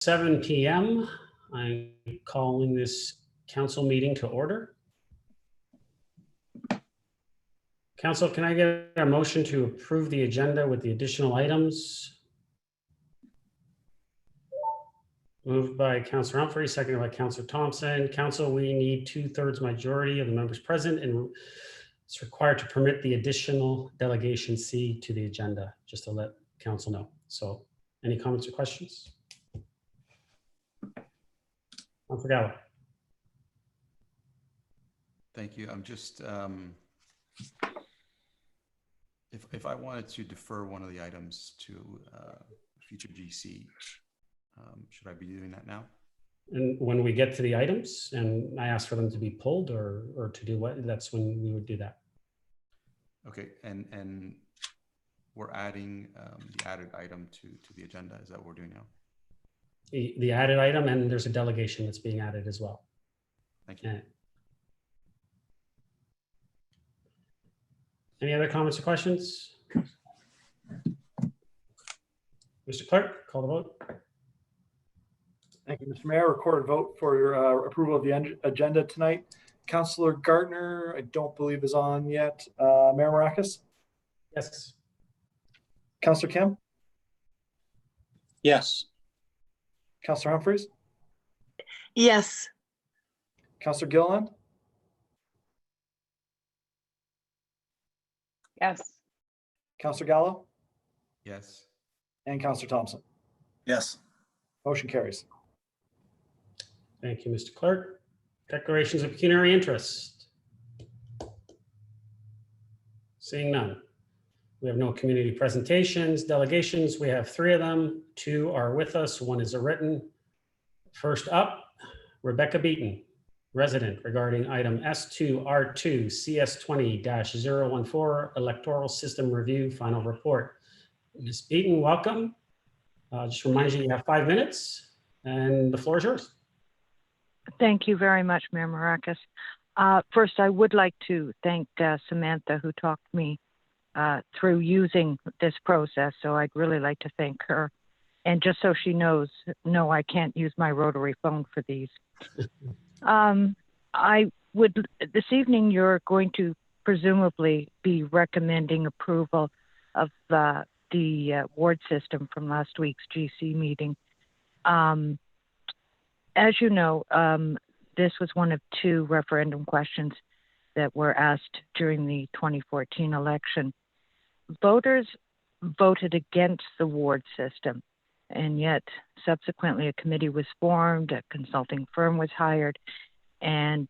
7 p.m. I'm calling this council meeting to order. Council, can I get a motion to approve the agenda with the additional items? Moved by Councillor Humphrey, seconded by Councillor Thompson. Council, we need 2/3 majority of the members present, and it's required to permit the additional delegation C to the agenda, just to let council know. So any comments or questions? Councillor Gallo. Thank you. I'm just, if I wanted to defer one of the items to future GC, should I be doing that now? And when we get to the items and I ask for them to be pulled or to do what, that's when we would do that. Okay, and we're adding the added item to the agenda. Is that what we're doing now? The added item, and there's a delegation that's being added as well. Thank you. Any other comments or questions? Mr. Clerk, call the vote. Thank you, Mr. Mayor. Recorded vote for your approval of the agenda tonight. Councillor Gardner, I don't believe is on yet. Mayor Maracas? Yes. Councillor Kim? Yes. Councillor Humphreys? Yes. Councillor Gilliland? Yes. Councillor Gallo? Yes. And Councillor Thompson? Yes. Motion carries. Thank you, Mr. Clerk. Declarations of pecuniary interest. Seeing none. We have no community presentations, delegations. We have 3 of them. 2 are with us. 1 is a written. First up, Rebecca Beaton, resident, regarding item S2R2 CS20-014 Electoral System Review Final Report. Ms. Beaton, welcome. Just remind you have 5 minutes and the floor is yours. Thank you very much, Mayor Maracas. First, I would like to thank Samantha, who talked me through using this process. So I'd really like to thank her. And just so she knows, no, I can't use my rotary phone for these. This evening, you're going to presumably be recommending approval of the ward system from last week's GC meeting. As you know, this was one of 2 referendum questions that were asked during the 2014 election. Voters voted against the ward system, and yet subsequently a committee was formed, a consulting firm was hired, and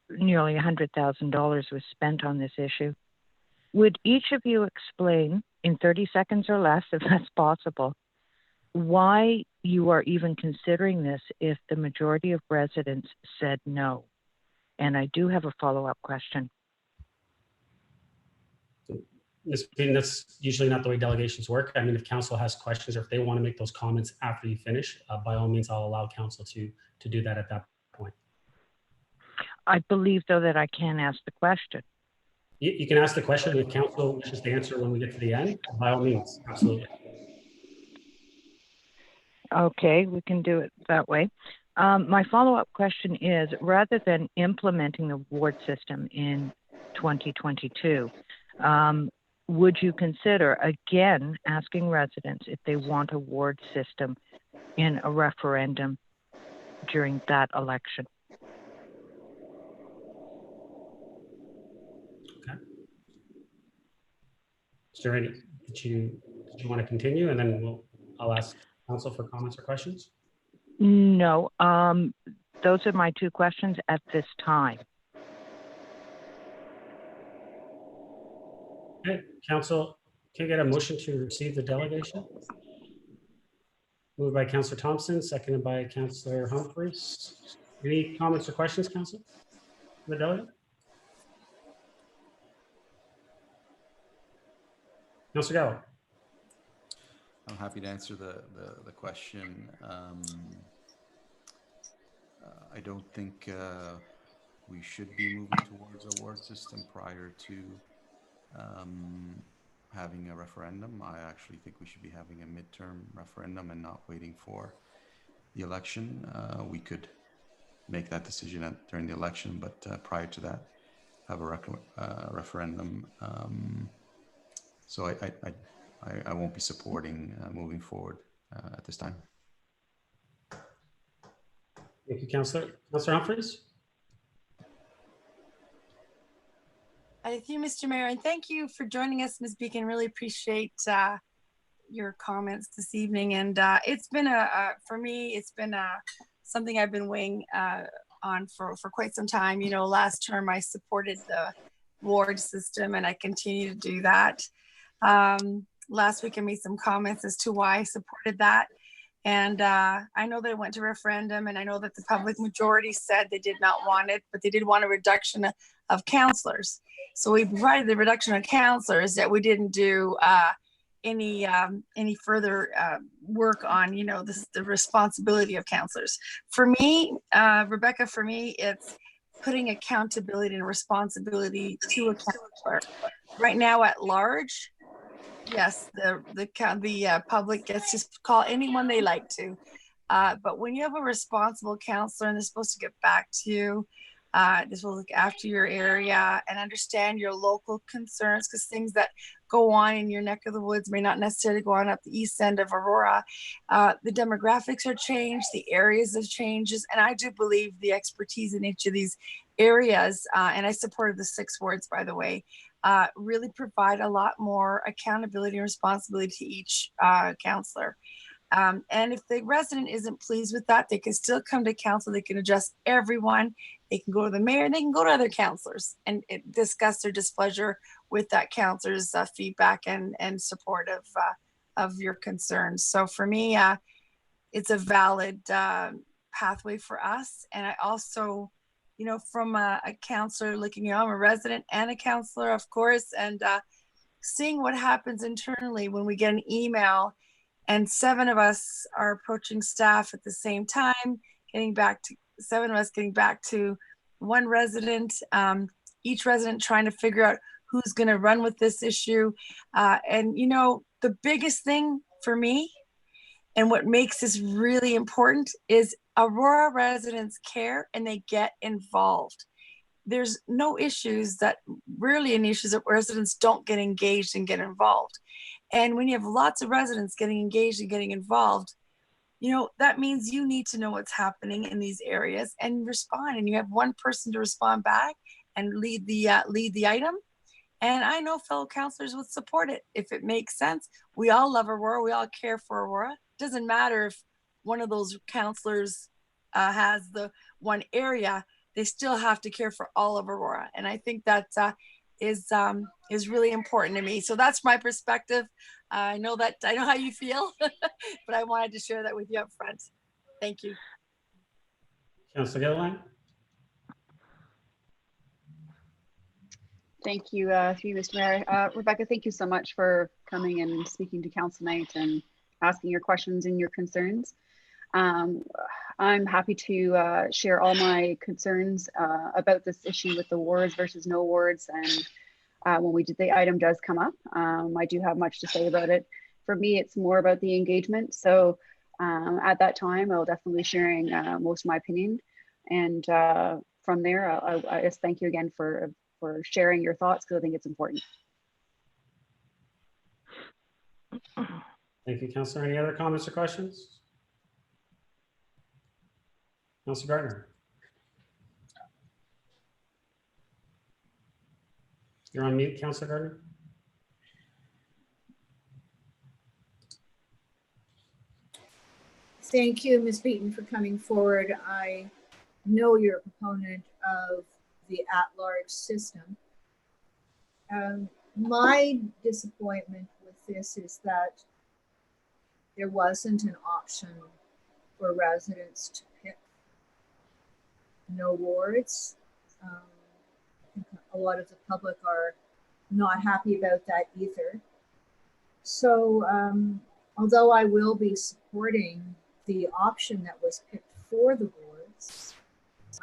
nearly $100,000 was spent on this issue. Would each of you explain in 30 seconds or less, if that's possible, why you are even considering this if the majority of residents said no? And I do have a follow-up question. Ms. Beaton, that's usually not the way delegations work. I mean, if council has questions or if they want to make those comments after you finish, by all means, I'll allow council to do that at that point. I believe, though, that I can ask the question. You can ask the question if council wishes to answer when we get to the end, by all means, absolutely. Okay, we can do it that way. My follow-up question is, rather than implementing the ward system in 2022, would you consider, again, asking residents if they want a ward system in a referendum during that election? Okay. Is there any, did you want to continue, and then I'll ask council for comments or questions? No, those are my 2 questions at this time. Okay, council, can I get a motion to receive the delegation? Moved by Councillor Thompson, seconded by Councillor Humphreys. Any comments or questions, council? The delegate? Councillor Gallo. I'm happy to answer the question. I don't think we should be moving towards a ward system prior to having a referendum. I actually think we should be having a midterm referendum and not waiting for the election, we could make that decision during the election, but prior to that, have a referendum. So I won't be supporting moving forward at this time. Thank you, Councillor. Councillor Humphries? Thank you, Mr. Mayor, and thank you for joining us, Ms. Beacon. Really appreciate your comments this evening. And it's been for me, it's been something I've been weighing on for quite some time. You know, last term I supported the ward system, and I continue to do that. Last week I made some comments as to why I supported that. And I know that it went to referendum, and I know that the public majority said they did not want it, but they did want a reduction of counselors. So we provided the reduction of counselors, that we didn't do any further work on, you know, the responsibility of counselors. For me, Rebecca, for me, it's putting accountability and responsibility to a counselor. Right now at large, yes, the public gets to call anyone they like to. But when you have a responsible counselor and they're supposed to get back to you, this will look after your area and understand your local concerns, because things that go on in your neck of the woods may not necessarily go on up the east end of Aurora. The demographics are changed, the areas have changes, and I do believe the expertise in each of these areas, and I supported the 6 wards, by the way, really provide a lot more accountability and responsibility to each counselor. And if the resident isn't pleased with that, they can still come to council. They can address everyone. They can go to the mayor, and they can go to other counselors and discuss their displeasure with that counselor's feedback and support of your concerns. So for me, it's a valid pathway for us. And I also, you know, from a counselor looking, you know, I'm a resident and a counselor, of course, and seeing what happens internally when we get an email and 7 of us are approaching staff at the same time, getting back to 7 of us getting back to one resident, each resident trying to figure out who's going to run with this issue. And, you know, the biggest thing for me and what makes this really important is Aurora residents care and they get involved. There's no issues that rarely any issues that residents don't get engaged and get involved. And when you have lots of residents getting engaged and getting involved, you know, that means you need to know what's happening in these areas and respond. And you have one person to respond back and lead the item. And I know fellow councilors would support it if it makes sense. We all love Aurora. We all care for Aurora. It doesn't matter if one of those councilors has the one area. They still have to care for all of Aurora. And I think that is really important to me. So that's my perspective. I know how you feel, but I wanted to share that with you up front. Thank you. Councillor Gilliland? Thank you, through you, Mr. Mayor. Rebecca, thank you so much for coming and speaking to council tonight and asking your questions and your concerns. I'm happy to share all my concerns about this issue with the wards versus no wards. And when the item does come up, I do have much to say about it. For me, it's more about the engagement. So at that time, I'll definitely be sharing most of my opinion. And from there, I just thank you again for sharing your thoughts, because I think it's important. Thank you, Councillor. Any other comments or questions? Councillor Gardner? You're on mute, Councillor Gardner. Thank you, Ms. Beaton, for coming forward. I know you're a proponent of the at-large system. My disappointment with this is that there wasn't an option for residents to pick no wards. I think a lot of the public are not happy about that either. So although I will be supporting the option that was picked for the wards,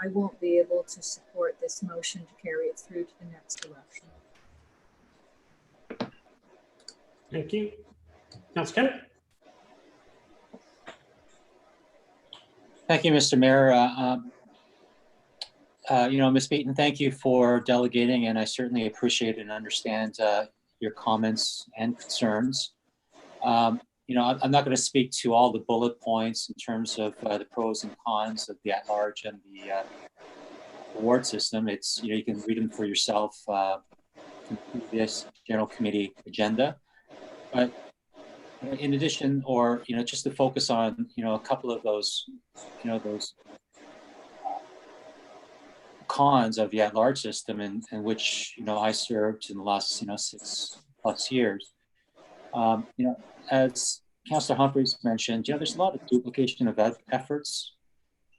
I won't be able to support this motion to carry it through to the next election. Thank you. Councillor Kennett? Thank you, Mr. Mayor. Ms. Beaton, thank you for delegating, and I certainly appreciate and understand your comments and concerns. I'm not going to speak to all the bullet points in terms of the pros and cons of the at-large and the award system. It's, you can read them for yourself from this general committee agenda. But in addition, or just to focus on a couple of those those cons of the at-large system, in which I served in the last 6+ years. As Councillor Humphreys mentioned, there's a lot of duplication of efforts.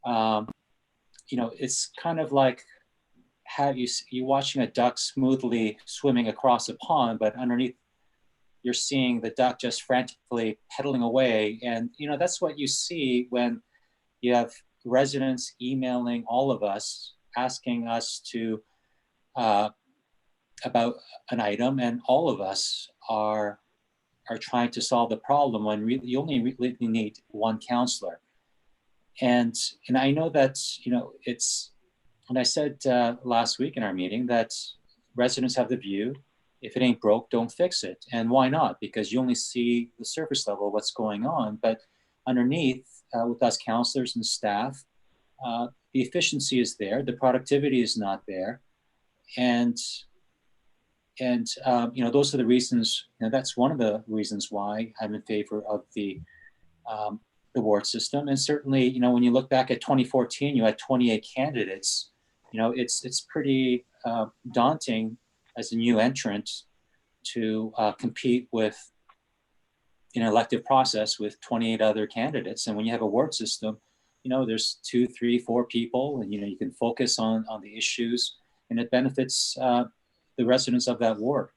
It's kind of like you watching a duck smoothly swimming across a pond, but underneath you're seeing the duck just frantically pedaling away. And, that's what you see when you have residents emailing all of us, asking us to, about an item, and all of us are trying to solve the problem when you only really need one counselor. And I know that, it's, and I said last week in our meeting that residents have the view, if it ain't broke, don't fix it. And why not? Because you only see the surface level of what's going on, but underneath, with us counselors and staff, the efficiency is there, the productivity is not there. And those are the reasons, that's one of the reasons why I'm in favor of the award system. And certainly, when you look back at 2014, you had 28 candidates. It's pretty daunting as a new entrant to compete with an elective process with 28 other candidates. And when you have a award system, there's 2, 3, 4 people, and you can focus on the issues, and it benefits the residents of that ward.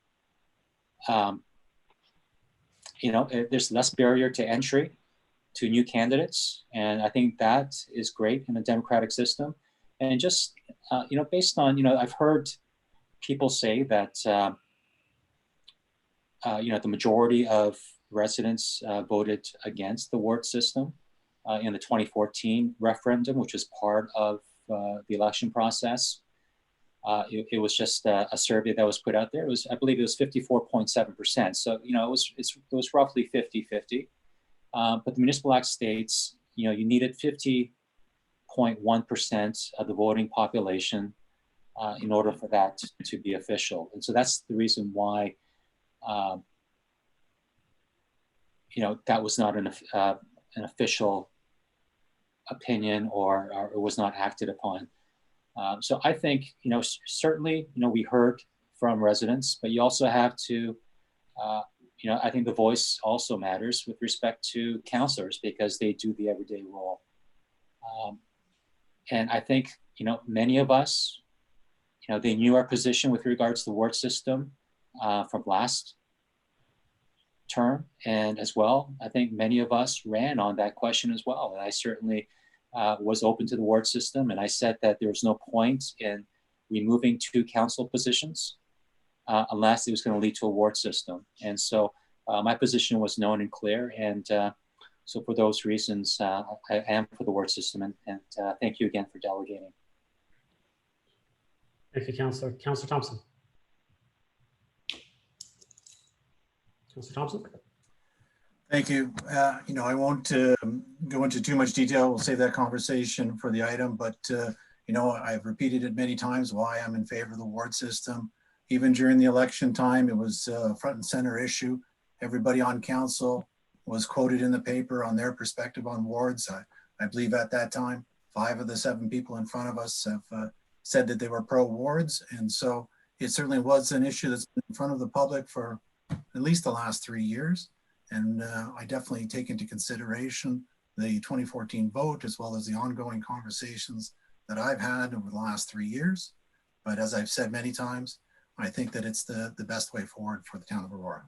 There's less barrier to entry to new candidates, and I think that is great in a democratic system. And just based on I've heard people say that the majority of residents voted against the ward system in the 2014 referendum, which was part of the election process. It was just a survey that was put out there. I believe it was 54.7%. So, it was roughly 50-50. But the Municipal Act states, you needed 50.1% of the voting population in order for that to be official. And so that's the reason why, that was not an official opinion, or it was not acted upon. So I think, certainly, we heard from residents, but you also have to, I think the voice also matters with respect to counselors, because they do the everyday role. And I think, many of us, they knew our position with regards to the ward system from last term. And as well, I think many of us ran on that question as well. And I certainly was open to the ward system. And I said that there was no point in removing 2 council positions unless it was going to lead to a ward system. And so my position was known and clear. And so for those reasons, I am for the ward system. And thank you again for delegating. Thank you, Councillor. Councillor Thompson. Councillor Thompson. Thank you. I won't go into too much detail. We'll save that conversation for the item, but I've repeated it many times why I'm in favor of the ward system. Even during the election time, it was a front and center issue. Everybody on council was quoted in the paper on their perspective on wards. I believe at that time, 5 of the 7 people in front of us have said that they were pro wards. And so it certainly was an issue that's been in front of the public for at least the last 3 years. And I definitely take into consideration the 2014 vote, as well as the ongoing conversations that I've had over the last 3 years. But as I've said many times, I think that it's the best way forward for the town of Aurora.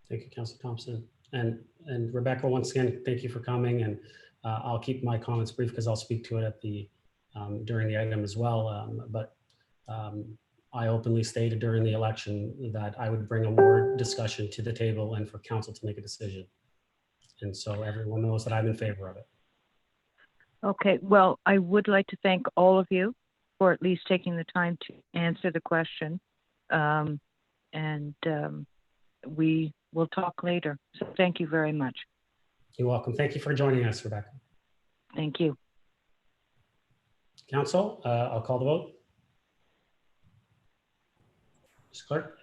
Thank you, Councillor Thompson. And Rebecca, once again, thank you for coming. And I'll keep my comments brief because I'll speak to it at the during the item as well. I openly stated during the election that I would bring a ward discussion to the table and for council to make a decision. And so everyone knows that I'm in favor of it. Okay, well, I would like to thank all of you for at least taking the time to answer the question. We will talk later. So thank you very much. You're welcome. Thank you for joining us, Rebecca. Thank you. Council, I'll call the vote. Mr. Clerk?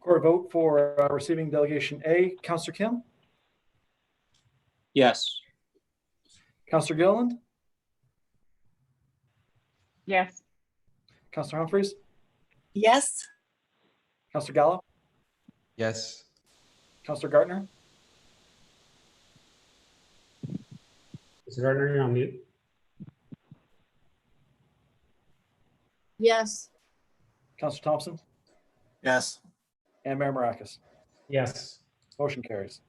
Court vote for receiving delegation A, Councillor Kim, Yes. Councillor Gilliland, Yes. Councillor Humphreys, Yes. Councillor Gallo, Yes. Councillor Gardner, Mr. Gardner, you're on mute. Yes. Councillor Thompson, Yes. and Mayor Marakis. Yes. Motion carries.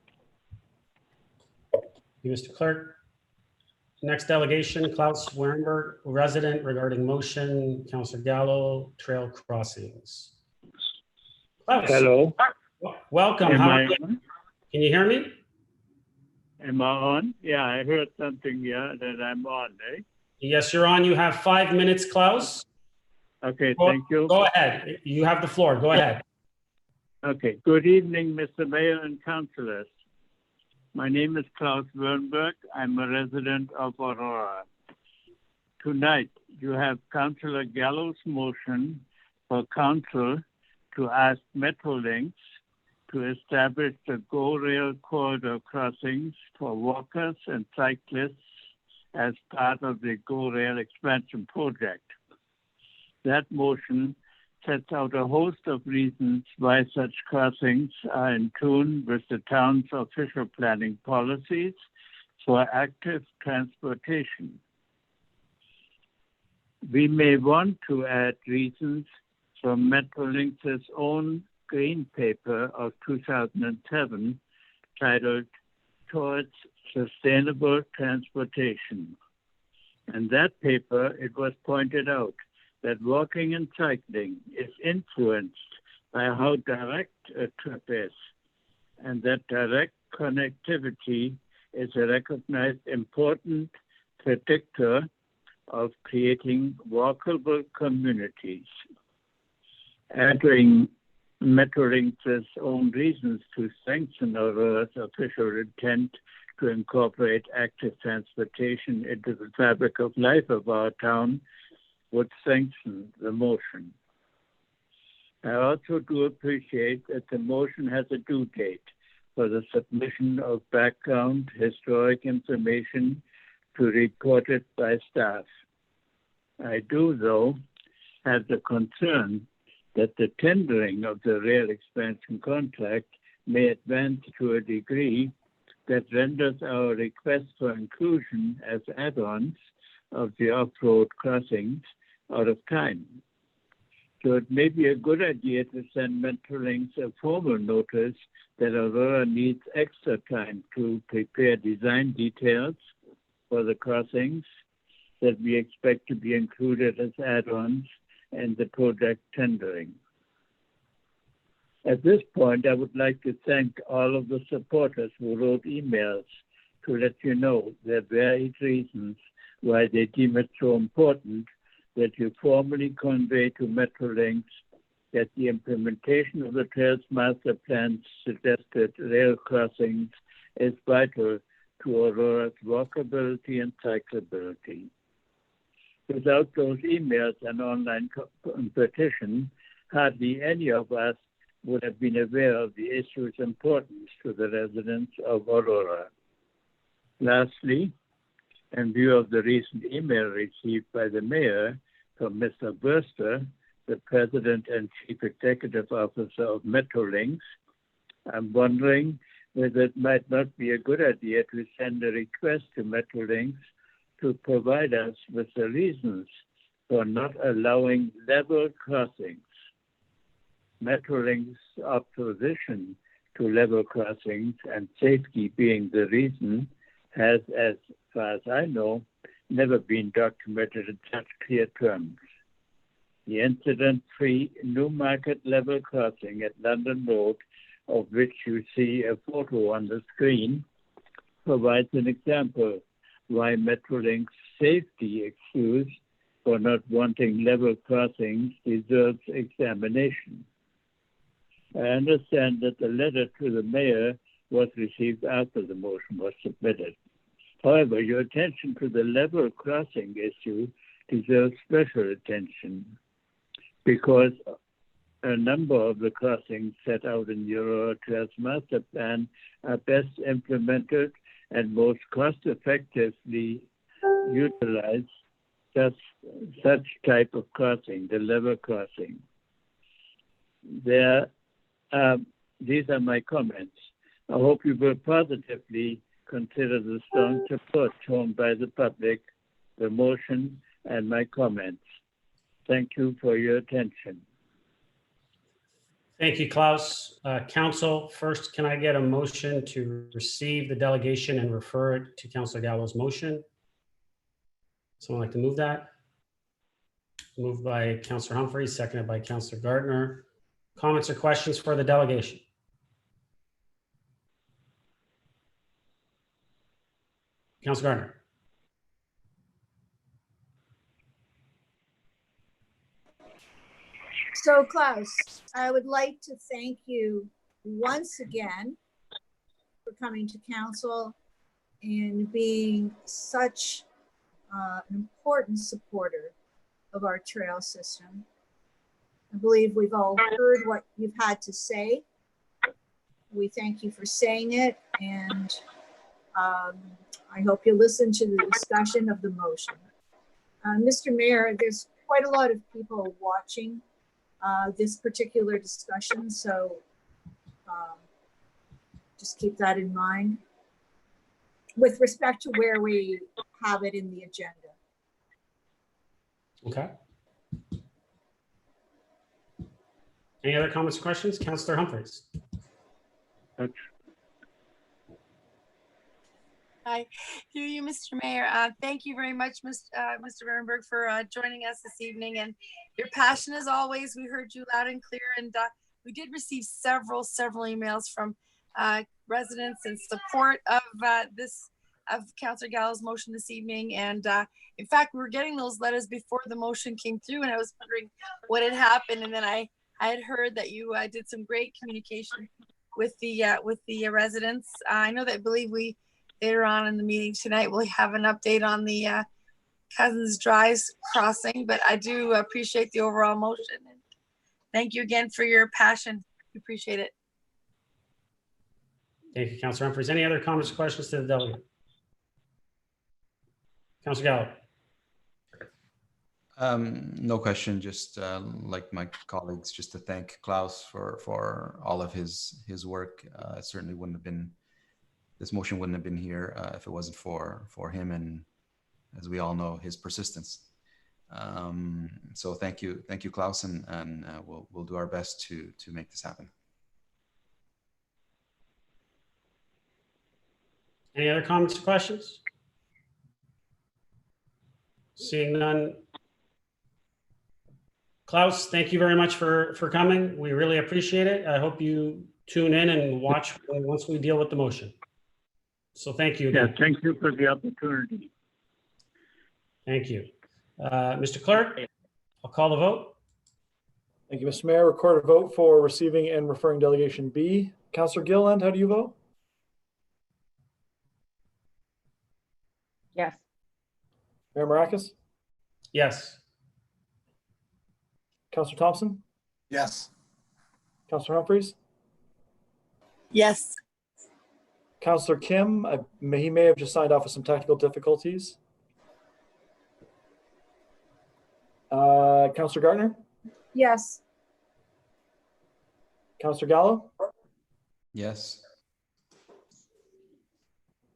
Thank you, Mr. Clerk. Next delegation, Klaus Wernberg, resident, regarding motion, Councillor Gallo, trail crossings. Klaus, Hello. welcome. Am How I are you? on? Can you hear me? Am I on? Yeah, I heard something, yeah, that I'm on, eh? Yes, you're on. You have 5 minutes, Klaus. Okay, thank you. Go ahead. You have the floor. Go ahead. Okay, good evening, Mr. Mayor and councilors. My name is Klaus Wernberg. I'm a resident of Aurora. Tonight, you have Councillor Gallo's motion for council to ask Metrolinx to establish the GO Rail corridor crossings for walkers and cyclists as part of the GO Rail expansion project. That motion sets out a host of reasons why such crossings are in tune with the town's official planning policies for active transportation. We may want to add reasons from Metrolinx's own green paper of 2007 titled Towards Sustainable Transportation. In that paper, it was pointed out that walking and cycling is influenced by how direct a trip is, and that direct connectivity is a recognized important predictor of creating walkable communities. Adding Metrolinx's own reasons to strengthen Aurora's official intent to incorporate active transportation into the fabric of life of our town would strengthen the motion. I also do appreciate that the motion has a due date for the submission of background historic information to be reported by staff. I do, though, have the concern that the tendering of the rail expansion contract may advance to a degree that renders our request for inclusion as add-ons of the off-road crossings out of time. So it may be a good idea to send Metrolinx a formal notice that Aurora needs extra time to prepare design details for the crossings that we expect to be included as add-ons in the project tendering. At this point, I would like to thank all of the supporters who wrote emails to let you know their varied reasons why they deem it so important that you formally convey to Metrolinx that the implementation of the Trails Master Plan's suggested rail crossings is vital to Aurora's walkability and cyclability. Without those emails and online competition, hardly any of us would have been aware of the issue's importance to the residents of Aurora. Lastly, in view of the recent email received by the mayor from Mr. Burster, the President and Chief Executive Officer of Metrolinx, I'm wondering whether it might not be a good idea to send a request to Metrolinx to provide us with the reasons for not allowing level crossings. Metrolinx's opposition to level crossings and safety being the reason has, as far as I know, never been documented in such clear terms. The incident-free Newmarket level crossing at London Road, of which you see a photo on the screen, provides an example why Metrolink's safety excuse for not wanting level crossings deserves examination. I understand that the letter to the mayor was received after the motion was submitted. However, your attention to the level crossing issue deserves special attention because a number of the crossings set out in your Trails Master Plan are best implemented and most cost-effectively utilize such type of crossing, the level crossing. These are my comments. I hope you will positively consider the strong support shown by the public, the motion, and my comments. Thank you for your attention. Thank you, Klaus. Council, first, can I get a motion to receive the delegation and refer it to Councilor Gallo's motion? Someone like to move that? Moved by Councilor Humphries, seconded by Councilor Gardner. Comments or questions for the delegation? Councilor Gardner. So Klaus, I would like to thank you once again for coming to council and being such an important supporter of our trail system. I believe we've all heard what you've had to say. We thank you for saying it, and I hope you listen to the discussion of the motion. Mr. Mayor, there's quite a lot of people watching this particular discussion, so just keep that in mind with respect to where we have it in the agenda. Okay. Any other comments or questions? Councilor Humphries. Hi, through you, Mr. Mayor. Thank you very much, Mr. Ehrenberg, for joining us this evening, and your passion as always. We heard you loud and clear, and we did receive several emails from residents in support of Councilor Gallo's motion this evening. And in fact, we were getting those letters before the motion came through, and I was wondering what had happened. And then I had heard that you did some great communication with the residents. I know that I believe we later on in the meeting tonight we'll have an update on the Cousins Drive crossing, but I do appreciate the overall motion. And thank you again for your passion. We appreciate it. Thank you, Councilor Humphries. Any other comments or questions to the delegate? Councilor Gallo. No question, just like my colleagues, just to thank Klaus for all of his work. It certainly wouldn't have been, this motion wouldn't have been here if it wasn't for him and, as we all know, his persistence. So thank you, Klaus, and we'll do our best to make this happen. Any other comments or questions? Seeing none. Klaus, thank you very much for coming. We really appreciate it. I hope you tune in and watch once we deal with the motion. So thank you again. Yeah, thank you for the opportunity. Thank you. Mr. Clerk, I'll call the vote. Thank you, Mr. Mayor. Record a vote for receiving and referring delegation B. Councilor Gilland, how do you vote? Yes. Mayor Maracus? Yes. Councilor Thompson? Yes. Councilor Humphries? Yes. Councilor Kim, he may have just signed off with some technical difficulties. Councilor Gardner? Yes. Councilor Gallo? Yes.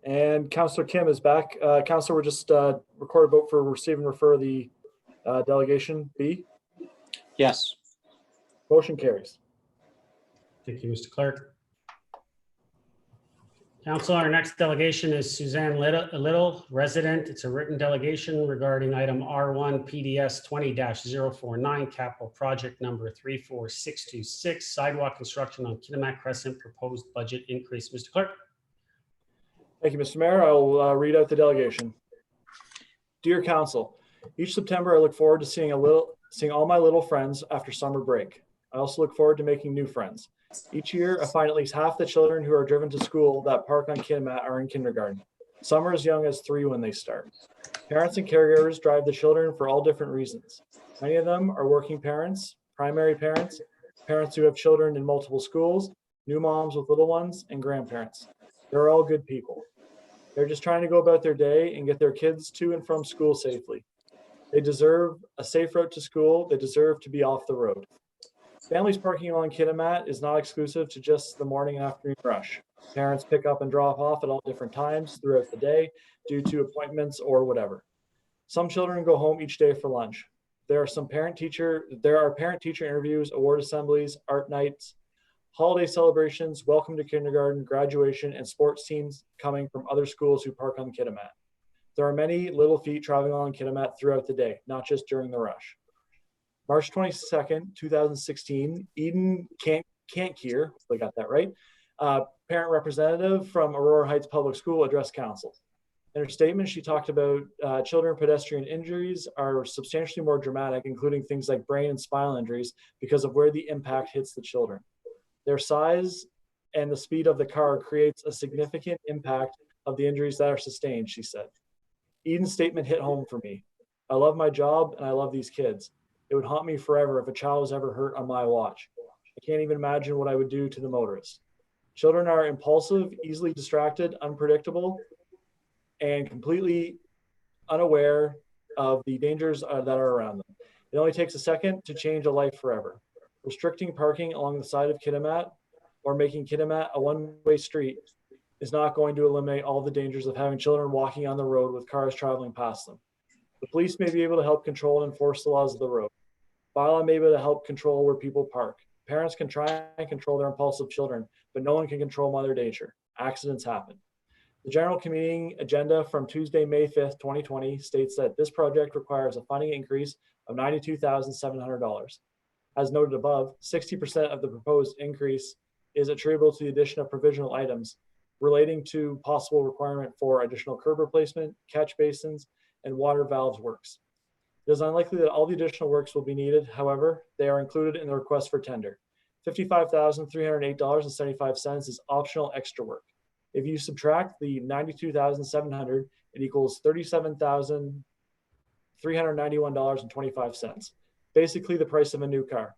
And Councilor Kim is back. Councilor, we're just record a vote for receive and refer the delegation B. Yes. Motion carries. Thank you, Mr. Clerk. Council, our next delegation is Suzanne Little, resident. It's a written delegation regarding item R1 PDS 20-049, capital project number 34626, sidewalk construction on Kitimat Crescent, proposed budget increase. Mr. Clerk. Thank you, Mr. Mayor. I will read out the delegation. Dear Council, each September I look forward to seeing all my little friends after summer break. I also look forward to making new friends. Each year, I find at least half the children who are driven to school that park on Kitimat are in kindergarten. Some are as young as 3 when they start. Parents and caregivers drive the children for all different reasons. Many of them are working parents, primary parents, parents who have children in multiple schools, new moms with little ones, and grandparents. They're all good people. They're just trying to go about their day and get their kids to and from school safely. They deserve a safe route to school. They deserve to be off the road. Families parking along Kitimat is not exclusive to just the morning and afternoon rush. Parents pick up and drop off at all different times throughout the day due to appointments or whatever. Some children go home each day for lunch. There are parent-teacher interviews, award assemblies, art nights, holiday celebrations, welcome to kindergarten, graduation, and sports teams coming from other schools who park on Kitimat. There are many little feet traveling along Kitimat throughout the day, not just during the rush. March 22nd, 2016, Eden Cantkier, I got that right, parent representative from Aurora Heights Public School addressed council. In her statement, she talked about children pedestrian injuries are substantially more dramatic, including things like brain and spinal injuries because of where the impact hits the children. Their size and the speed of the car creates a significant impact of the injuries that are sustained, she said. Eden's statement hit home for me. I love my job and I love these kids. It would haunt me forever if a child was ever hurt on my watch. I can't even imagine what I would do to the motorist. Children are impulsive, easily distracted, unpredictable, and completely unaware of the dangers that are around them. It only takes a second to change a life forever. Restricting parking along the side of Kitimat or making Kitimat a one-way street is not going to eliminate all the dangers of having children walking on the road with cars traveling past them. The police may be able to help control and enforce the laws of the road. Bylaw may be able to help control where people park. Parents can try and control their impulsive children, but no one can control Mother Nature. Accidents happen. The general committee agenda from Tuesday, May 5th, 2020 states that this project requires a funding increase of $92,700. As noted above, 60% of the proposed increase is attributable to the addition of provisional items relating to possible requirement for additional curb replacement, catch basins, and water valves works. It is unlikely that all the additional works will be needed. However, they are included in the request for tender. $55,308.75 is optional extra work. If you subtract the $92,700, it equals $37,391.25. Basically the price of a new car.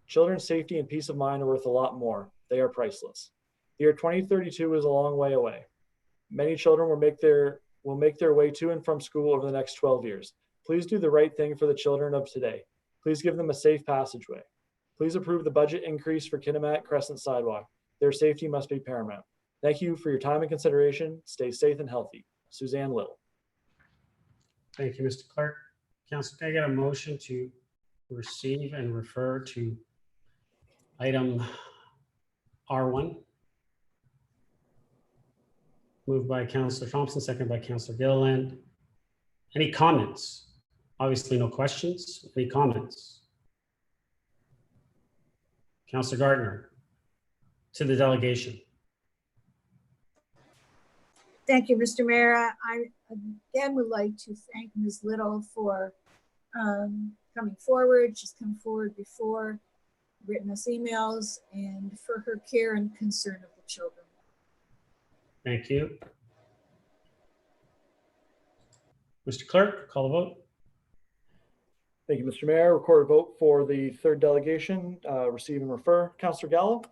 Children's safety and peace of mind are worth a lot more. They are priceless. The year 2032 is a long way away. Many children will make their way to and from school over the next 12 years. Please do the right thing for the children of today. Please give them a safe passageway. Please approve the budget increase for Kitimat Crescent Sidewalk. Their safety must be paramount. Thank you for your time and consideration. Stay safe and healthy. Suzanne Little. Thank you, Mr. Clerk. Council, can I get a motion to receive and refer to item R1? Moved by Councillor Thompson, seconded by Councillor Gilliland. Any comments? Obviously no questions. Any comments? Councillor Gardner, to the delegation. Thank you, Mr. Mayor. I again would like to thank Ms. Little for coming forward. She's come forward before, written us emails, and for her care and concern of the children. Thank you. Mr. Clerk, call the vote. Thank you, Mr. Mayor. Record a vote for the third delegation, receive and refer. Councillor Gallo?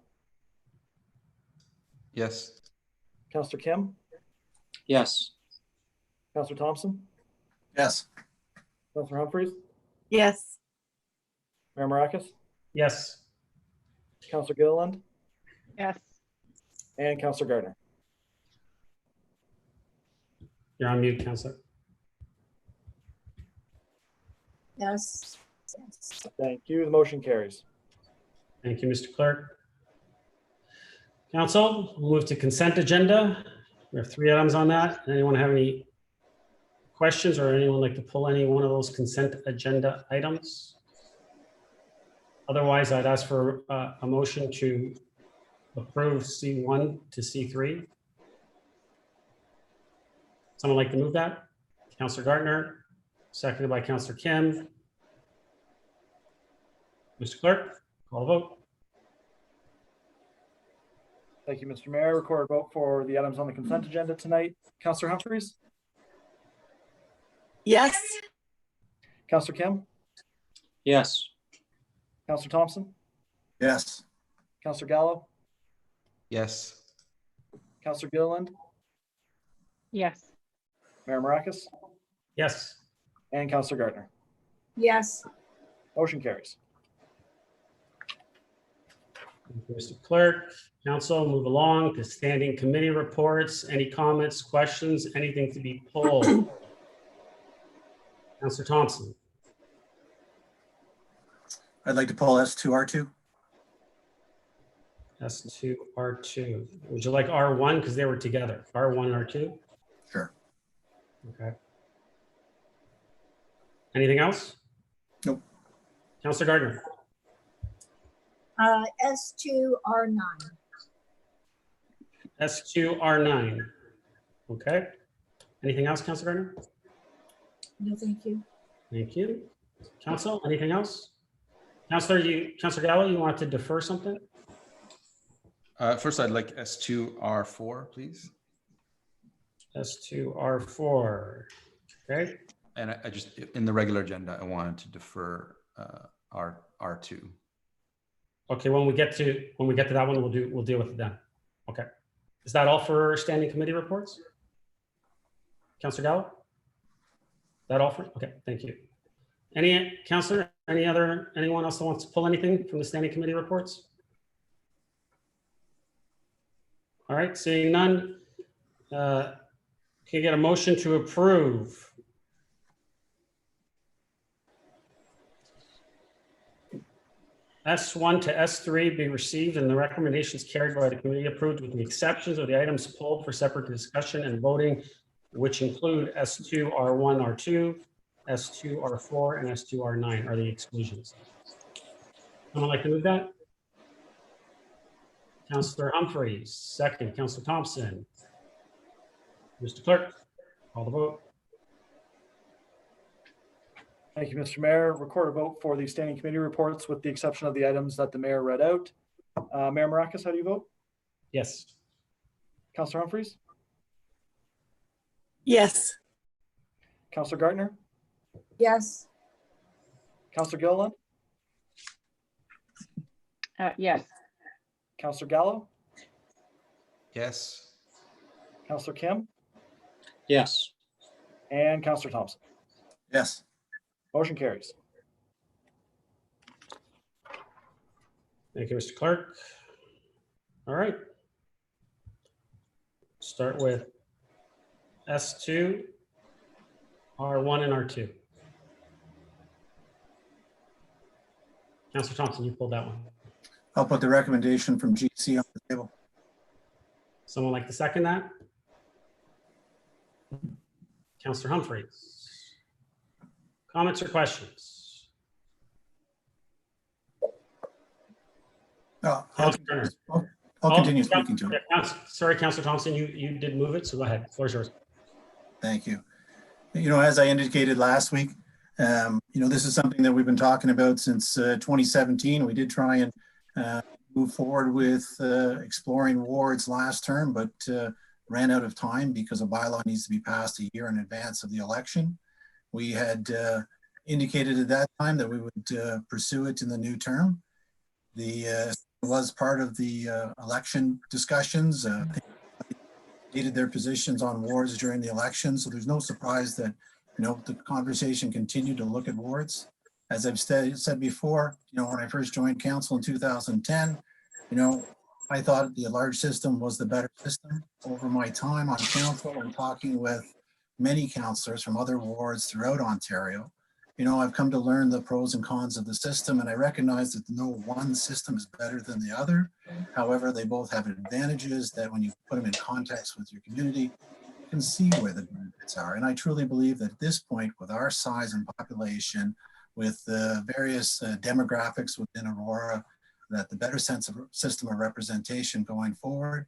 Yes. Councillor Kim? Yes. Councillor Thompson? Yes. Councillor Humphries? Yes. Mayor Marakis? Yes. Councillor Gilliland? Yes. And Councillor Gardner. You're on mute, Councillor. Yes. Yes. Thank you. The motion carries. Thank you, Mr. Clerk. Council, we'll move to consent agenda. We have 3 items on that. Anyone have any questions or anyone like to pull any one of those consent agenda items? Otherwise, I'd ask for a motion to approve C1 to C3. Someone like to move that? Councillor Gardner, seconded by Councillor Kim. Mr. Clerk, call the vote. Thank you, Mr. Mayor. Record vote for the items on the consent agenda tonight. Councillor Humphries, Yes. Councillor Kim, Yes. Councillor Thompson, Yes. Councillor Gallo, Yes. Councillor Gilliland, Yes. Mayor Maracus, Yes. and Councillor Gardner. Yes. Motion carries. Thank you, Mr. Clerk. Council, move along to standing committee reports. Any comments, questions, anything to be pulled? Councillor Thompson. I'd like to pull S2R2. S2, R2. Would you like R1? Because they were together. R1, R2? Sure. Okay. Anything else? Nope. Councillor Gardner. S2, R9. S2, R9. Okay. Anything else, Councillor Gardner? No, thank you. Thank you. Council, anything else? Councillor Gallo, you want to defer something? First, I'd like S2R4, please. S2, R4. Okay. And I just, in the regular agenda, I wanted to defer R2. Okay, when we get to that one, we'll deal with it then. Okay. Is that all for standing committee reports? Councillor Gallo? That all for? Okay, thank you. Any councillor, anyone else that wants to pull anything from the standing committee reports? All right, seeing none. Can you get a motion to approve? S1 to S3 be received and the recommendations carried by the committee approved with the exceptions of the items pulled for separate discussion and voting, which include S2, R1, R2, S2, R4, and S2, R9 are the exclusions. Someone like to move that? Councillor Humphries, second. Councillor Thompson. Mr. Clerk, call the vote. Thank you, Mr. Mayor. Record a vote for the standing committee reports with the exception of the items that the mayor read out. Mayor Maracus, how do you vote? Yes. Councillor Humphries, Yes. Councillor Gardner, Yes. Councillor Gilliland, Yes. Councillor Gallo, Yes. Councillor Kim, Yes. and Councillor Thompson. Yes. Motion carries. Thank you, Mr. Clerk. All right. Start with S2, R1, and R2. Councillor Thompson, you pulled that one. I'll put the recommendation from GC on the table. Someone like to second that? Councillor Humphries. Comments or questions? I'll continue speaking to it. Sorry, Councillor Thompson, you did move it, so go ahead. The floor is yours. Thank you. You know, as I indicated last week, this is something that we've been talking about since 2017. We did try and move forward with exploring wards last term, but ran out of time because a bylaw needs to be passed a year in advance of the election. We had indicated at that time that we would pursue it in the new term. It was part of the election discussions. Stated their positions on wards during the election, so there's no surprise that the conversation continued to look at wards. As I've said before, when I first joined council in 2010, I thought the large system was the better system. Over my time on council and talking with many councillors from other wards throughout Ontario, I've come to learn the pros and cons of the system, and I recognize that no one system is better than the other. However, they both have advantages that when you put them in context with your community, you can see where the benefits are. And I truly believe that at this point, with our size and population, with the various demographics within Aurora, that the better system of representation going forward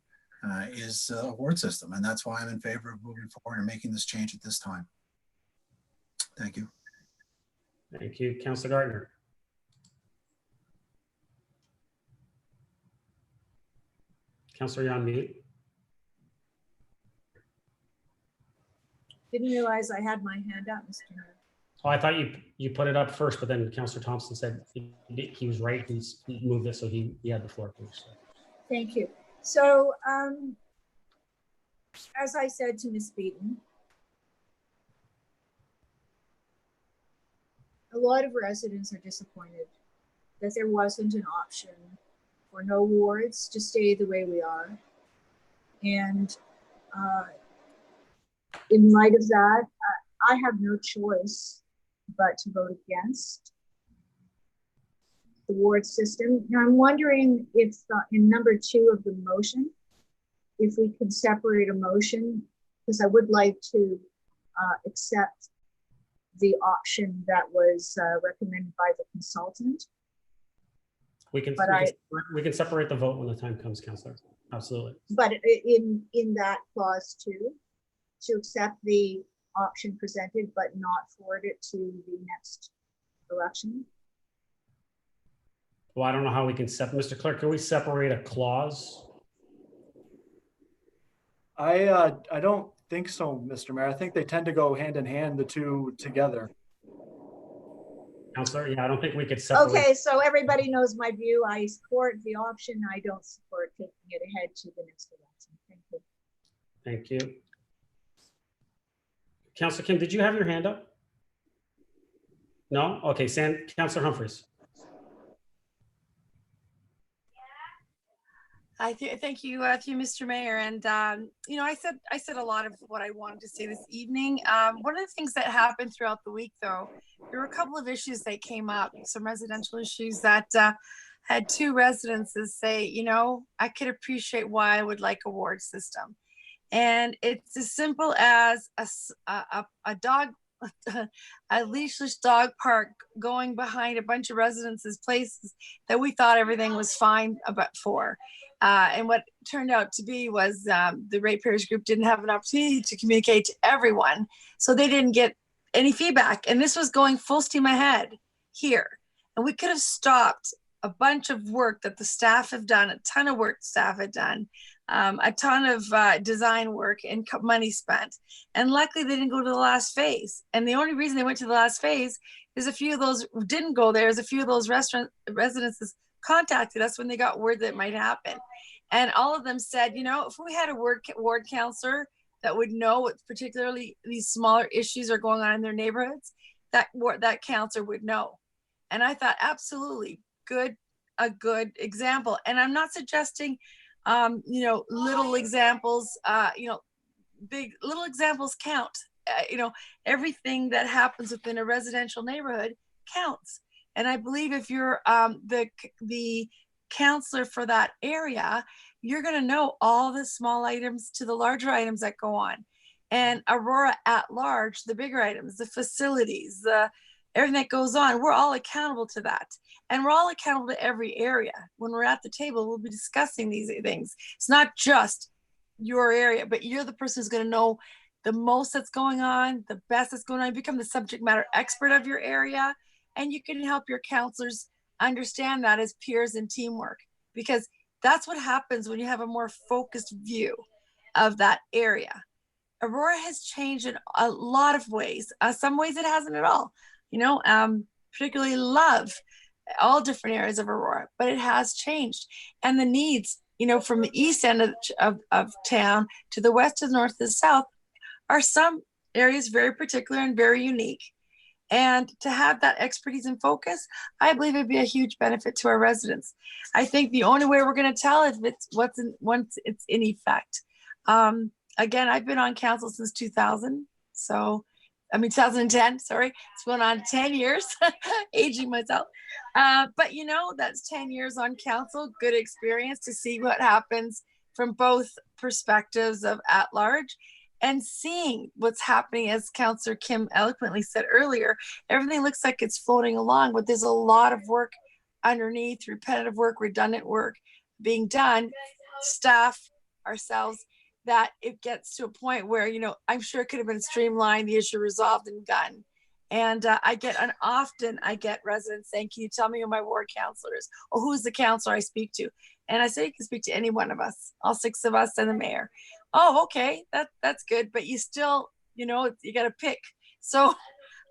is a award system. And that's why I'm in favor of moving forward and making this change at this time. Thank you. Thank you. Councillor Gardner. Councillor, you're on mute. Didn't realize I had my hand up, Mr. Mayor. Oh, I thought you put it up first, but then Councillor Thompson said he was right. He moved it, so he had the floor first. Thank you. So, as I said to Ms. Beaton, a lot of residents are disappointed that there wasn't an option for no wards to stay the way we are. And in light of that, I have no choice but to vote against the ward system. Now, I'm wondering if in number 2 of the motion, if we could separate a motion, because I would like to accept the option that was recommended by the consultant. We can separate the vote when the time comes, Councillor. Absolutely. But in that clause 2, to accept the option presented, but not forward it to the next election. Well, I don't know how we can separate. Mr. Clerk, can we separate a clause? I don't think so, Mr. Mayor. I think they tend to go hand in hand, the two together. Councillor, yeah, I don't think we could separate. Okay, so everybody knows my view. I support the option. I don't support taking it ahead to the next election. Thank you. Thank you. Councillor Kim, did you have your hand up? No? Okay, Councillor Humphreys. Thank you, Mr. Mayor. And you know, I said a lot of what I wanted to say this evening. One of the things that happened throughout the week, though, there were a couple of issues that came up, some residential issues that had 2 residences say, you know, I could appreciate why I would like a ward system. And it's as simple as a dog, a leashless dog park going behind a bunch of residences' places that we thought everything was fine for. And what turned out to be was the ratepayers group didn't have an opportunity to communicate to everyone. So they didn't get any feedback. And this was going full steam ahead here. And we could have stopped a bunch of work that the staff have done, a ton of work staff had done, a ton of design work and money spent. And luckily they didn't go to the last phase. And the only reason they went to the last phase is a few of those didn't go there, is a few of those residences contacted us when they got word that it might happen. And all of them said, you know, if we had a ward counselor that would know what particularly these smaller issues are going on in their neighborhoods, that counselor would know. And I thought, absolutely, a good example. And I'm not suggesting, you know, little examples, you know, little examples count. You know, everything that happens within a residential neighborhood counts. And I believe if you're the counselor for that area, you're going to know all the small items to the larger items that go on. And Aurora at large, the bigger items, the facilities, everything that goes on, we're all accountable to that. And we're all accountable to every area. When we're at the table, we'll be discussing these things. It's not just your area, but you're the person who's going to know the most that's going on, the best that's going on. You become the subject matter expert of your area, and you can help your counselors understand that as peers and teamwork, because that's what happens when you have a more focused view of that area. Aurora has changed in a lot of ways. Some ways it hasn't at all. You know, particularly love all different areas of Aurora, but it has changed. And the needs, you know, from the east end of town to the west, to the north, to the south, are some areas very particular and very unique. And to have that expertise and focus, I believe it'd be a huge benefit to our residents. I think the only way we're going to tell if it's once it's in effect. Again, I've been on council since 2000. So, I mean, 2010, sorry. It's been on 10 years, aging myself. But you know, that's 10 years on council, good experience to see what happens from both perspectives of at large. And seeing what's happening, as Councillor Kim eloquently said earlier, everything looks like it's floating along, but there's a lot of work underneath, repetitive work, redundant work being done. Staff ourselves, that it gets to a point where, you know, I'm sure it could have been streamlined, the issue resolved and done. And often I get residents saying, can you tell me who my ward counselor is, or who's the counselor I speak to? And I say, you can speak to any one of us, all 6 of us and the mayor. Oh, okay, that's good. But you still, you know, you got to pick. So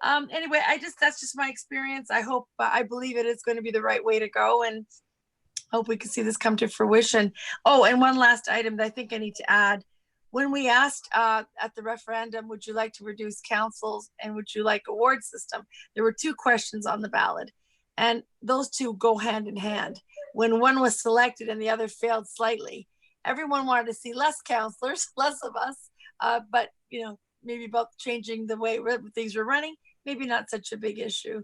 anyway, that's just my experience. I believe it is going to be the right way to go, and hope we can see this come to fruition. Oh, and one last item that I think I need to add. When we asked at the referendum, would you like to reduce councils and would you like a ward system? There were 2 questions on the ballot, and those 2 go hand in hand. When one was selected and the other failed slightly, everyone wanted to see less councillors, less of us, but you know, maybe about changing the way things were running, maybe not such a big issue.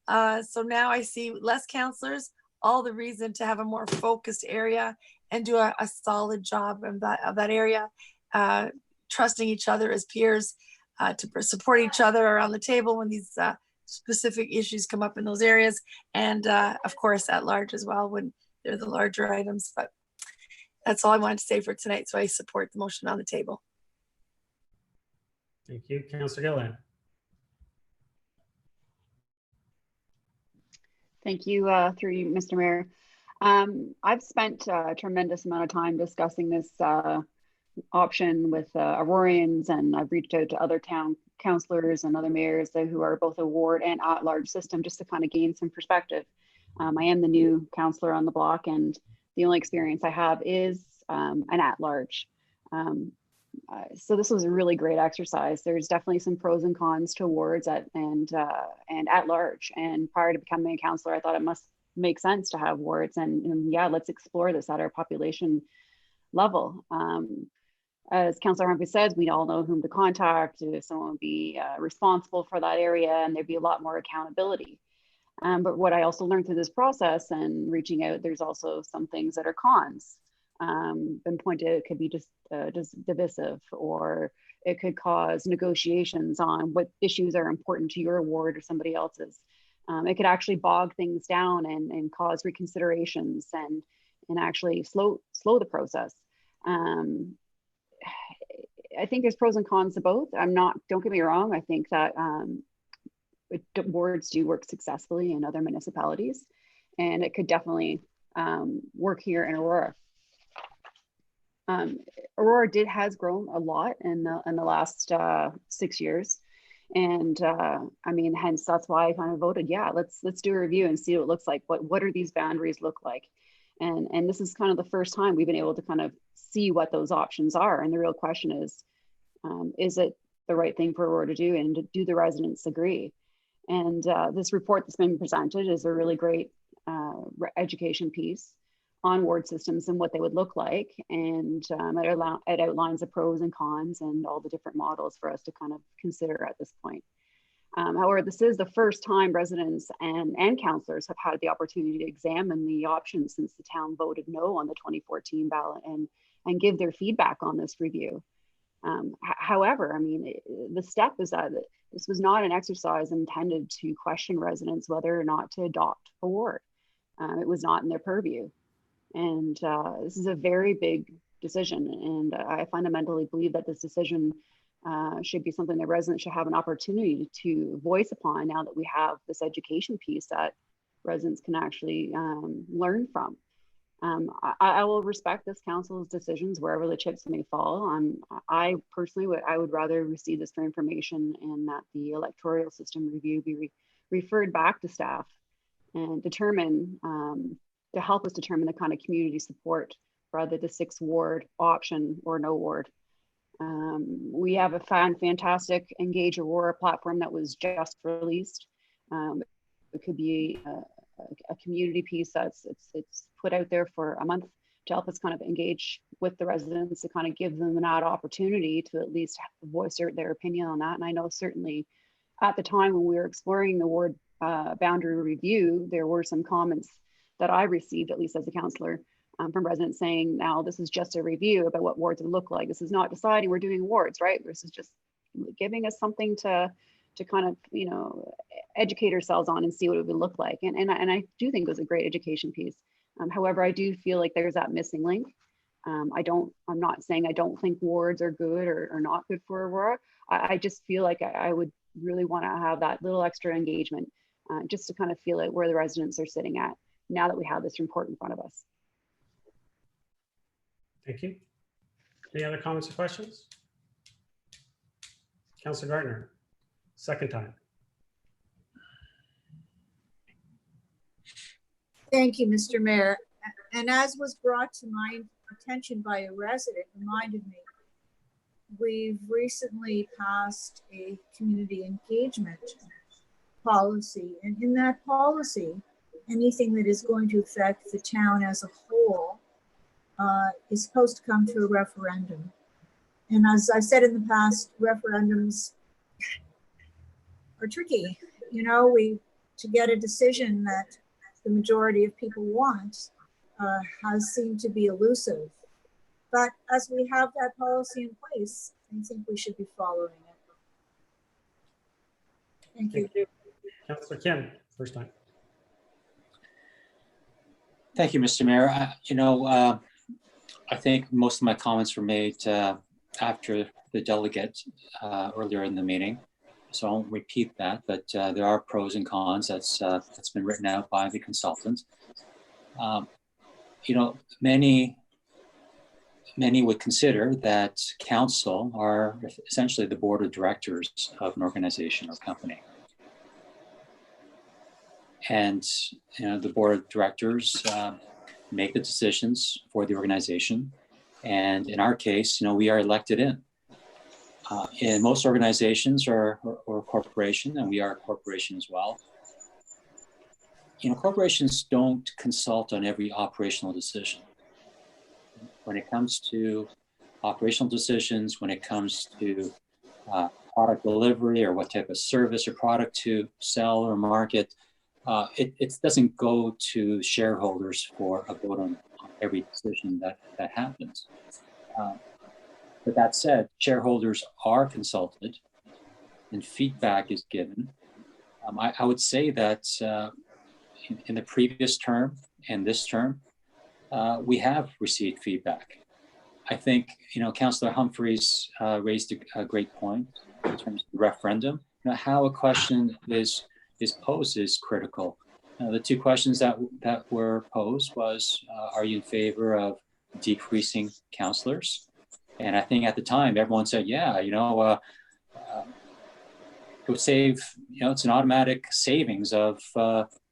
So now I see less councillors, all the reason to have a more focused area and do a solid job of that area. Trusting each other as peers to support each other around the table when these specific issues come up in those areas, and of course at large as well when they're the larger items. But that's all I wanted to say for tonight, so I support the motion on the table. Thank you. Councillor Gilliland. Thank you, through you, Mr. Mayor. I've spent a tremendous amount of time discussing this option with Aurorians, and I've reached out to other town councillors and other mayors who are both a ward and at-large system, just to kind of gain some perspective. I am the new councillor on the block, and the only experience I have is an at-large. So this was a really great exercise. There's definitely some pros and cons to wards and at-large. And prior to becoming a councillor, I thought it must make sense to have wards. And yeah, let's explore this at our population level. As Councillor Humphrey says, we all know whom to contact, if someone would be responsible for that area, and there'd be a lot more accountability. But what I also learned through this process and reaching out, there's also some things that are cons. Been pointed out, it could be just divisive, or it could cause negotiations on what issues are important to your ward or somebody else's. It could actually bog things down and cause reconsiderations and actually slow the process. I think there's pros and cons to both. Don't get me wrong, I think that wards do work successfully in other municipalities, and it could definitely work here in Aurora. Aurora has grown a lot in the last 6 years, and I mean, hence that's why I kind of voted, yeah, let's do a review and see what it looks like. What do these boundaries look like? And this is kind of the first time we've been able to kind of see what those options are. And the real question is it the right thing for Aurora to do, and do the residents agree? And this report that's been presented is a really great education piece on ward systems and what they would look like. And it outlines the pros and cons and all the different models for us to kind of consider at this point. However, this is the first time residents and councillors have had the opportunity to examine the options since the town voted no on the 2014 ballot and give their feedback on this review. However, I mean, the step is that this was not an exercise intended to question residents whether or not to adopt a ward. It was not in their purview. And this is a very big decision. And I fundamentally believe that this decision should be something that residents should have an opportunity to voice upon, now that we have this education piece that residents can actually learn from. I will respect this council's decisions wherever the chips may fall. I personally would rather receive this for information, and that the electoral system review be referred back to staff and determine to help us determine the kind of community support for either the 6 ward option or no ward. We have a fantastic Engage Aurora platform that was just released. It could be a community piece that's it's put out there for a month to help us kind of engage with the residents, to kind of give them an opportunity to at least voice their opinion on that. And I know certainly at the time when we were exploring the ward boundary review, there were some comments that I received, at least as a councillor, from residents saying, now this is just a review about what wards would look like. This is not deciding we're doing wards, right? This is just giving us something to kind of, you know, educate ourselves on and see what it would look like. And I do think it was a great education piece. However, I do feel like there's that missing link. I'm not saying I don't think wards are good or not good for Aurora. I just feel like I would really want to have that little extra engagement just to kind of feel it where the residents are sitting at now that we have this report in front of us. Thank you. Any other comments or questions? Councillor Gardner, second time. Thank you, Mr. Mayor. And as was brought to my attention by a resident, reminded me, we've recently passed a community engagement policy. And in that policy, anything that is going to affect the town as a whole is supposed to come to a referendum. And as I said in the past, referendums are tricky. You know, to get a decision that the majority of people want has seemed to be elusive. But as we have that policy in place, I think we should be following it. Thank you. Thank you. Councillor Kim, first time. Thank you, Mr. Mayor. I think most of my comments were made after the delegate earlier in the meeting, so I won't repeat that, but there are pros and cons that's been written out by the consultant. Many would consider that council are essentially the board of directors of an organization or company. And the board of directors make the decisions for the organization. And in our case, we are elected in. In most organizations or a corporation, and we are a corporation as well, corporations don't consult on every operational decision. When it comes to operational decisions, when it comes to product delivery or what type of service or product to sell or market, it doesn't go to shareholders for a vote on every decision that happens. But that said, shareholders are consulted and feedback is given. I would say that in the previous term and this term, we have received feedback. I think, Councillor Humphreys raised a great point in terms of the referendum. How a question is posed is critical. The two questions that were posed was, are you in favor of decreasing councillors? And I think at the time, everyone said, yeah, it would save, it's an automatic savings of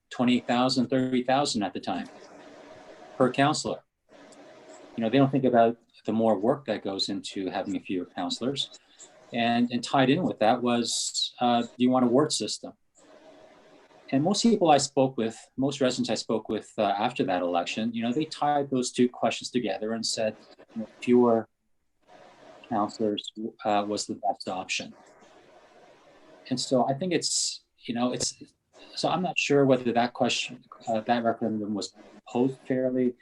20,000, 30,000 at the time per councillor. They don't think about the more work that goes into having fewer councillors. And tied in with that was, do you want a ward system? And most people I spoke with, most residents I spoke with after that election, they tied those two questions together and said, fewer councillors was the best option. And so I think so I'm not sure whether that question, that referendum was posed fairly,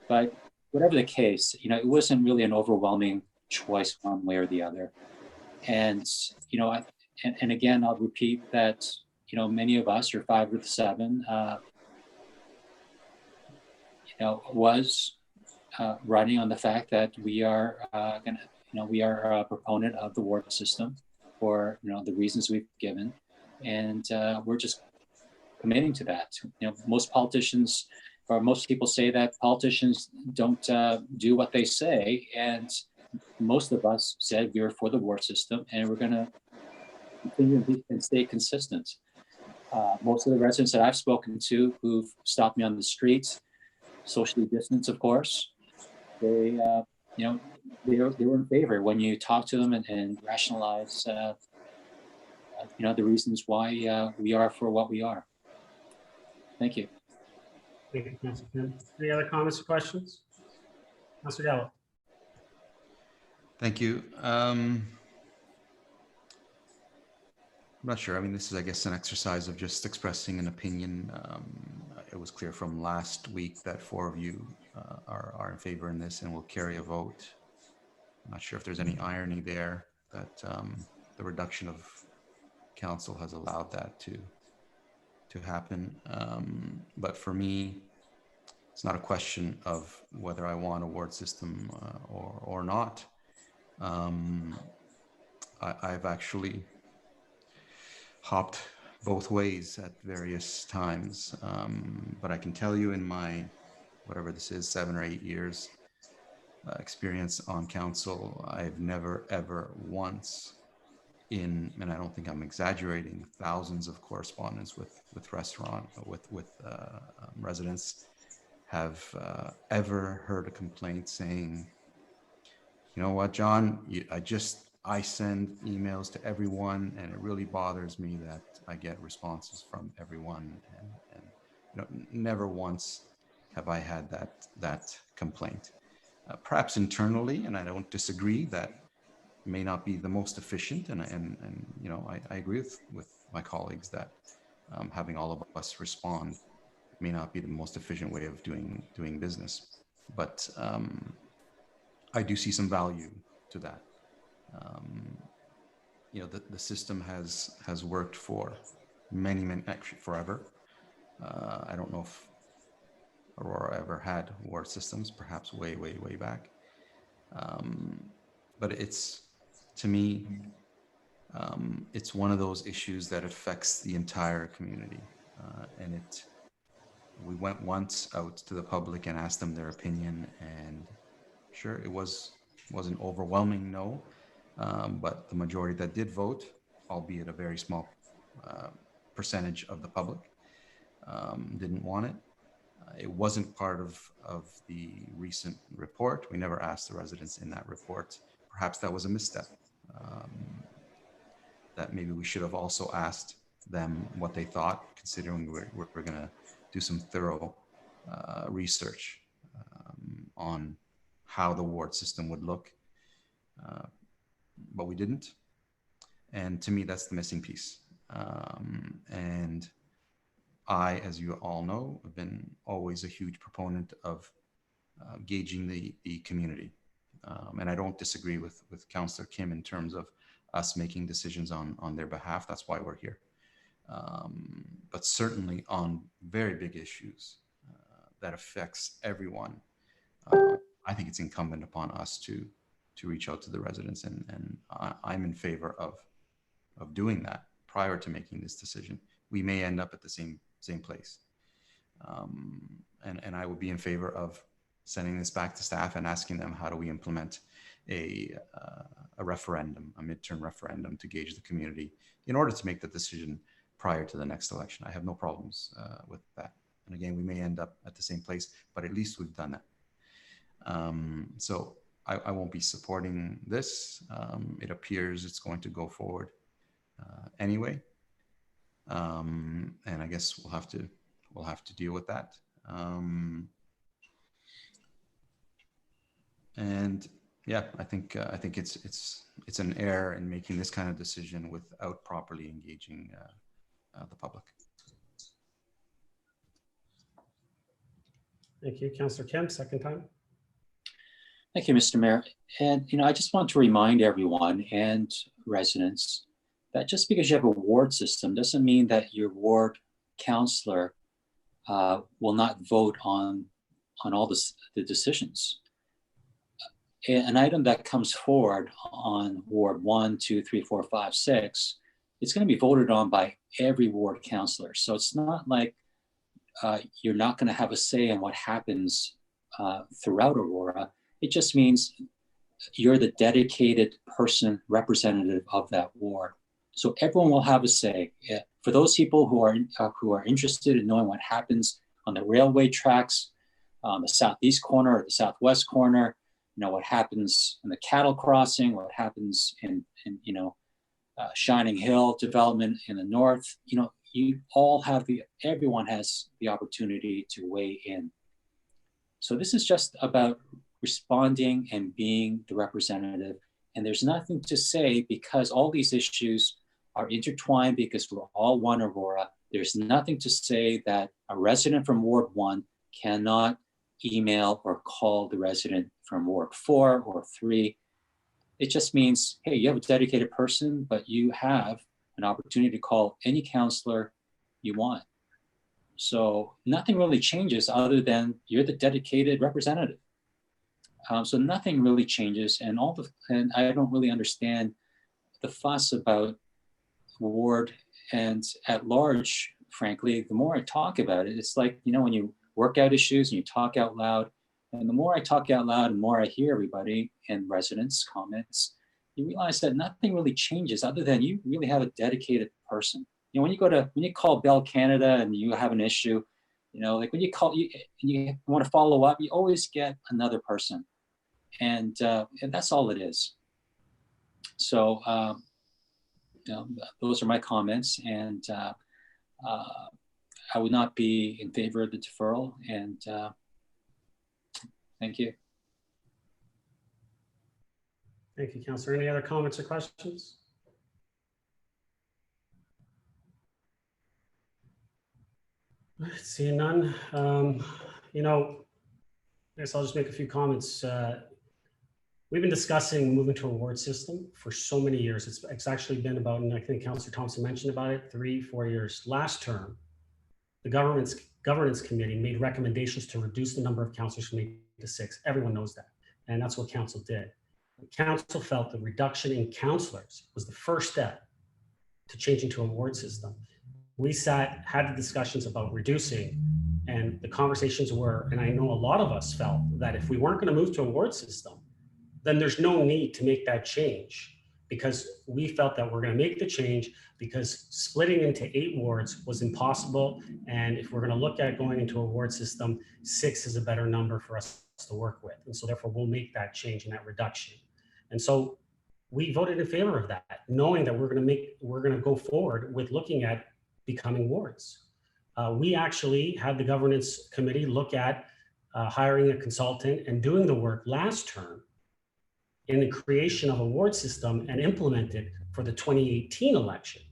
but whatever the case, it wasn't really an overwhelming choice one way or the other. And, and again, I'll repeat that, many of us, or 5 of the 7, was running on the fact that we are we are a proponent of the ward system for, the reasons we've given. And we're just committing to that. Most politicians, or most people say that politicians don't do what they say. And most of us said we were for the ward system and we're going to continue and stay consistent. Most of the residents that I've spoken to who've stopped me on the streets, socially distanced, of course, they were in favor when you talk to them and rationalize, the reasons why we are for what we are. Thank you. Thank you, Councillor Kim. Any other comments or questions? Councillor Gallo. Thank you. I'm not sure. I mean, this is, I guess, an exercise of just expressing an opinion. It was clear from last week that 4 of you are in favor in this and will carry a vote. I'm not sure if there's any irony there that the reduction of council has allowed that to happen. But for me, it's not a question of whether I want a ward system or not. I've actually hopped both ways at various times, but I can tell you in my, whatever this is, 7 or 8 years experience on council, I've never ever once and I don't think I'm exaggerating, thousands of correspondence with residents have ever heard a complaint saying, you know what, John, I send emails to everyone, and it really bothers me that I get responses from everyone, and never once have I had that complaint. Perhaps internally, and I don't disagree, that may not be the most efficient, and I agree with my colleagues that having all of us respond may not be the most efficient way of doing business, but I do see some value to that. The system has worked for many, actually forever. I don't know if Aurora ever had ward systems, perhaps way back. But to me, it's one of those issues that affects the entire community. We went once out to the public and asked them their opinion, and sure, it was an overwhelming no, but the majority that did vote, albeit a very small percentage of the public, didn't want it. It wasn't part of the recent report. We never asked the residents in that report. Perhaps that was a misstep. That maybe we should have also asked them what they thought, considering we're going to do some thorough research on how the ward system would look, but we didn't. And to me, that's the missing piece. And I, as you all know, have been always a huge proponent of gauging the community. And I don't disagree with Councillor Kim in terms of us making decisions on their behalf. That's why we're here. But certainly on very big issues that affects everyone, I think it's incumbent upon us to reach out to the residents, and I'm in favor of doing that prior to making this decision. We may end up at the same place, and I would be in favor of sending this back to staff and asking them, how do we implement a referendum, a midterm referendum, to gauge the community in order to make the decision prior to the next election. I have no problems with that. And again, we may end up at the same place, but at least we've done that. So I won't be supporting this. It appears it's going to go forward anyway. And I guess we'll have to deal with that. And yeah, I think it's an error in making this kind of decision without properly engaging the public. Thank you, Councillor Kim. Second time. Thank you, Mr. Mayor. And I just want to remind everyone and residents that just because you have a ward system doesn't mean that your ward councillor will not vote on all the decisions. An item that comes forward on Ward 1, 2, 3, 4, 5, 6, it's going to be voted on by every ward councillor. So it's not like you're not going to have a say in what happens throughout Aurora. It just means you're the dedicated person representative of that ward. So everyone will have a say. For those people who are interested in knowing what happens on the railway tracks, the southeast corner or the southwest corner, what happens in the cattle crossing, what happens in Shining Hill development in the north, everyone has the opportunity to weigh in. So this is just about responding and being the representative. And there's nothing to say, because all these issues are intertwined, because we're all one Aurora. There's nothing to say that a resident from Ward 1 cannot email or call the resident from Ward 4 or 3. It just means, hey, you have a dedicated person, but you have an opportunity to call any counselor you want. So nothing really changes other than you're the dedicated representative. So nothing really changes, and I don't really understand the fuss about ward and at large. Frankly, the more I talk about it, it's like, you know, when you work out issues and you talk out loud, and the more I talk out loud and more I hear everybody and residents' comments, you realize that nothing really changes other than you really have a dedicated person. You know, when you call Bell Canada and you have an issue, you know, like when you call you and you want to follow up, you always get another person, and that's all it is. So you know, those are my comments, and I would not be in favor of the deferral. And thank you. Thank you, Councillor. Any other comments or questions? Seeing none, you know, I guess I'll just make a few comments. We've been discussing moving to a ward system for so many years. It's actually been about, and I think Councillor Thompson mentioned about it, 3-4 years. Last term, the governance committee made recommendations to reduce the number of councillors from 8 to 6. Everyone knows that. And that's what council did. Council felt the reduction in councillors was the first step to changing to a ward system. We had the discussions about reducing, and the conversations were, and I know a lot of us felt that if we weren't going to move to a ward system, then there's no need to make that change, because we felt that we're going to make the change because splitting into 8 wards was impossible. And if we're going to look at going into a ward system, 6 is a better number for us to work with. And so therefore we'll make that change and that reduction. And so we voted in favor of that, knowing that we're going to go forward with looking at becoming wards. We actually had the governance committee look at hiring a consultant and doing the work last term in the creation of a ward system and implement it for the 2018 election.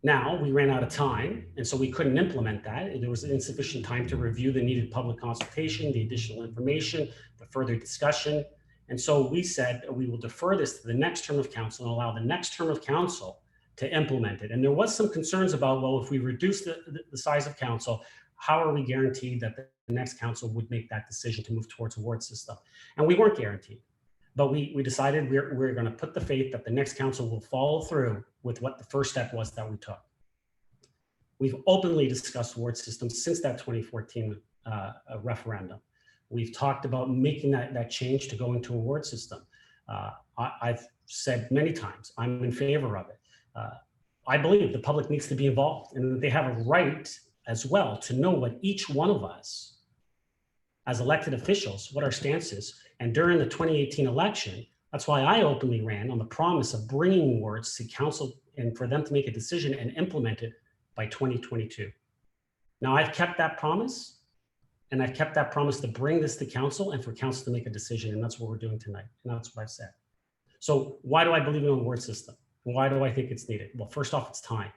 Now we ran out of time, and so we couldn't implement that. There was insufficient time to review the needed public consultation, the additional information, the further discussion. And so we said we will defer this to the next term of council and allow the next term of council to implement it. And there was some concerns about, well, if we reduce the size of council, how are we guaranteed that the next council would make that decision to move towards a ward system? And we weren't guaranteed. But we decided we're going to put the faith that the next council will follow through with what the first step was that we took. We've openly discussed ward systems since that 2014 referendum. We've talked about making that change to go into a ward system. I've said many times, I'm in favor of it. I believe the public needs to be involved, and they have a right as well to know what each one of us as elected officials, what our stance is. And during the 2018 election, that's why I openly ran on the promise of bringing wards to council and for them to make a decision and implement it by 2022. Now I've kept that promise, and I've kept that promise to bring this to council and for council to make a decision. And that's what we're doing tonight. And that's what I've said. So why do I believe in a ward system? Why do I think it's needed? Well, first off, it's time.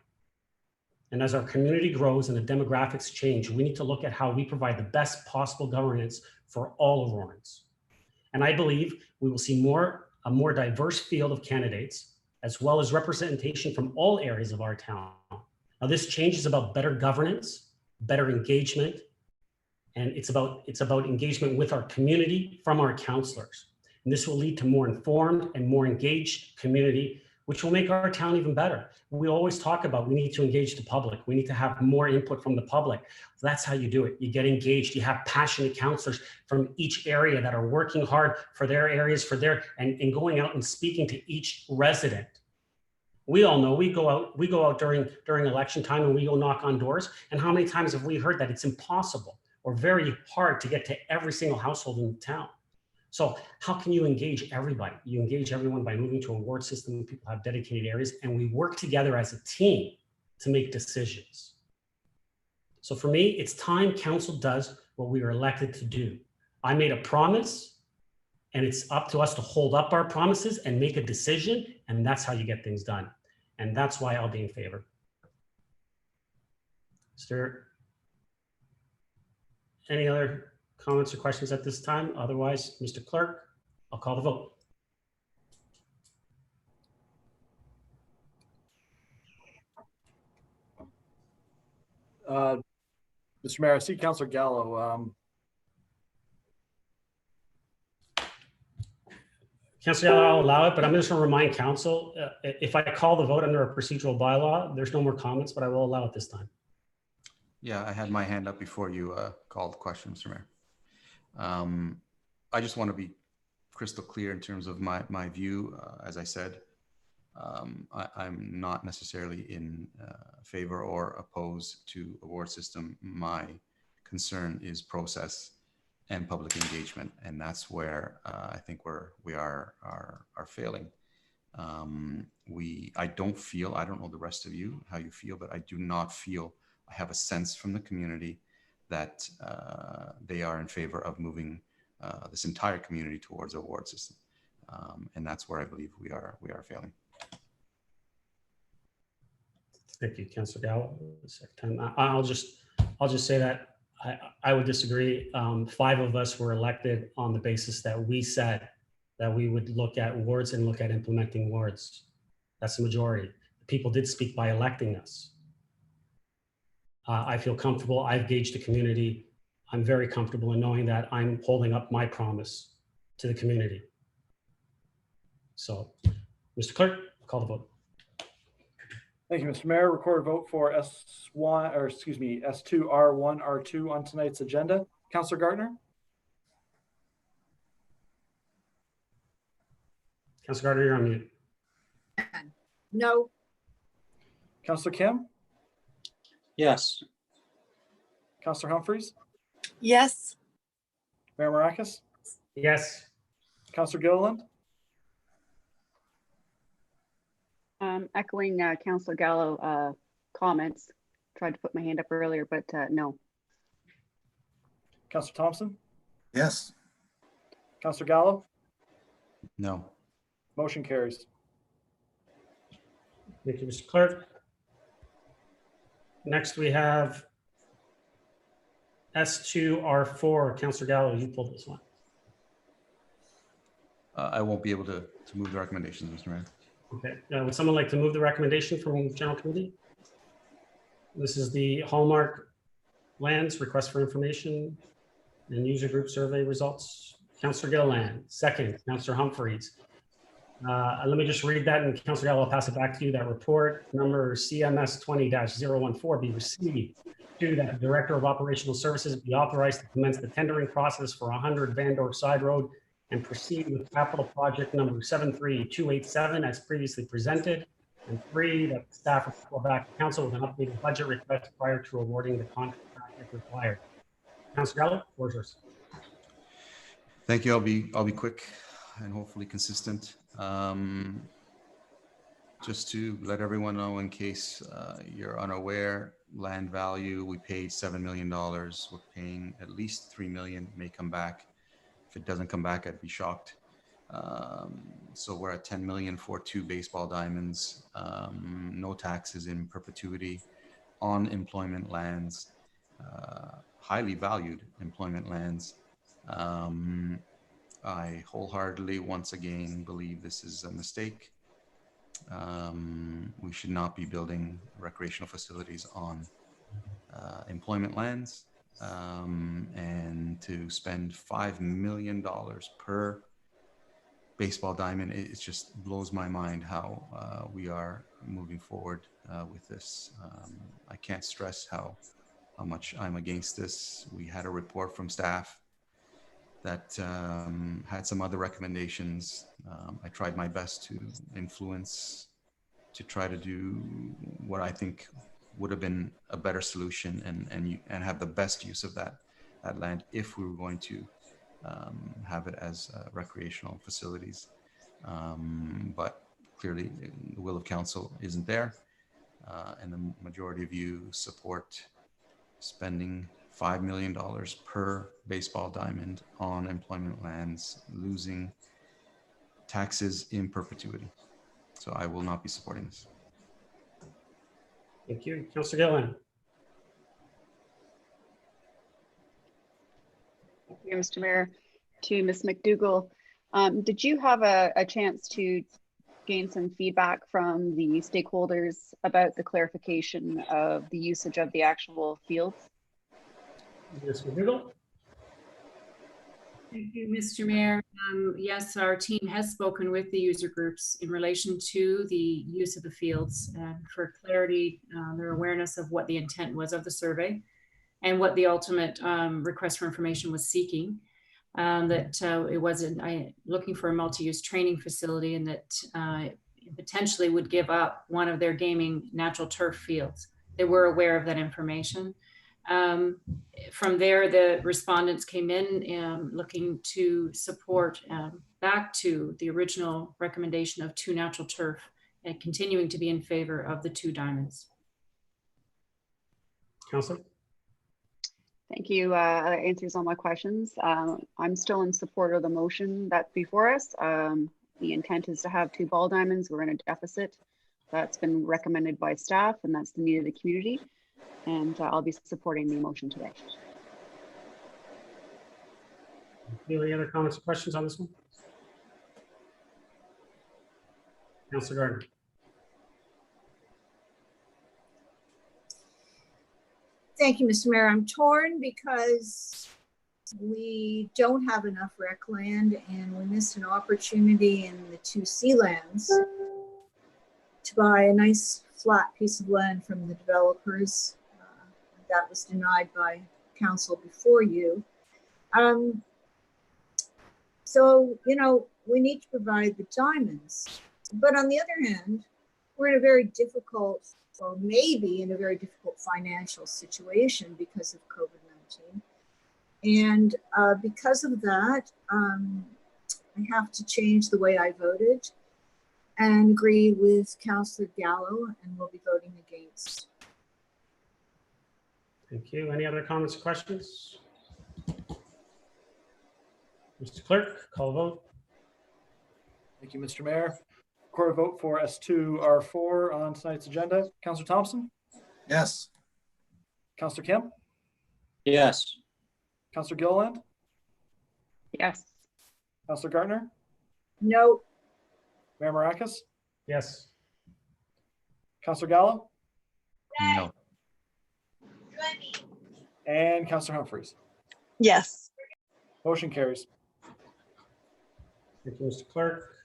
And as our community grows and the demographics change, we need to look at how we provide the best possible governance for all Aurorans. And I believe we will see a more diverse field of candidates, as well as representation from all areas of our town. Now, this change is about better governance, better engagement, and it's about engagement with our community from our councillors. And this will lead to more informed and more engaged community, which will make our town even better. We always talk about we need to engage the public. We need to have more input from the public. That's how you do it. You get engaged. You have passionate councillors from each area that are working hard for their areas, and going out and speaking to each resident. We all know we go out during election time and we go knock on doors. And how many times have we heard that it's impossible or very hard to get to every single household in the town? So how can you engage everybody? You engage everyone by moving to a ward system. People have dedicated areas, and we work together as a team to make decisions. So for me, it's time council does what we are elected to do. I made a promise, and it's up to us to hold up our promises and make a decision, and that's how you get things done. And that's why I'll be in favor. Stuart, any other comments or questions at this time? Otherwise, Mr. Clerk, I'll call the vote. Mr. Mayor, I see Councilor Gallo. Councilor Gallo, I'll allow it, but I'm just going to remind council, if I call the vote under a procedural bylaw, there's no more comments, but I will allow it this time. Yeah, I had my hand up before you called the question, Mr. Mayor. I just want to be crystal clear in terms of my view. As I said, I'm not necessarily in favor or opposed to a award system. My concern is process and public engagement, and that's where I think we are failing. I don't feel, I don't know the rest of you how you feel, but I do not feel, I have a sense from the community that they are in favor of moving this entire community towards an award system, and that's where I believe we are failing. Thank you, Councilor Gallo. I'll just say that I would disagree. 5 of us were elected on the basis that we said that we would look at wards and look at implementing wards. That's the majority. The people did speak by electing us. I feel comfortable. I've gauged the community. I'm very comfortable in knowing that I'm holding up my promise to the community. So, Mr. Clerk, call the vote. Thank you, Mr. Mayor. Record a vote for S2R1R2 on tonight's agenda. Councilor Gardner? Councilor Gardner, you're on mute. No. Councilor Kim? Yes. Councilor Humphreys? Yes. Mayor Maracus? Yes. Councilor Gilliland? Echoing Councilor Gallo comments. Tried to put my hand up earlier, but no. Councilor Thompson? Yes. Councilor Gallo? No. Motion carries. Thank you, Mr. Clerk. Next, we have S2R4. Councilor Gallo, you pulled this one. I won't be able to move the recommendations, Mr. Mayor. Okay. Would someone like to move the recommendation from General Committee? This is the Hallmark lands request for information and user group survey results. Councilor Gilliland, second. Councilor Humphreys. Let me just read that, and Councilor Gallo, I'll pass it back to you. That report number CMS 20-014 be received. 2, that the Director of Operational Services be authorized to commence the tendering process for 100 Van Dorp Side Road and proceed with capital project number 73287 as previously presented. And 3, that the staff report back to council with an updated budget request prior to awarding the contract if required. Councilor Gallo, floor is yours. Thank you. I'll be quick and hopefully consistent. Just to let everyone know, in case you're unaware, land value, we paid $7 million. We're paying at least $3 million, may come back. If it doesn't come back, I'd be shocked. So we're at $10 million for 2 baseball diamonds, no taxes in perpetuity on employment lands, highly valued employment lands. I wholeheartedly, once again, believe this is a mistake. We should not be building recreational facilities on employment lands. And to spend $5 million per baseball diamond, it just blows my mind how we are moving forward with this. I can't stress how much I'm against this. We had a report from staff that had some other recommendations. I tried my best to influence, to try to do what I think would have been a better solution and have the best use of that land if we were going to have it as recreational facilities. But clearly the will of council isn't there, and the majority of you support spending $5 million per baseball diamond on employment lands, losing taxes in perpetuity. So I will not be supporting this. Thank you. Councilor Gilliland. Thank you, Mr. Mayor. To Ms. McDougall, did you have a chance to gain some feedback from the stakeholders about the clarification of the usage of the actual fields? Ms. McDougall? Thank you, Mr. Mayor. Yes, our team has spoken with the user groups in relation to the use of the fields and for clarity, their awareness of what the intent was of the survey and what the ultimate request for information was seeking. That it wasn't looking for a multi-use training facility, and that potentially would give up one of their gaming natural turf fields. They were aware of that information. From there, the respondents came in looking to support back to the original recommendation of 2 natural turf and continuing to be in favor of the 2 diamonds. Councilor? Thank you. That answers all my questions. I'm still in support of the motion that's before us. The intent is to have 2 ball diamonds. We're in a deficit. That's been recommended by staff, and that's the need of the community. And I'll be supporting the motion today. Any other comments or questions on this one? Councilor Gardner? Thank you, Mr. Mayor. I'm torn because we don't have enough rec land and we missed an opportunity in the 2 sea lands to buy a nice flat piece of land from the developers. That was denied by council before you. So, you know, we need to provide the diamonds. But on the other hand, we're in a very difficult, or maybe in a very difficult financial situation because of COVID-19. And because of that, I have to change the way I voted and agree with Councillor Gallo, and we'll be voting against. Thank you. Any other comments or questions? Mr. Clerk, call a vote. Thank you, Mr. Mayor. Record a vote for S2R4 on tonight's agenda. Councillor Thompson? Yes. Councillor Kemp? Yes. Councillor Gilliland? Yes. Councillor Gardner? No. Mayor Maracus? Yes. Councillor Gallo? No. And Councillor Humphreys. Yes. Motion carries. Thank you, Mr. Clerk.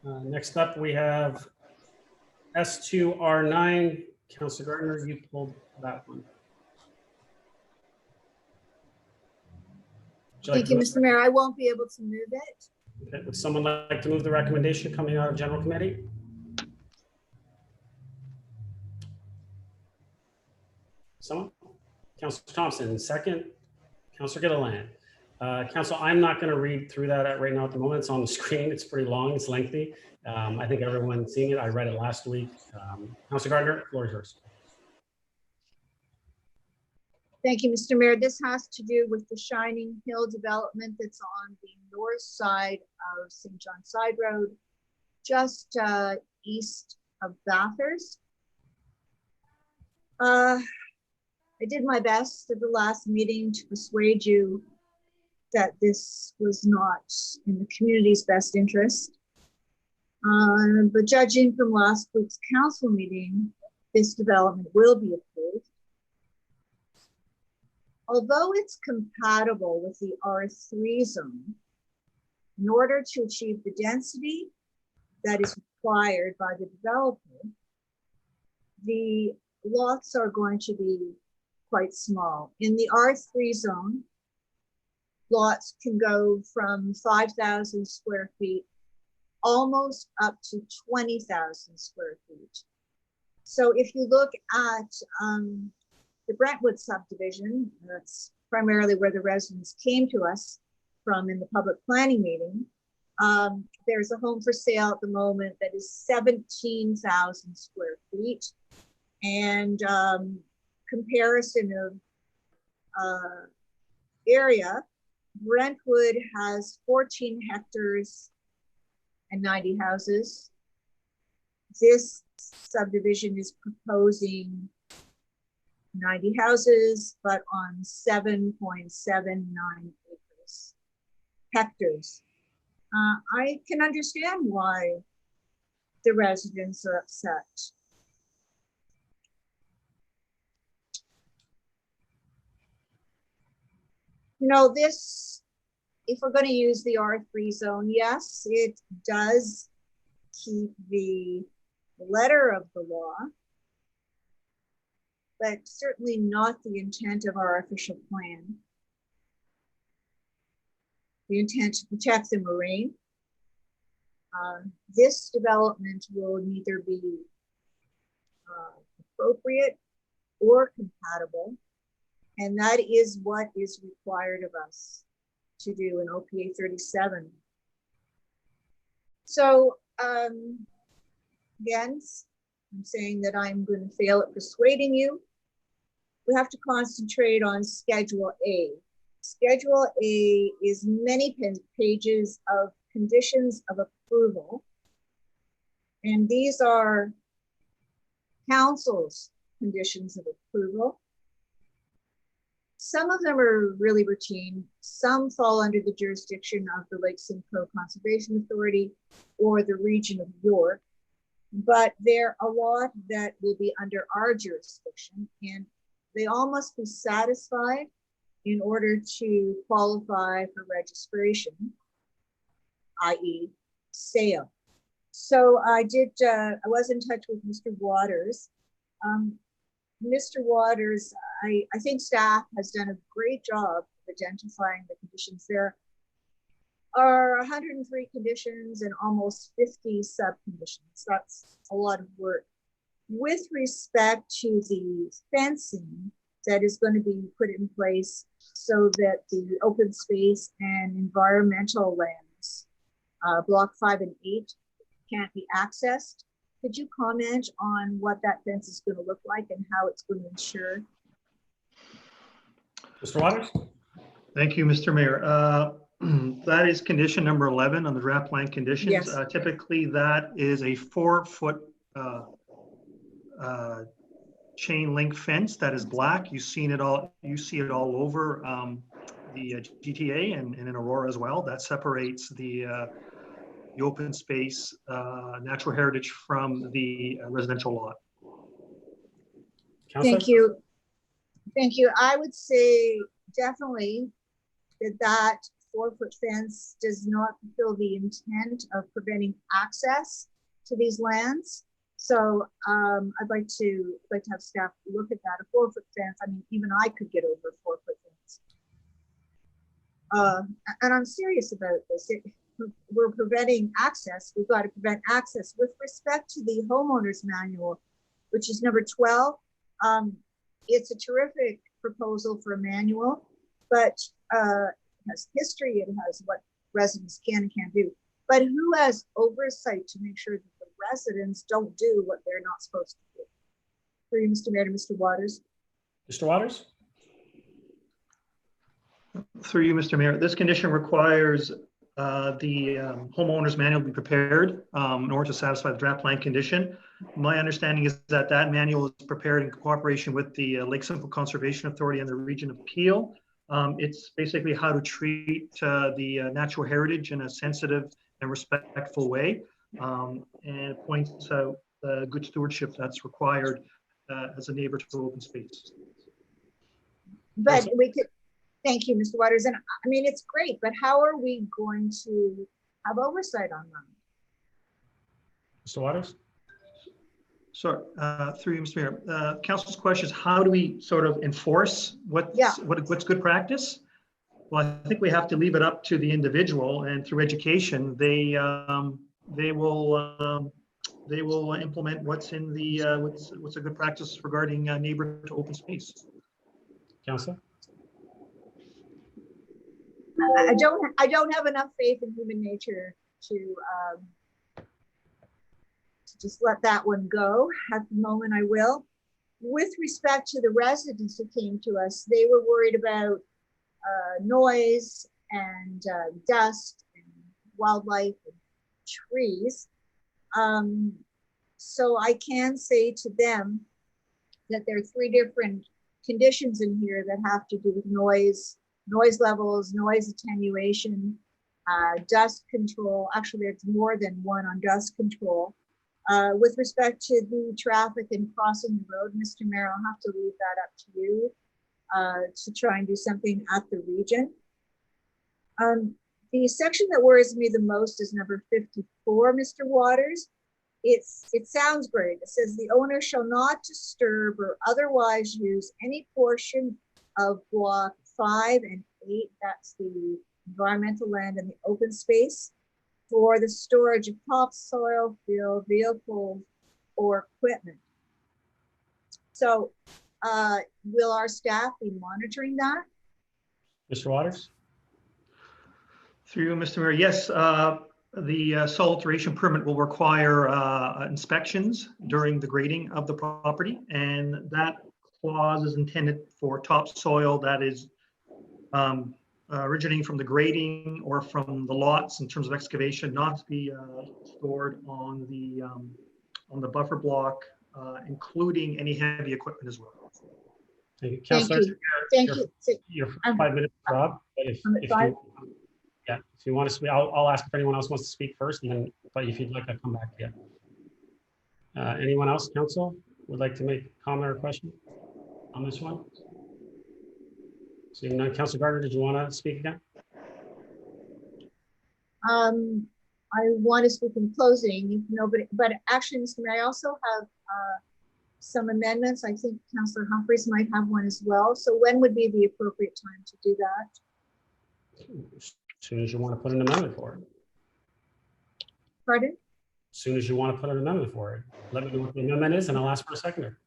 Next up, we have S2R9. Councilor Gardner, you pulled that one. Thank you, Mr. Mayor. I won't be able to move it. Okay. Would someone like to move the recommendation coming out of General Committee? Someone? Councilor Thompson, second. Councilor Gilliland. Council, I'm not going to read through that right now at the moment. It's on the screen. It's pretty long. It's lengthy. I think everyone's seen it. I read it last week. Councilor Gardner, the floor is yours. Thank you, Mr. Mayor. This has to do with the Shining Hill development that's on the north side of St. John Side Road, just east of Bathurst. I did my best at the last meeting to persuade you that this was not in the community's best interest. But judging from last week's council meeting, this development will be approved. Although it's compatible with the R3 zone, in order to achieve the density that is required by the developer, the lots are going to be quite small. In the R3 zone, lots can go from 5,000 square feet almost up to 20,000 square feet. So if you look at the Brentwood subdivision, that's primarily where the residents came to us from in the public planning meeting. There's a home for sale at the moment that is 17,000 square feet. And comparison of area, Brentwood has 14 hectares and 90 houses. This subdivision is proposing 90 houses, but on 7.79 hectares. I can understand why the residents are upset. You know, this, if we're going to use the R3 zone, yes, it does keep the letter of the law, but certainly not the intent of our official plan. The intent to protect the marine. This development will neither be appropriate or compatible, and that is what is required of us to do in OPA 37. So again, I'm saying that I'm going to fail at persuading you. We have to concentrate on Schedule A. Schedule A is many pages of conditions of approval. And these are council's conditions of approval. Some of them are really routine. Some fall under the jurisdiction of the Lake Simcoe Conservation Authority or the region of York, but there are a lot that will be under our jurisdiction, and they all must be satisfied in order to qualify for registration, i.e. sale. So I was in touch with Mr. Waters. Mr. Waters, I think staff has done a great job of identifying the conditions. There are 103 conditions and almost 50 sub-conditions. That's a lot of work. With respect to the fencing that is going to be put in place so that the open space and environmental lands, block 5 and 8, can't be accessed. Could you comment on what that fence is going to look like and how it's going to ensure? Mr. Waters? Thank you, Mr. Mayor. That is condition number 11 on the draft plan conditions. Yes. Typically, that is a 4-foot chain link fence that is black. You see it all over the GTA and in Aurora as well. That separates the open space, natural heritage from the residential lot. Councilor? Thank you. Thank you. I would say definitely that 4-foot fence does not fulfill the intent of preventing access to these lands. So I'd like to have staff look at that. A 4-foot fence, I mean, even I could get over a 4-foot fence. And I'm serious about this. We're preventing access. We've got to prevent access. With respect to the homeowner's manual, which is number 12, it's a terrific proposal for a manual, but it has history, it has what residents can and can't do. But who has oversight to make sure that the residents don't do what they're not supposed to do? For you, Mr. Mayor, Mr. Waters. Mr. Waters? Through you, Mr. Mayor, this condition requires the homeowner's manual be prepared in order to satisfy the draft plan condition. My understanding is that that manual is prepared in cooperation with the Lake Simcoe Conservation Authority and the Region of Peel. It's basically how to treat the natural heritage in a sensitive and respectful way, and it points out the good stewardship that's required as a neighbor to open space. But we could, thank you, Mr. Waters. And I mean, it's great, but how are we going to have oversight on them? Mr. Waters? Sorry, through you, Mr. Mayor. Council's question is, how do we sort of enforce what's good practice? Well, I think we have to leave it up to the individual, and through education, they will implement what's in the what's a good practice regarding neighbor to open space. Councilor? I don't have enough faith in human nature to just let that one go. At the moment, I will. With respect to the residents who came to us, they were worried about noise and dust and wildlife and trees. So I can say to them that there are 3 different conditions in here that have to do with noise levels, noise attenuation, dust control. Actually, there's more than one on dust control. With respect to the traffic and crossing the road, Mr. Mayor, I'll have to leave that up to you. to try and do something at the region. The section that worries me the most is number 54, Mr. Waters. It sounds great. It says the owner shall not disturb or otherwise use any portion of block 5 and 8, that's the environmental land and the open space, for the storage of topsoil, fill, vehicles, or equipment. So will our staff be monitoring that? Mr. Waters? Through you, Mr. Mayor, yes, the soil alteration permit will require inspections during the grading of the property, and that clause is intended for topsoil that is originating from the grading or from the lots in terms of excavation, not to be stored on the buffer block, including any heavy equipment as well. Thank you. Thank Councillor, you. Thank you. You're 5 minutes, Rob. But if you want to speak, I'll ask if anyone else wants to speak first, and then, but if you'd like, I'll come back to you. Anyone else, council, would like to make a comment or question on this one? Seeing none, Councillor Gardner, did you want to speak again? I want to speak in closing, if nobody, but actually, Mr. Mayor, I also have some amendments. I think Councillor Humphreys might have one as well. So when would be the appropriate time to do that? As soon as you want to put an amendment for it. Pardon? As soon as you want to put an amendment for it. Let me know what the amendment is and I'll ask for a seconder.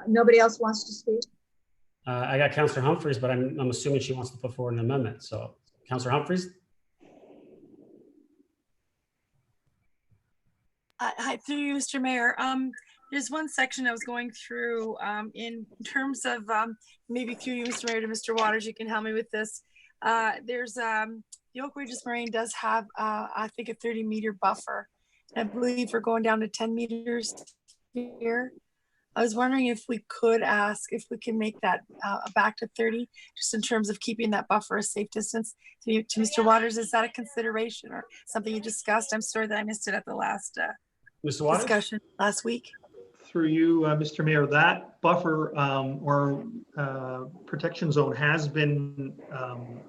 Nobody else wants to speak? I got Councillor Humphreys, but I'm assuming she wants to put forward an amendment. So Councillor Humphreys? Hi, through you, Mr. Mayor. There's one section I was going through in terms of maybe through you, Mr. Mayor, to Mr. Waters, you can help me with this. There's the Oak Ridges Marine does have, I think, a 30-meter buffer. I believe we're going down to 10 meters here. I was wondering if we could ask if we can make that back to 30, just in terms of keeping that buffer a safe distance. To Mr. Waters, is that a consideration or something you discussed? I'm sorry that I missed it at the last Mr. Waters? discussion last week. Through you, Mr. Mayor, that buffer or protection zone has been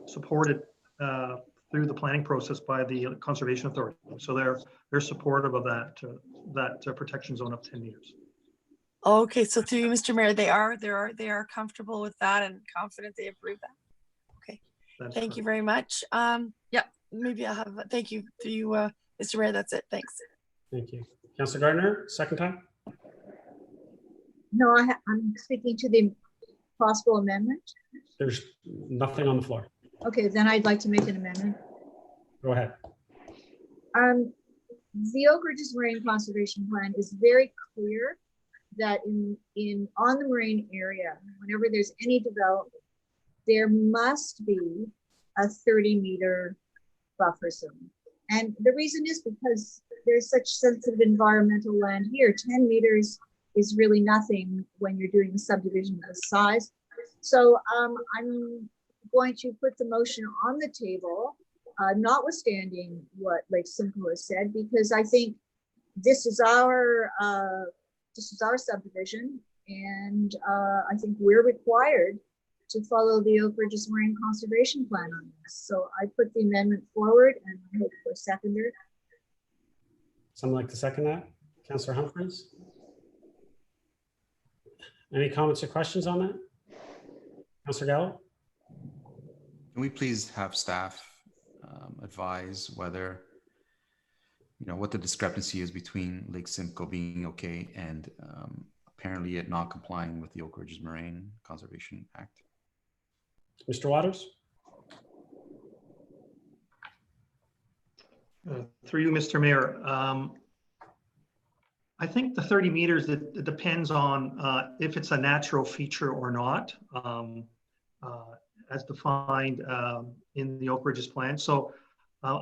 supported through the planning process by the Conservation Authority. So they're supportive of that protection zone of 10 meters. Okay, so through you, Mr. Mayor, they are comfortable with that and confident they approve that. Okay, thank you very much. Yeah, maybe I'll have. Thank you through you, Mr. Mayor. That's it. Thanks. Thank you, Councillor Gardner. Second time. No, I'm speaking to the possible amendment. There's nothing on the floor. Okay, then I'd like to make an amendment. Go ahead. The Oak Ridges Marine Conservation Plan is very clear that on the marine area, whenever there's any development, there must be a 30-meter buffer zone. And the reason is because there's such sensitive environmental land here. 10 meters is really nothing when you're doing a subdivision of this size. So I'm going to put the motion on the table, notwithstanding what Lake Simcoe has said, because I think this is our subdivision, and I think we're required to follow the Oak Ridges Marine Conservation Plan on this. So I put the amendment forward, and I hope for a seconder. Someone like to second that? Councillor Humphreys? Any comments or questions on that? Councillor Gallo? Can we please have staff advise whether, what the discrepancy is between Lake Simcoe being okay and apparently it not complying with the Oak Ridges Marine Conservation Act? Mr. Waters? Through you, Mr. Mayor. I think the 30 meters, it depends on if it's a natural feature or not, as defined in the Oak Ridges plan. So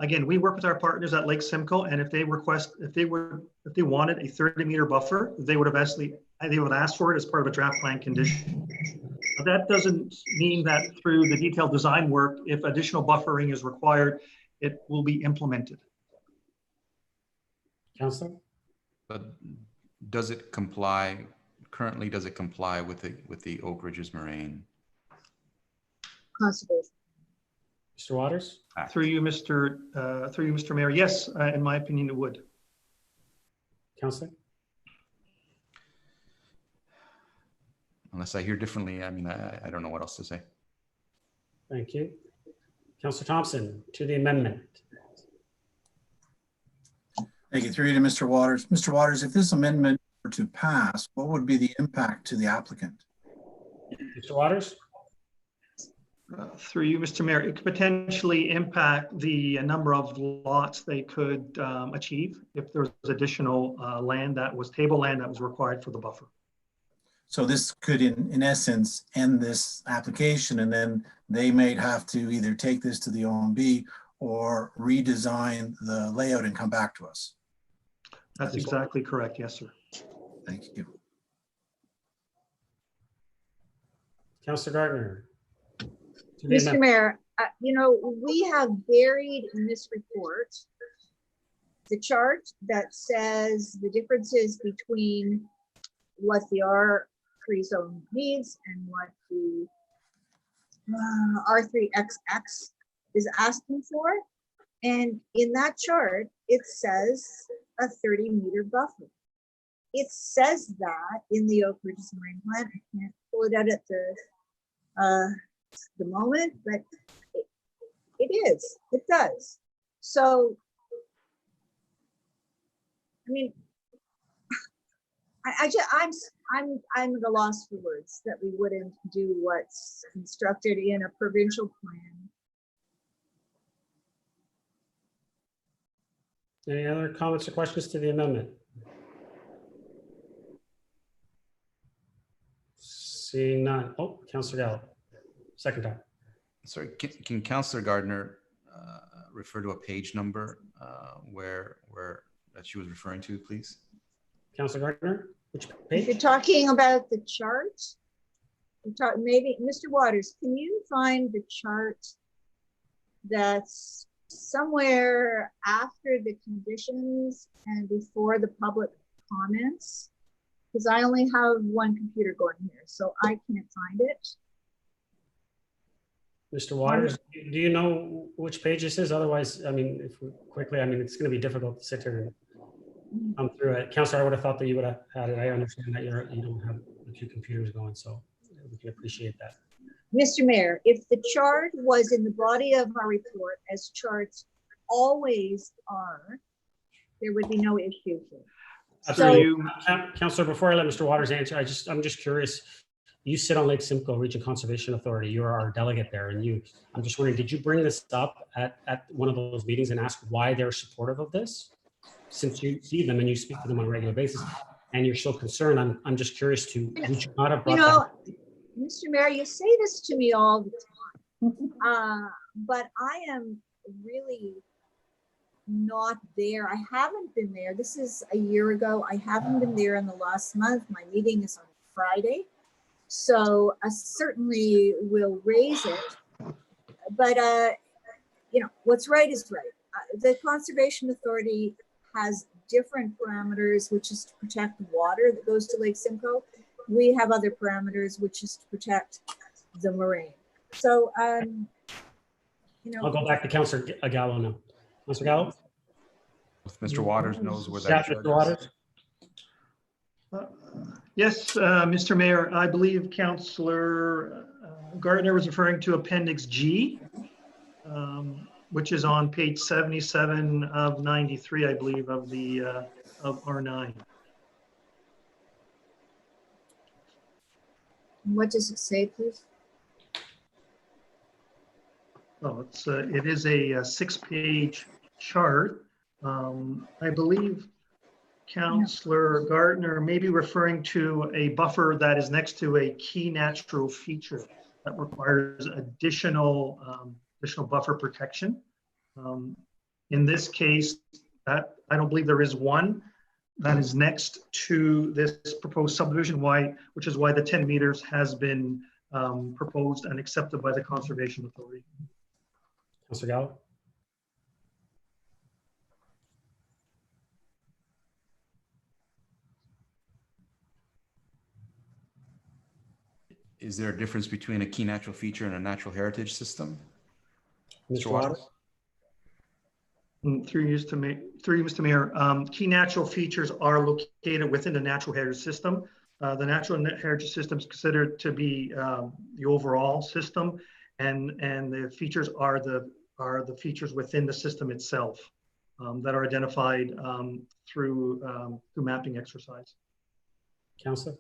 again, we work with our partners at Lake Simcoe, and if they wanted a 30-meter buffer, they would ask for it as part of a draft plan condition. But that doesn't mean that through the detailed design work, if additional buffering is required, it will be implemented. Councillor? But does it comply currently does it comply with the Oak Ridges Moraine Conservation. Mr. Waters? Act? Through you, Mr. Mayor. Yes, in my opinion, it would. Councillor? Unless I hear differently, I mean, I don't know what else to say. Thank you. Councillor Thompson, to the amendment. Thank you. Through you to Mr. Waters. Mr. Waters, if this amendment were to pass, what would be the impact to the applicant? Mr. Waters? Through you, Mr. Mayor, it could potentially impact the number of lots they could achieve if there was additional land that was table land that was required for the buffer. So this could, in essence, end this application, and then they may have to either take this to the OMB or redesign the layout and come back to us. That's exactly correct. Yes, sir. Thank you. Councillor Gardner. Mr. Mayor, you know, we have buried in this report the chart that says the differences between what the R3 zone needs and what the R3XX is asking for. And in that chart, it says a 30-meter buffer. It says that in the Oak Ridges Marine Plan. I can't pull it out at the moment, but it does. So, I mean, I'm at a loss for words that we wouldn't do what's constructed in a provincial plan. Any other comments or questions to the amendment? Seeing none. Oh, Councillor Gallup, second time. Sorry, can Councillor Gardner refer to a page number where that she was referring to, please? Councillor Gardner, which If page? you're talking about the chart, maybe Mr. Waters, can you find the chart that's somewhere after the conditions and before the public comments? Because I only have one computer going here, so I can't find it. Mr. Waters, do you know which page this is? Otherwise, I mean, if we quickly, I mean, it's going to be difficult to sit here and come through it. Councillor, I would have thought that you would have had it. I understand that you don't have a few computers going, so we can appreciate that. Mr. Mayor, if the chart was in the body of our report, as charts always are, there would be no issue here. Absolutely. Councillor, before I let Mr. Waters answer, I'm just curious. You sit on Lake Simcoe Region Conservation Authority. You're our delegate there, and I'm just wondering, did you bring this up at one of those meetings and ask why they're supportive of this? Since you see them and you speak to them on a regular basis, and you're so concerned, I'm just curious to would you not have brought that? Mr. Mayor, you say this to me all the time, but I am really not there. I haven't been there. This is a year ago. I haven't been there in the last month. My meeting is on Friday. So I certainly will raise it, but you know, what's right is right. The Conservation Authority has different parameters, which is to protect water that goes to Lake Simcoe. We have other parameters, which is to protect the moraine. So, you know, I'll go back to Councillor Gallo now. Councillor Gallo? If Mr. Waters knows where that Mr. Waters? Yes, Mr. Mayor, I believe Councillor Gardner was referring to Appendix G, which is on page 77 of 93, I believe, of the of R9. what does it say, please? Oh, it is a 6-page chart. I believe Councillor Gardner may be referring to a buffer that is next to a key natural feature that requires additional buffer protection. In this case, that I don't believe there is one that is next to this proposed subdivision, which is why the 10 meters has been proposed and accepted by the Conservation Authority. Councillor Gallo? Is there a difference between a key natural feature and a natural heritage system? Mr. Waters? Through you, Mr. Mayor, key natural features are located within the natural heritage system. The natural heritage system is considered to be the overall system, and the features are the features within the system itself that are identified through mapping exercise. Councillor?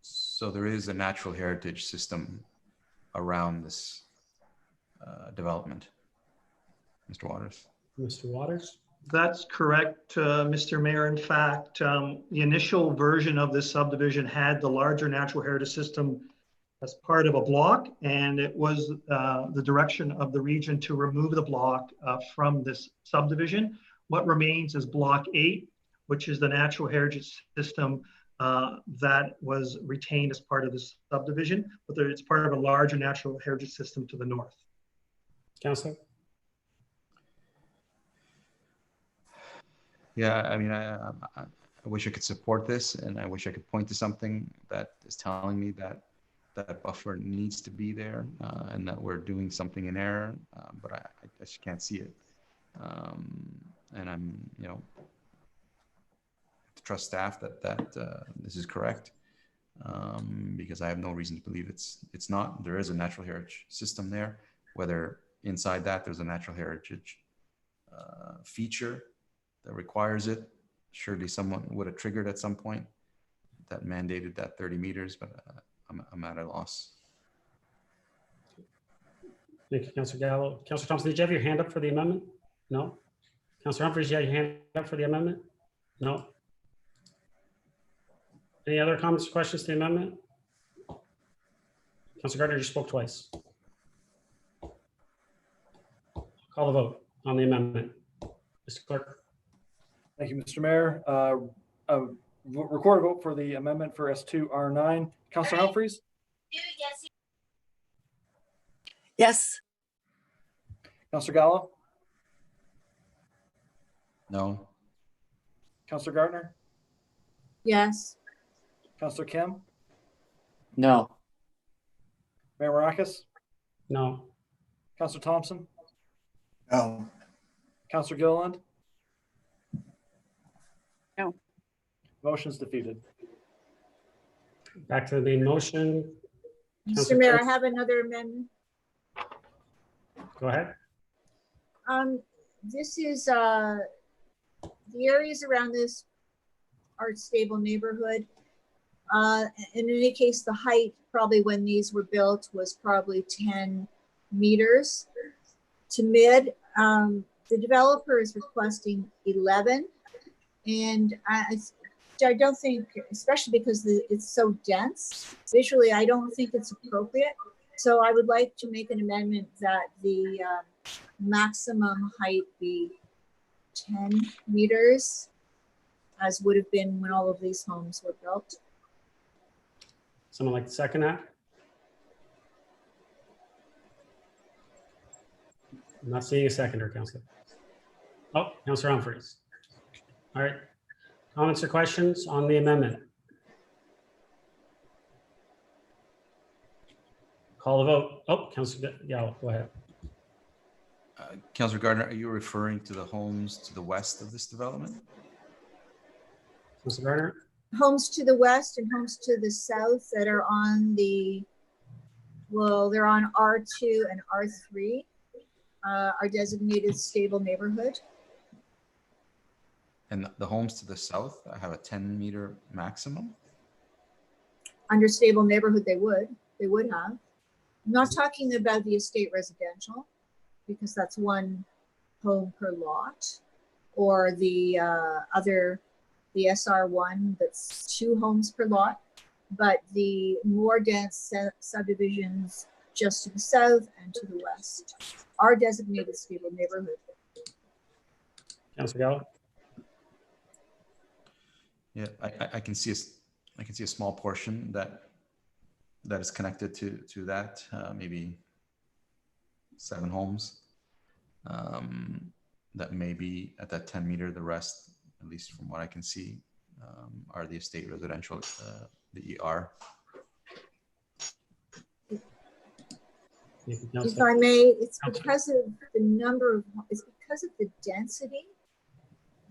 So there is a natural heritage system around this development, Mr. Waters. Mr. Waters? That's correct, Mr. Mayor. In fact, the initial version of this subdivision had the larger natural heritage system as part of a block, and it was the direction of the region to remove the block from this subdivision. What remains is Block 8, which is the natural heritage system that was retained as part of this subdivision, but it's part of a larger natural heritage system to the north. Councillor? Yeah, I mean, I wish I could support this, and I wish I could point to something that is telling me that that buffer needs to be there and that we're doing something in error, but I just can't see it. And I'm, you know, to trust staff that this is correct, because I have no reason to believe it's not. There is a natural heritage system there, whether inside that there's a natural heritage feature that requires it. Surely someone would have triggered at some point that mandated that 30 meters, but I'm at a loss. Thank you, Councillor Gallo. Councillor Thompson, did you have your hand up for the amendment? No. Councillor Humphries, you have your hand up for the amendment? No. Any other comments or questions to the amendment? Councillor Gardner, you spoke twice. Call the vote on the amendment. Mr. Clerk. Thank you, Mr. Mayor. Record a vote for the amendment for S2R9. Councillor Humphries? Yes. Councillor Gallo? No. Councillor Gardner? Yes. Councillor Kim? No. Mayor Marakis? No. Councillor Thompson? No. Councillor Gilliland? No. Motion's defeated. Back to the main motion. Mr. Councillor Mayor, I Kim. have another amendment. Go ahead. This is, the areas around this are stable neighborhood. In any case, the height probably when these were built was probably 10 meters to mid. The developer is requesting 11. And I don't think, especially because it's so dense, visually, I don't think it's appropriate. So I would like to make an amendment that the maximum height be 10 meters, as would have been when all of these homes were built. Someone like to second that? I'm not seeing a seconder, Councillor. Oh, Councillor Humphries. All right. Comments or questions on the amendment? Call the vote. Oh, Councillor Gallo, go ahead. Councillor Gardner, are you referring to the homes to the west of this development? Councillor Gardner? Homes to the west and homes to the south that are on the, well, they're on R2 and R3, are designated stable neighborhood. And the homes to the south have a 10-meter maximum? Under stable neighborhood, they would have. I'm not talking about the estate residential, because that's one home per lot, or the the SR1, that's 2 homes per lot. But the more dense subdivisions just to the south and to the west are designated stable neighborhood. Councillor Gallo? Yeah, I can see a small portion that is connected to that, maybe 7 homes that may be at that 10 meter. The rest, at least from what I can see, are the estate residential, the ER. Thank you, If Councillor. I may, it's Councillor. because of the number of, it's because of the density.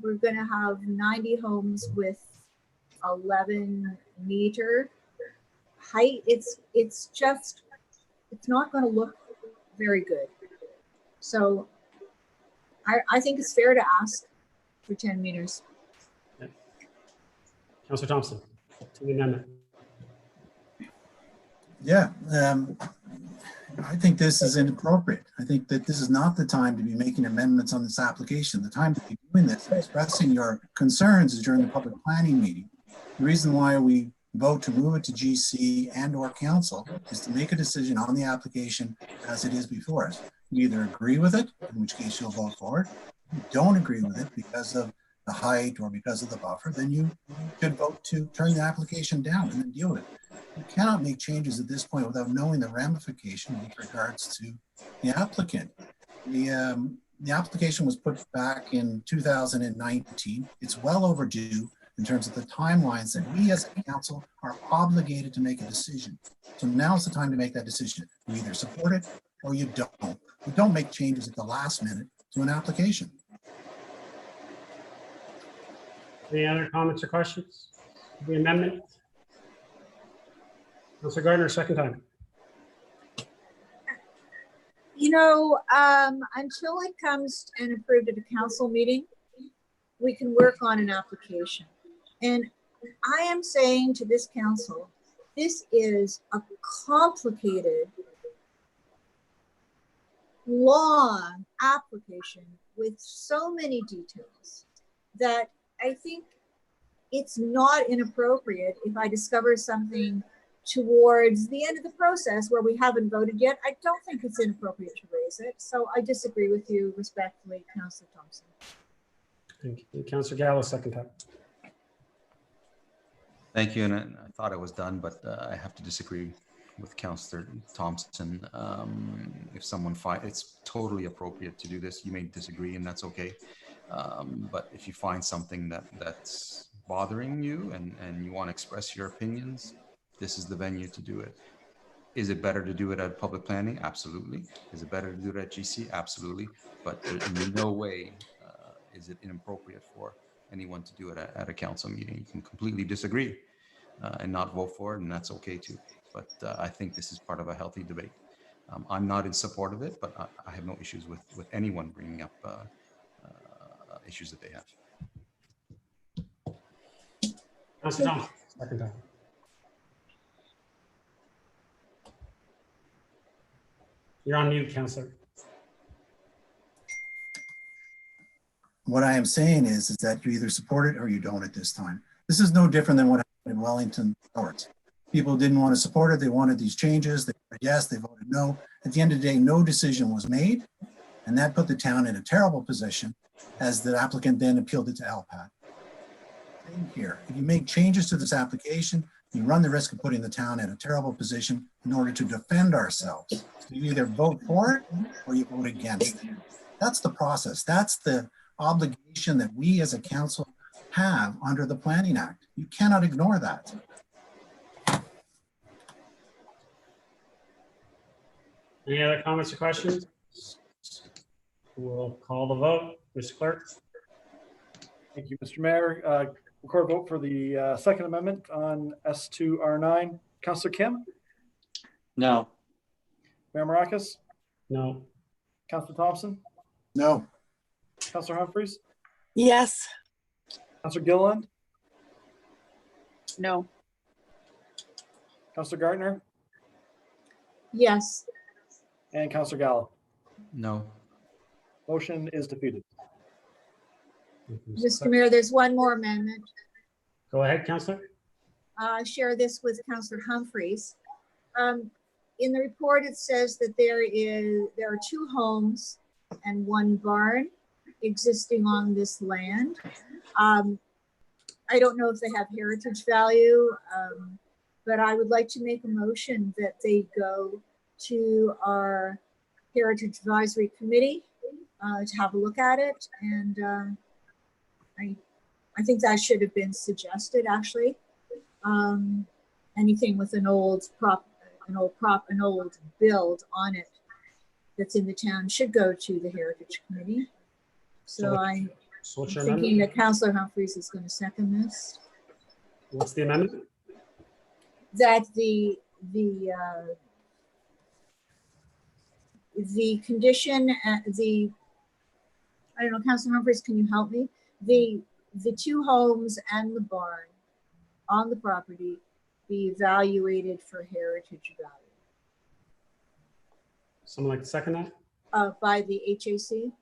We're gonna have 90 homes with 11-meter height. It's just, it's not gonna look very good. So I think it's fair to ask for 10 meters. Councillor Thompson, to the amendment. Yeah, I think this is inappropriate. I think that this is not the time to be making amendments on this application. The time to be doing this and expressing your concerns is during the public planning meeting. The reason why we vote to move it to GC and or council is to make a decision on the application as it is before us. You either agree with it, in which case you'll vote for it. If you don't agree with it because of the height or because of the buffer, then you should vote to turn the application down and then deal with it. You cannot make changes at this point without knowing the ramification with regards to the applicant. The application was put back in 2019. It's well overdue in terms of the timelines that we as a council are obligated to make a decision. So now's the time to make that decision. You either support it or you don't. You don't make changes at the last minute to an application. Any other comments or questions? The amendment? Councillor Gardner, second time. You know, until it comes and approved at a council meeting, we can work on an application. And I am saying to this council, this is a complicated, long application with so many details that I think it's not inappropriate if I discover something towards the end of the process where we haven't voted yet. I don't think it's inappropriate to raise it. So I disagree with you respectfully, Councillor Thompson. Thank you. Councillor Gallo, second time. Thank you, and I thought I was done, but I have to disagree with Councillor Thompson. If someone finds it's totally appropriate to do this, you may disagree, and that's okay. But if you find something that's bothering you and you want to express your opinions, this is the venue to do it. Is it better to do it at public planning? Absolutely. Is it better to do it at GC? Absolutely. But in no way is it inappropriate for anyone to do it at a council meeting. You can completely disagree and not vote for it, and that's okay too. But I think this is part of a healthy debate. I'm not in support of it, but I have no issues with anyone bringing up issues that they have. Councillor Thompson, second time. You're on mute, Councillor. What I am saying is that you either support it or you don't at this time. This is no different than what happened in Wellington Courts. People didn't want to support it. They wanted these changes. They voted yes, they voted no. At the end of the day, no decision was made. And that put the town in a terrible position as the applicant then appealed it to LPAT. Same here. If you make changes to this application, you run the risk of putting the town in a terrible position in order to defend ourselves. So you either vote for it or you vote against it. That's the process. That's the obligation that we as a council have under the Planning Act. You cannot ignore that. Any other comments or questions? We'll call the vote. Mr. Clerk. Thank you, Mr. Mayor. Record vote for the Second Amendment on S2R9. Councillor Kim? No. Mayor Maracus? No. Councillor Thompson? No. Councillor Humphreys? Yes. Councillor Gilliland? No. Councillor Gardner? Yes. And Councillor Gallo. No. Motion is defeated. Mr. Mayor, there's one more amendment. Go ahead, Councillor. Share this with Councillor Humphreys. In the report, it says that there are 2 homes and 1 barn existing on this land. I don't know if they have heritage value, but I would like to make a motion that they go to our Heritage Advisory Committee to have a look at it. And I think that should have been suggested, actually. Anything with an old build on it that's in the town should go to the Heritage Committee. So I'm So what's your thinking amendment? that Councillor Humphreys is going to second this. What's the amendment? That the condition, I don't know, Councillor Humphreys, can you help me? The two homes and the barn on the property be evaluated for heritage value. Someone like to second that? By the HAC?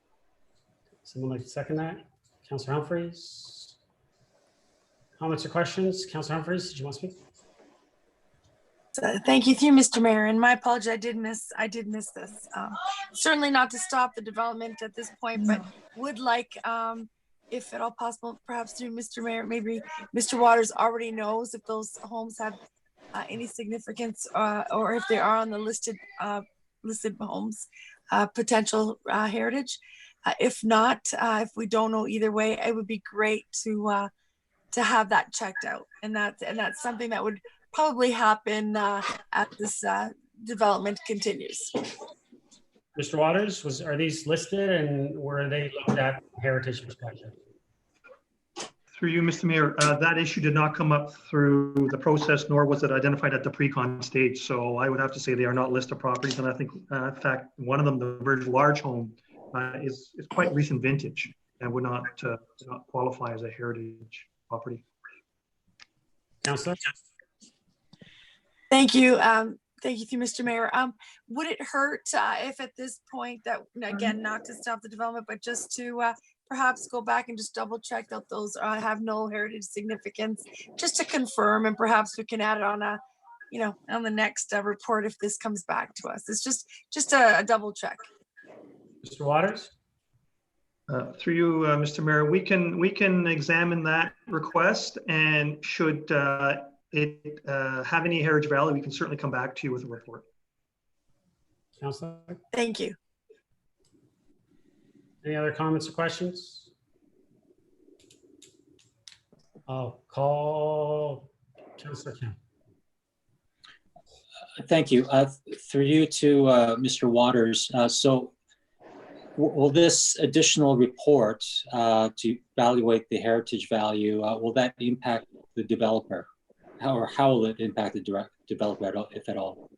Someone like to second that? Councillor Humphreys? Comments or questions? Councillor Humphreys, did you want to speak? Thank you, Mr. Mayor, and my apology, I did miss this. Certainly not to stop the development at this point, but would like, if at all possible, perhaps through Mr. Mayor, maybe Mr. Waters already knows if those homes have any significance or if they are on the listed homes, potential heritage. If not, if we don't know either way, it would be great to have that checked out, and that's something that would probably happen as this development continues. Mr. Waters, are these listed and were they looked at heritage perspective? Through you, Mr. Mayor, that issue did not come up through the process, nor was it identified at the pre-con stage. So I would have to say they are not listed properties. And I think, in fact, one of them, the very large home, is quite recent vintage and would not qualify as a heritage property. Councillor? Thank you. Thank you, Mr. Mayor. Would it hurt if at this point that, again, not to stop the development, but just to perhaps go back and just double check that those have no heritage significance, just to confirm, and perhaps we can add it on on the next report if this comes back to us. It's just a double check. Mr. Waters? Through you, Mr. Mayor, we can examine that request, and should it have any heritage value, we can certainly come back to you with a report. Councillor? Thank you. Any other comments or questions? I'll call Councillor Kim. Thank you. Through you to Mr. Waters. So will this additional report to evaluate the heritage value, will that impact the developer? How will it impact the developer, if at all?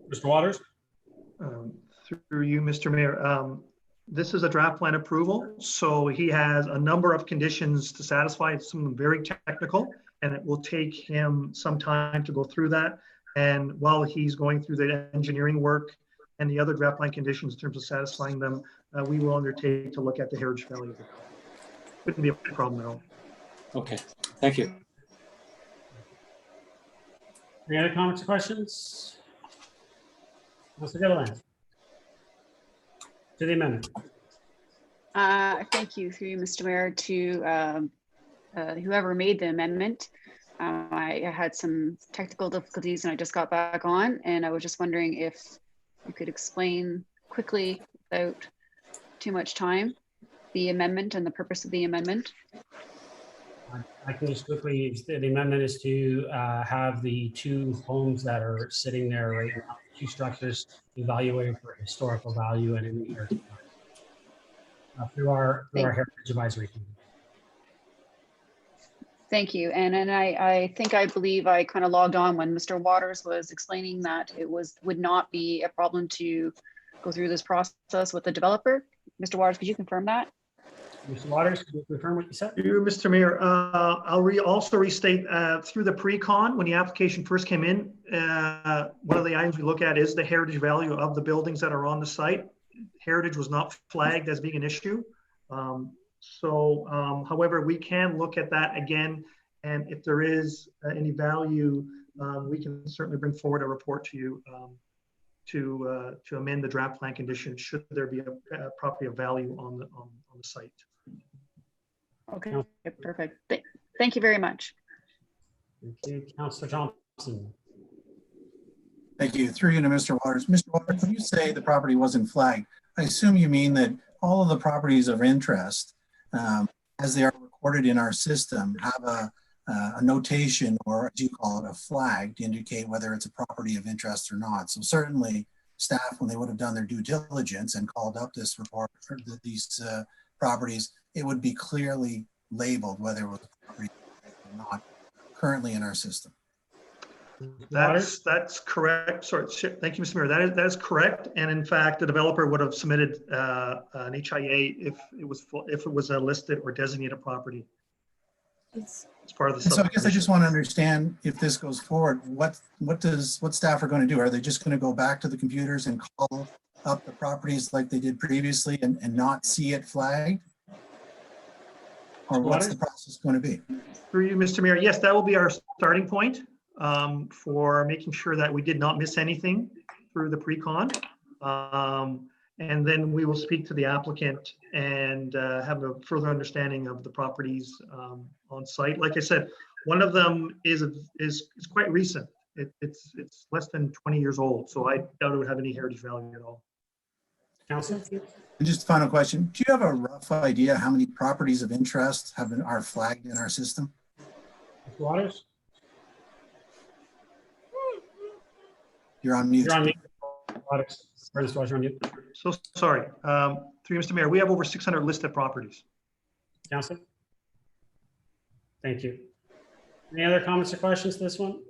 Mr. Waters? Through you, Mr. Mayor, this is a draft plan approval, so he has a number of conditions to satisfy. Some of them very technical, and it will take him some time to go through that. And while he's going through the engineering work and the other draft plan conditions in terms of satisfying them, we will undertake to look at the heritage value. Wouldn't be a problem at all. Okay, thank you. Any other comments or questions? Councillor Gilliland. To the amendment. Thank you, through you, Mr. Mayor, to whoever made the amendment. I had some technical difficulties and I just got back on, and I was just wondering if you could explain quickly, without too much time, the amendment and the purpose of the amendment. I can just quickly, the amendment is to have the two homes that are sitting there right now, two structures, evaluated for historical value and in heritage value through our Heritage Advisory Committee. Thank you. And I believe I kind of logged on when Mr. Waters was explaining that it would not be a problem to go through this process with the developer. Mr. Waters, could you confirm that? Mr. Waters, can you confirm what you said? You, Mr. Mayor, I'll also restate through the pre-con, when the application first came in, one of the items we look at is the heritage value of the buildings that are on the site. Heritage was not flagged as being an issue. However, we can look at that again, and if there is any value, we can certainly bring forward a report to you to amend the draft plan condition should there be a property of value on the site. Okay, perfect. Thank you very much. Thank you, Councillor Thompson. Thank you. Through you to Mr. Waters. Mr. Waters, when you say the property wasn't flagged, I assume you mean that all of the properties of interest, as they are recorded in our system, have a notation, or as you call it, a flag, to indicate whether it's a property of interest or not. So certainly staff, when they would have done their due diligence and called up this report or these properties, it would be clearly labeled whether it was a property or not currently in our system. That's correct. Sorry, thank you, Mr. Mayor. That is correct. And in fact, the developer would have submitted an HIA if it was a listed or designated property. It's part of the. So I guess I just want to understand, if this goes forward, what staff are going to do? Are they just going to go back to the computers and call up the properties like they did previously and not see it flagged? Or what's the process going to be? Through you, Mr. Mayor. Yes, that will be our starting point for making sure that we did not miss anything through the pre-con. And then we will speak to the applicant and have a further understanding of the properties on site. Like I said, one of them is quite recent. It's less than 20 years old, so I doubt it would have any heritage value at all. Council? And just a final question. Do you have a rough idea how many properties of interest are flagged in our system? Waters? You're on mute. You're on mute. Waters. Waters, you're on mute. So sorry. Through you, Mr. Mayor, we have over 600 listed properties. Council? Thank you. Any other comments or questions to this one?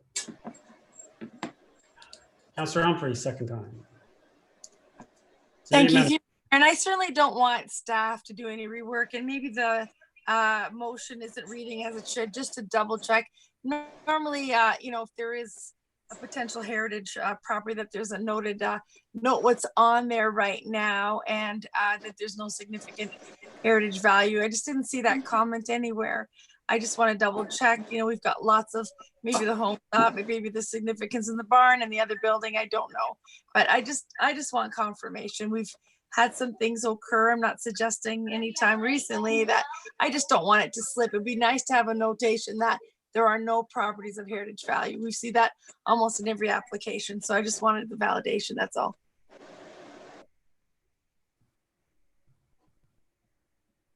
Councillor Humphrey, second time. Thank you. And I certainly don't want staff to do any rework, and maybe the motion isn't reading as it should, just to double check. Normally, if there is a potential heritage property, that there's a noted note what's on there right now, and that there's no significant heritage value. I just didn't see that comment anywhere. I just want to double check. We've got lots of, maybe the home up, maybe the significance in the barn and the other building, I don't know. But I just want confirmation. We've had some things occur. I'm not suggesting anytime recently that I just don't want it to slip. It'd be nice to have a notation that there are no properties of heritage value. We see that almost in every application. So I just wanted the validation, that's all.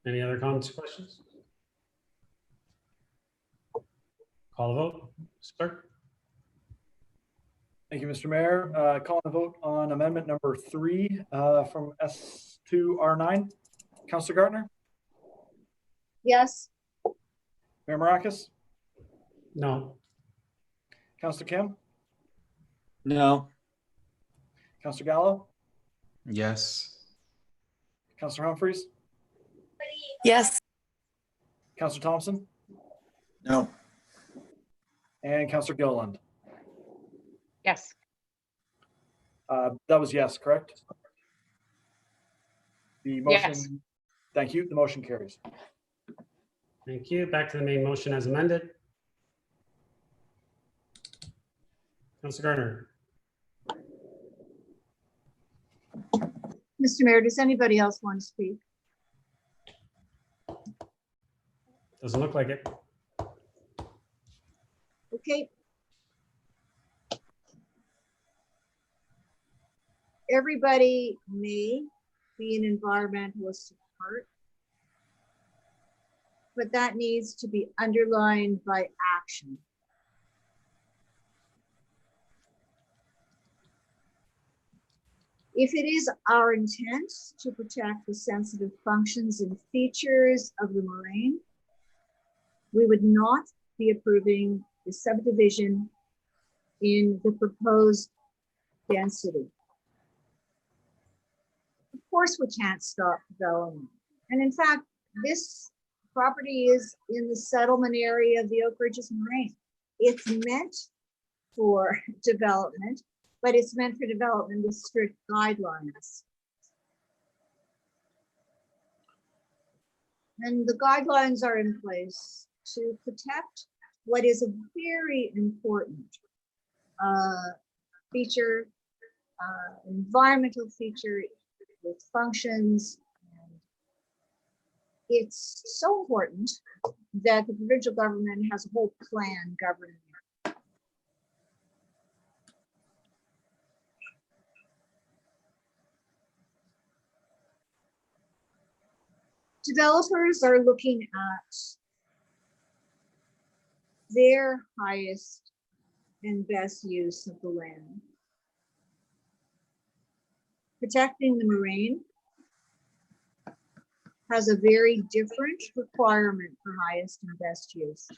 Any other comments or questions? Call the vote. Sir. Thank you, Mr. Mayor. Calling the vote on amendment number 3 from S2R9. Councillor Gardner? Yes. Mayor Maracus? No. Councillor Kim? No. Councillor Gallo? Yes. Councillor Humphreys? Yes. Councillor Thompson? No. And Councillor Gilliland? Yes. That was yes, correct? The motion. Yes. Thank you. The motion carries. Thank you. Back to the main motion as amended. Councilor Gardner. Mr. Mayor, does anybody else want to speak? Doesn't look like it. Okay. Everybody may be an environmentalist at heart, but that needs to be underlined by action. If it is our intent to protect the sensitive functions and features of the moraine, we would not be approving the subdivision in the proposed density. Of course, we can't stop development. And in fact, this property is in the settlement area of the Oak Ridges Moraine. It's meant for development, but it's meant for development with strict guidelines. And the guidelines are in place to protect what is a very important feature, environmental feature with functions. And it's so important that the provincial government has a whole plan governing it. Developers are looking at their highest and best use of the land. protecting the moraine has a very different requirement for highest and best use.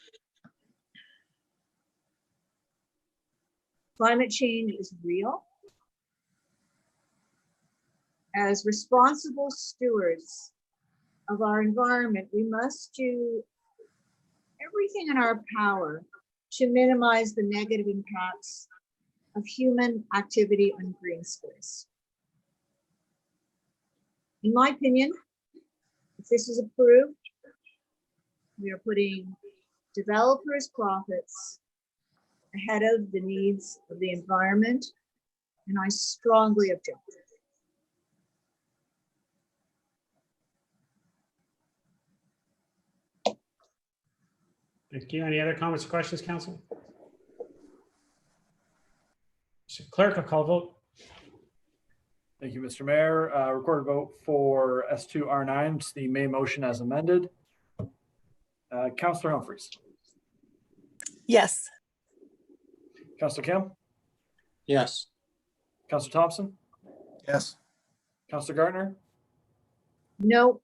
Climate change is real. As responsible stewards of our environment, we must do everything in our power to minimize the negative impacts of human activity on green space. In my opinion, if this is approved, we are putting developers' profits ahead of the needs of the environment, and I strongly object. Thank you. Any other comments or questions, council? Mr. Clerk, I'll call vote. Thank you, Mr. Mayor. Recorded vote for S2R9, it's the main motion as amended. Councillor Humphries. Yes. Councillor Kim. Yes. Councillor Thompson. Yes. Councillor Gardner. No.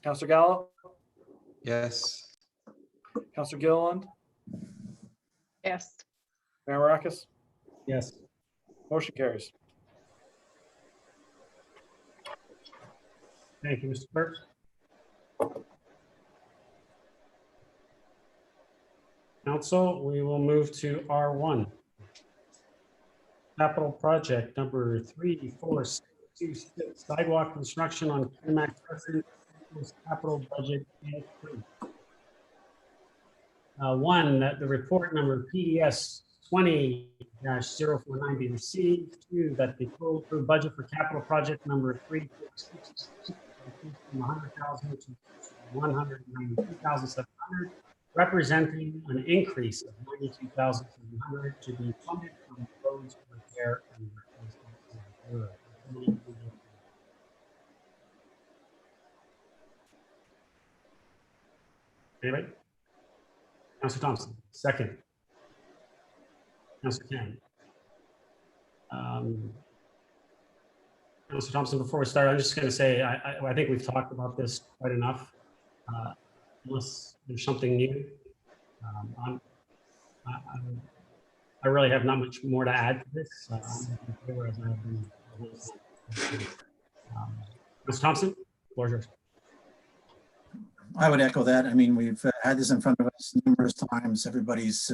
Councillor Gallo. Yes. Councillor Gilliland. Yes. Mayor Marakis. Yes. Motion carries. Thank you, Mr. Clerk. Council, we will move to R1. Capital project number 34626, sidewalk construction on Kenmac Crescent, capital budget A3. One, that the report number PDS 20-049 be received. Two, that the total approved budget for capital project number 34626 from 100,000 to 192,700, representing an increase of 92,700 to be funded from roads repair and replacement. Anybody? Councilor Thompson, second. Councilor Kim. Councilor Thompson, before we start, I'm just going to say I think we've talked about this quite enough. Unless there's something new, I really have not much more to add to this. Mr. Thompson, floor is yours. I would echo that. I mean, we've had this in front of us numerous times. Everybody's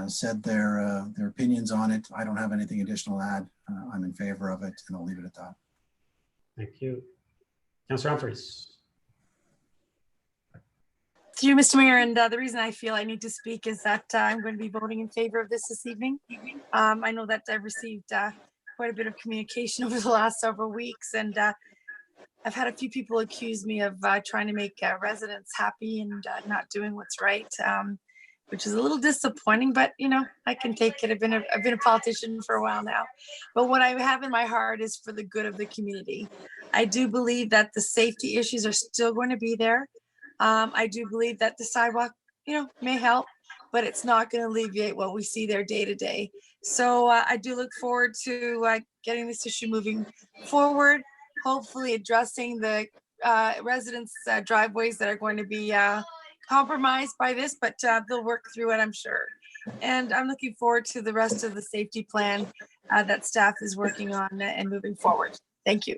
said their opinions on it. I don't have anything additional to add. I'm in favor of it, and I'll leave it at that. Thank you. Councilor Humphries. To you, Mr. Mayor, and the reason I feel I need to speak is that I'm going to be voting in favor of this evening. I know that I've received quite a bit of communication over the last several weeks, and I've had a few people accuse me of trying to make residents happy and not doing what's right, which is a little disappointing, but you know, I can take it. I've been a politician for a while now, but what I have in my heart is for the good of the community. I do believe that the safety issues are still going to be there. I do believe that the sidewalk, you know, may help, but it's not going to alleviate what we see there day to day. So I do look forward to getting this issue moving forward, hopefully addressing the residents' driveways that are going to be compromised by this, but they'll work through it, I'm sure. And I'm looking forward to the rest of the safety plan that staff is working on and moving forward. Thank you.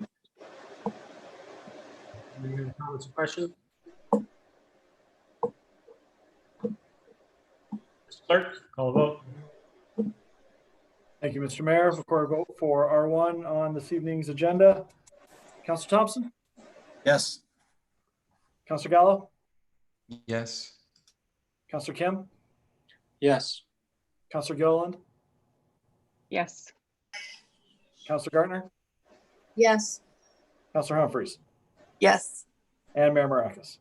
Any other comments or questions? Mr. Clerk, call a vote. Thank you, Mr. Mayor. Recorded vote for R1 on this evening's agenda. Councillor Thompson. Yes. Councillor Gallo. Yes. Councillor Kim. Yes. Councillor Gilliland. Yes. Councillor Gardner. Yes. Councillor Humphries. Yes. And Mayor Marakis.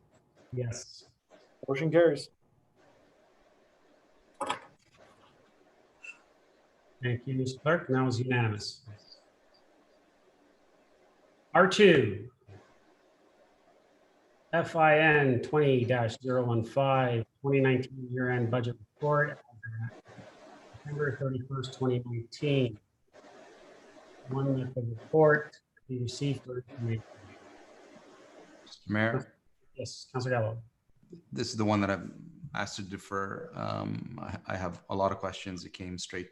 Yes. Motion carries. Thank you, Mr. Clerk. Now is unanimous. R2, FIN 20-015, 2019 year-end budget report, December 31st, 2019. one that the report be received for information. Mr. Mayor, Yes, Councilor Gallo. this is the one that I've asked to defer. I have a lot of questions. It came straight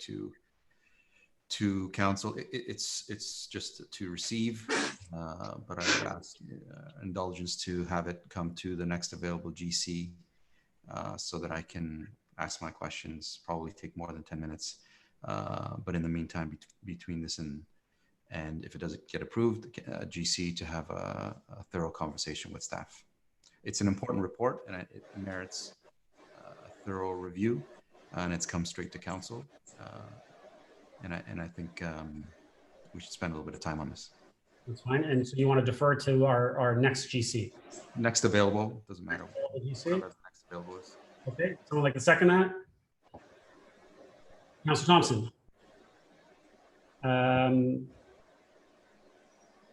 to council. It's just to receive, but I would ask indulgence to have it come to the next available GC so that I can ask my questions. Probably take more than 10 minutes. But in the meantime, between this and if it doesn't get approved, GC to have a thorough conversation with staff. It's an important report and it merits a thorough review, and it's come straight to council. And I think we should spend a little bit of time on this. That's fine. And so you want to defer to our next GC? Next available, doesn't matter. GC? Whatever the next available is. Okay, someone like to second that? Councilor Thompson.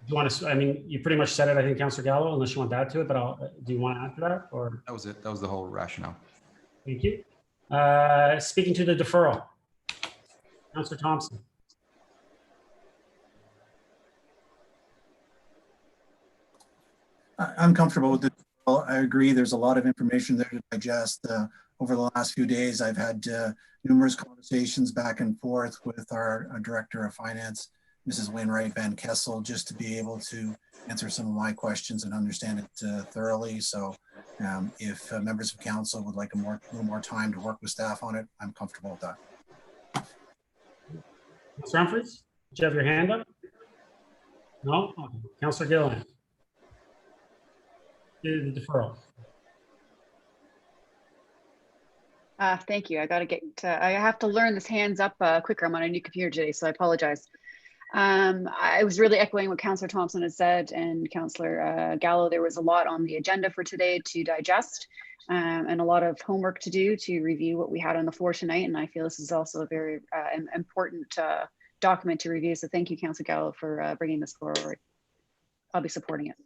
Do you want to, I mean, you pretty much said it, I think, Councilor Gallo, unless you want to add to it, but do you want to add to that, or? That was it. That was the whole rationale. Thank you. Speaking to the deferral, Councilor Thompson. I'm comfortable with it. I agree. There's a lot of information there to digest. Over the last few days, I've had numerous conversations back and forth with our Director of Finance, Mrs. Wainwright Van Kessel, just to be able to answer some of my questions and understand it thoroughly. So if members of council would like a little more time to work with staff on it, I'm comfortable with that. Councilor Humphries, did you have your hand up? No? Okay. Councilor Gilliland. The deferral. Thank you. I have to learn this hands up quicker. I'm on a new computer today, so I apologize. I was really echoing what Councillor Thompson has said and Councillor Gallo. There was a lot on the agenda for today to digest and a lot of homework to do to review what we had on the floor tonight. And I feel this is also a very important document to review. So thank you, Councillor Gallo, for bringing this forward. I'll be supporting it.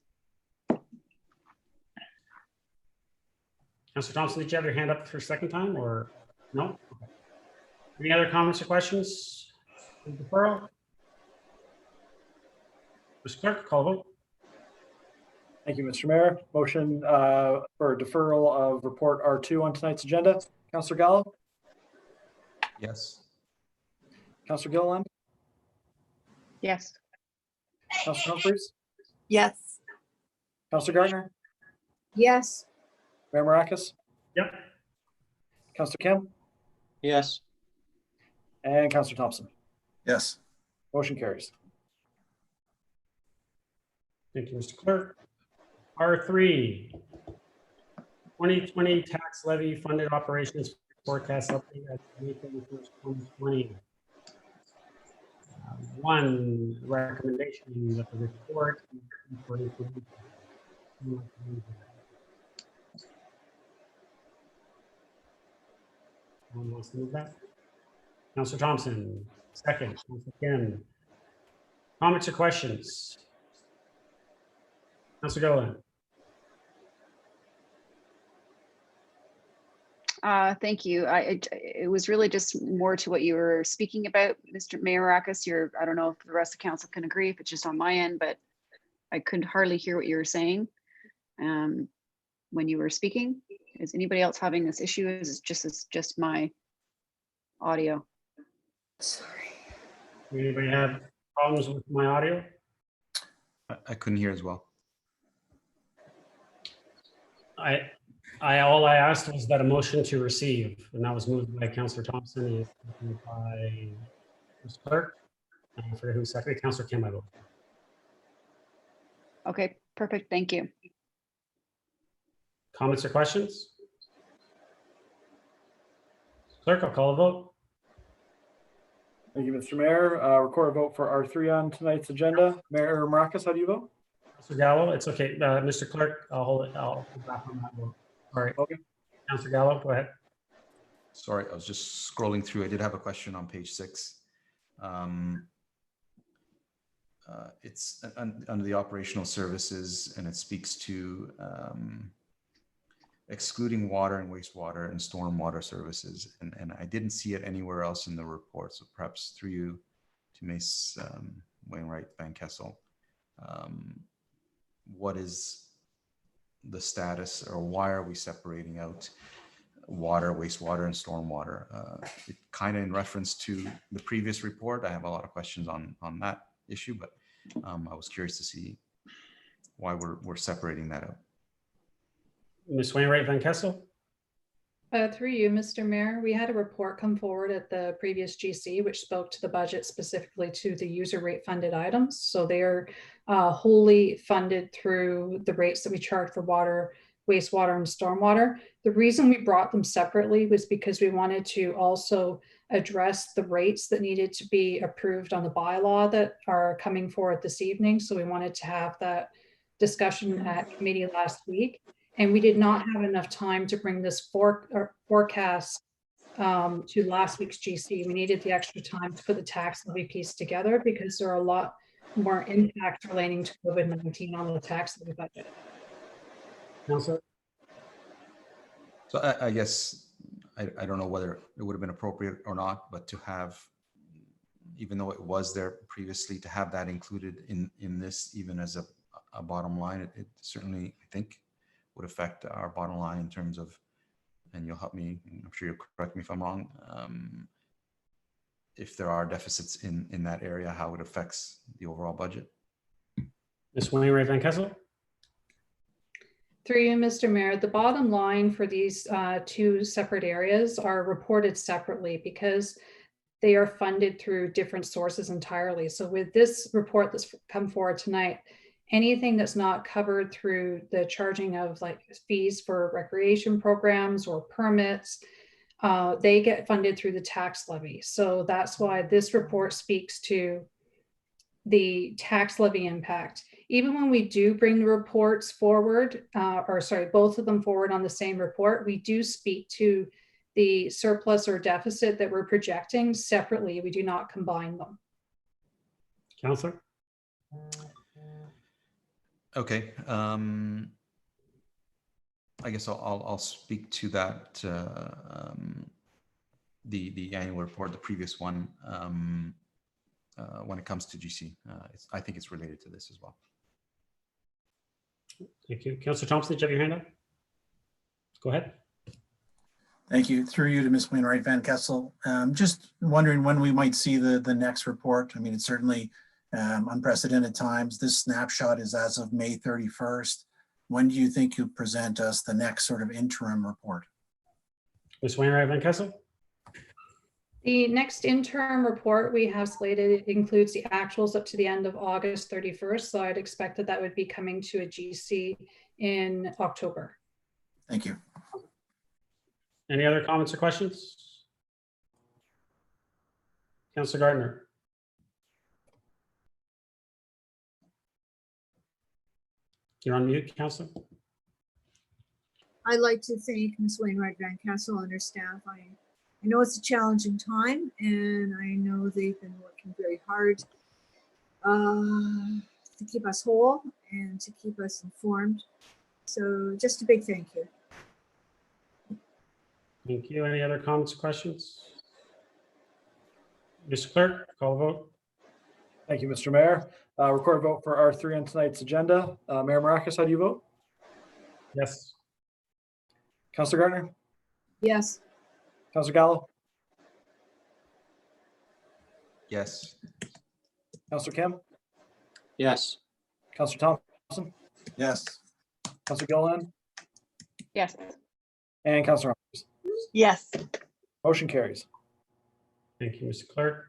Councilor Thompson, did you have your hand up for a second time or no? Okay. Any other comments or questions on the deferral? Mr. Clerk, call vote. Thank you, Mr. Mayor. Motion for deferral of report R2 on tonight's agenda. Councillor Gallo? Yes. Councillor Gilliland? Yes. Councillor Humphries? Yes. Councillor Gardner? Yes. Mayor Maracus? Yep. Councillor Kim? Yes. And Councillor Thompson? Yes. Motion carries. Thank you, Mr. Clerk. R3, 2020 tax levy funded operations forecast update at May 31st, 2020. One recommendation that the report. Someone wants to move that? Councilor Thompson, second. Councilor Kim. Comments or questions? Councilor Gilliland. Thank you. It was really just more to what you were speaking about, Mr. Mayor Maracus. I don't know if the rest of council can agree, if it's just on my end, but I couldn't hardly hear what you were saying when you were speaking. Is anybody else having this issue? Is it just my audio? Sorry. Anybody have problems with my audio? I couldn't hear as well. All I asked was that a motion to receive, and that was moved by Councilor Thompson and seconded by Mr. Clerk. I forget who seconded. Councilor Kim, I vote. Okay, perfect. Thank you. Comments or questions? Clerk, I'll call a vote. Thank you, Mr. Mayor. Record a vote for R3 on tonight's agenda. Mayor Maracus, how do you vote? Councilor Gallo, it's okay. Mr. Clerk, I'll hold it. I'll hold back on that vote. All right. Okay. Councilor Gallo, go ahead. Sorry, I was just scrolling through. I did have a question on page 6. It's under the operational services, and it speaks to excluding water and wastewater and stormwater services. And I didn't see it anywhere else in the report. So perhaps through you to Wainwright Van Kessel. What is the status, or why are we separating out water, wastewater, and stormwater? It kind of in reference to the previous report. I have a lot of questions on that issue, but I was curious to see why we're separating that out. Ms. Wainwright Van Kessel? Through you, Mr. Mayor, we had a report come forward at the previous GC, which spoke to the budget specifically to the user rate funded items. So they are wholly funded through the rates that we charge for water, wastewater, and stormwater. The reason we brought them separately was because we wanted to also address the rates that needed to be approved on the bylaw that are coming forward this evening. So we wanted to have that discussion at committee last week. And we did not have enough time to bring this forecast to last week's GC. We needed the extra time to put the tax levy piece together because there are a lot more impacts relating to COVID-19 on the tax levy budget. Councilor? So I guess, I don't know whether it would have been appropriate or not, but to have, even though it was there previously, to have that included in this, even as a bottom line, it certainly, I think, would affect our bottom line in terms of, and you'll help me, I'm sure you'll correct me if I'm wrong, if there are deficits in that area, how it affects the overall budget. Ms. Wainwright Van Kessel? Through you, Mr. Mayor, the bottom line for these two separate areas are reported separately because they are funded through different sources entirely. So with this report that's come forward tonight, anything that's not covered through the charging of like fees for recreation programs or permits, they get funded through the tax levy. So that's why this report speaks to the tax levy impact. Even when we do bring the reports forward, both of them forward on the same report, we do speak to the surplus or deficit that we're projecting separately. We do not combine them. Councilor? Okay. I guess I'll speak to that, the annual report, the previous one, when it comes to GC. I think it's related to this as well. Thank you. Councilor Thompson, did you have your hand up? Go ahead. Thank you. Through you to Ms. Wainwright Van Kessel. Just wondering when we might see the next report. I mean, it's certainly unprecedented times. This snapshot is as of May 31st. When do you think you'll present us the next sort of interim report? Ms. Wainwright Van Kessel? The next interim report we have slated includes the actuals up to the end of August 31st. So I'd expect that would be coming to a GC in October. Thank you. Any other comments or questions? Councilor Gardner? You're on mute, Councilor. I'd like to thank Ms. Wainwright Van Kessel and her staff. I know it's a challenging time, and I know they've been working very hard to keep us whole and to keep us informed. So just a big thank you. Thank you. Any other comments or questions? Mr. Clerk, call the vote. Thank you, Mr. Mayor. Record vote for R3 on tonight's agenda. Mayor Maracus, how do you vote? Yes. Councilor Gardner? Yes. Councilor Gallo? Yes. Councilor Kim? Yes. Councilor Thompson? Yes. Councilor Gilliland? Yes. And Councilor Humphries? Yes. Motion carries. Thank you, Mr. Clerk.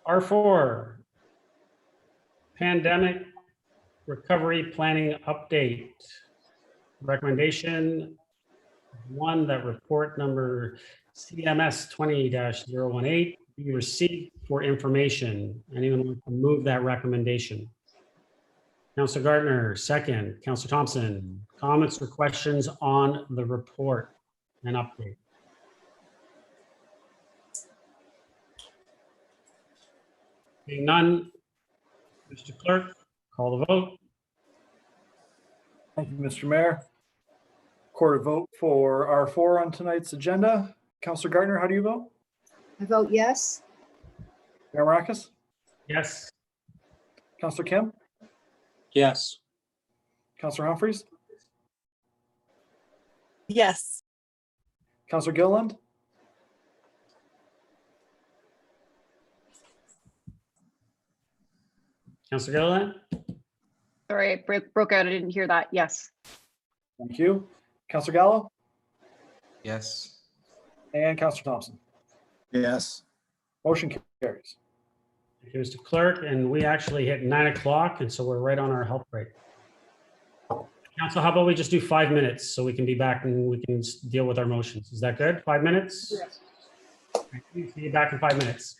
R4, Pandemic Recovery Planning Update. Recommendation 1, that report number CMS 20-018 be received for information. Anyone want to move that recommendation? Councilor Gardner, second. Councilor Thompson, comments or questions on the report and update? Being none, Mr. Clerk, call the vote. Thank you, Mr. Mayor. Record a vote for R4 on tonight's agenda. Councilor Gardner, how do you vote? I vote yes. Mayor Maracus? Yes. Counselor Kim, Yes. Counselor Humphreys, Yes. Counselor Gilliland, Councillor Gilliland? Sorry, it broke out. I didn't hear that. Yes. thank you. Counselor Gallo, Yes. and Counselor Thompson. Yes. Motion carries. Thank you, Mr. Clerk. And we actually hit 9 o'clock, and so we're right on our health break. Council, how about we just do 5 minutes so we can be back and we can deal with our motions? Is that good? 5 minutes? Yes. Thank you. See you back in 5 minutes.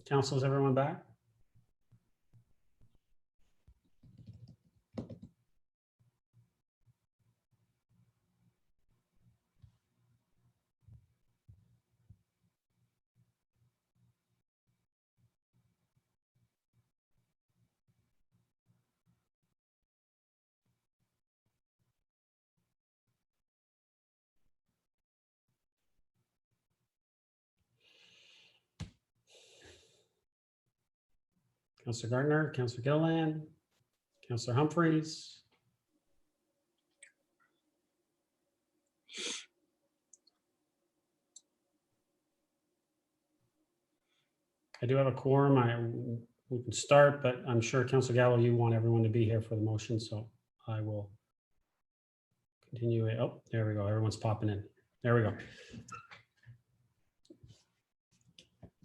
Council, is everyone back? Councillor Gardner, Councillor Gilliland, Councillor Humphreys. I do have a quorum. We can start, but I'm sure Councillor Gallo, you want everyone to be here for the motion, so I will continue it. Oh, there we go. Everyone's popping in. There we go.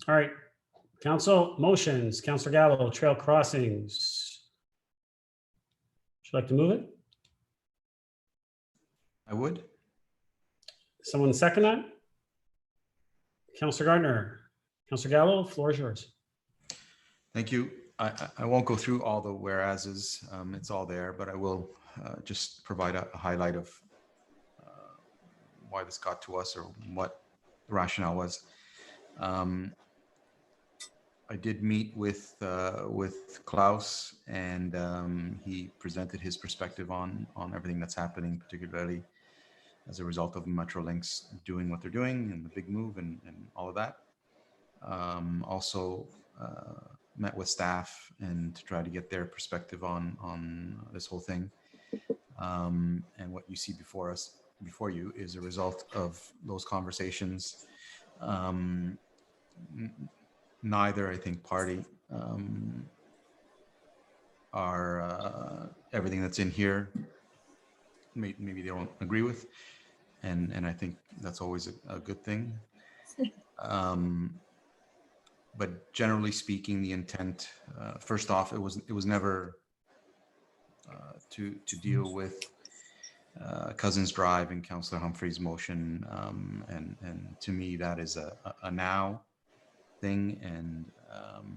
All right. Council motions. Councillor Gallo, trail crossings. Would you like to move it? I would. Someone second that? Councillor Gardner. Councillor Gallo, floor is yours. Thank you. I won't go through all the whereases. It's all there, but I will just provide a highlight of why this got to us or what the rationale was. I did meet with Klaus, and he presented his perspective on everything that's happening, particularly as a result of Metrolinx doing what they're doing and the big move and all of that. Also met with staff and to try to get their perspective on this whole thing. And what you see before you is a result of those conversations. Neither, I think, party are everything that's in here. Maybe they don't agree with, and I think that's always a good thing. But generally speaking, the intent, first off, it was never to deal with Cousins Drive and Councillor Humphrey's motion, and to me that is a now thing, and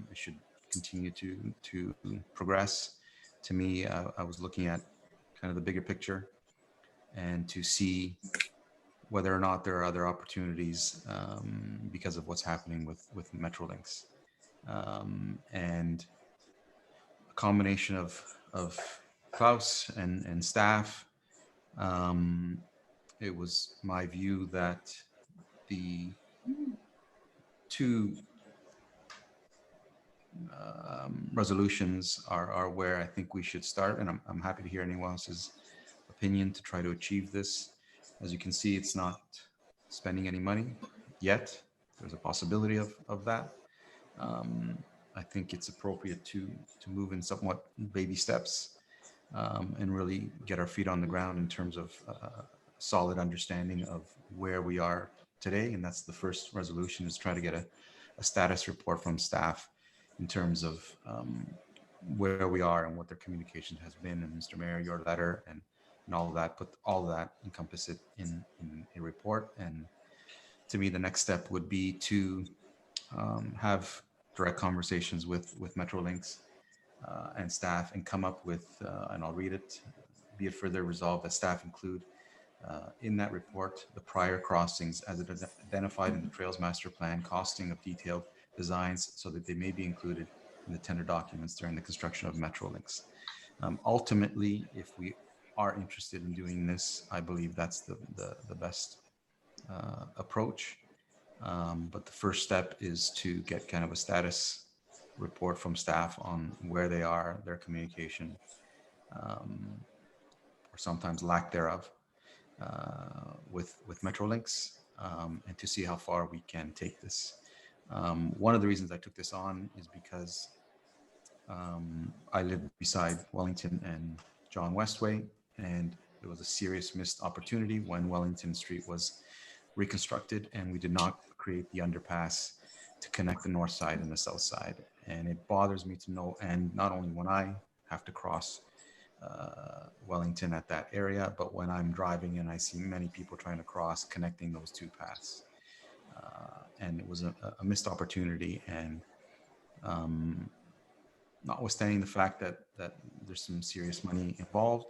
it should continue to progress. To me, I was looking at kind of the bigger picture and to see whether or not there are other opportunities because of what's happening with Metrolinx, and a combination of Klaus and staff. It was my view that the two resolutions are where I think we should start, and I'm happy to hear anyone else's opinion to try to achieve this. As you can see, it's not spending any money yet. There's a possibility of that. I think it's appropriate to move in somewhat baby steps and really get our feet on the ground in terms of solid understanding of where we are today. And that's the first resolution, is try to get a status report from staff in terms of where we are and what their communication has been. And Mr. Mayor, your letter and all of that, put all of that, encompass it in a report. And to me, the next step would be to have direct conversations with Metrolinx and staff and come up with, and I'll read it, be it further resolved that staff include in that report the prior crossings as it is identified in the Trails Master Plan, costing of detailed designs so that they may be included in the tender documents during the construction of Metrolinx. Ultimately, if we are interested in doing this, I believe that's the best approach. But the first step is to get kind of a status report from staff on where they are, their communication, or sometimes lack thereof, with Metrolinx, and to see how far we can take this. One of the reasons I took this on is because I live beside Wellington and John Westway, and there was a serious missed opportunity when Wellington Street was reconstructed and we did not create the underpass to connect the north side and the south side. And it bothers me to know, and not only when I have to cross Wellington at that area, but when I'm driving and I see many people trying to cross, connecting those two paths. And it was a missed opportunity, and Notwithstanding the fact that there's some serious money involved,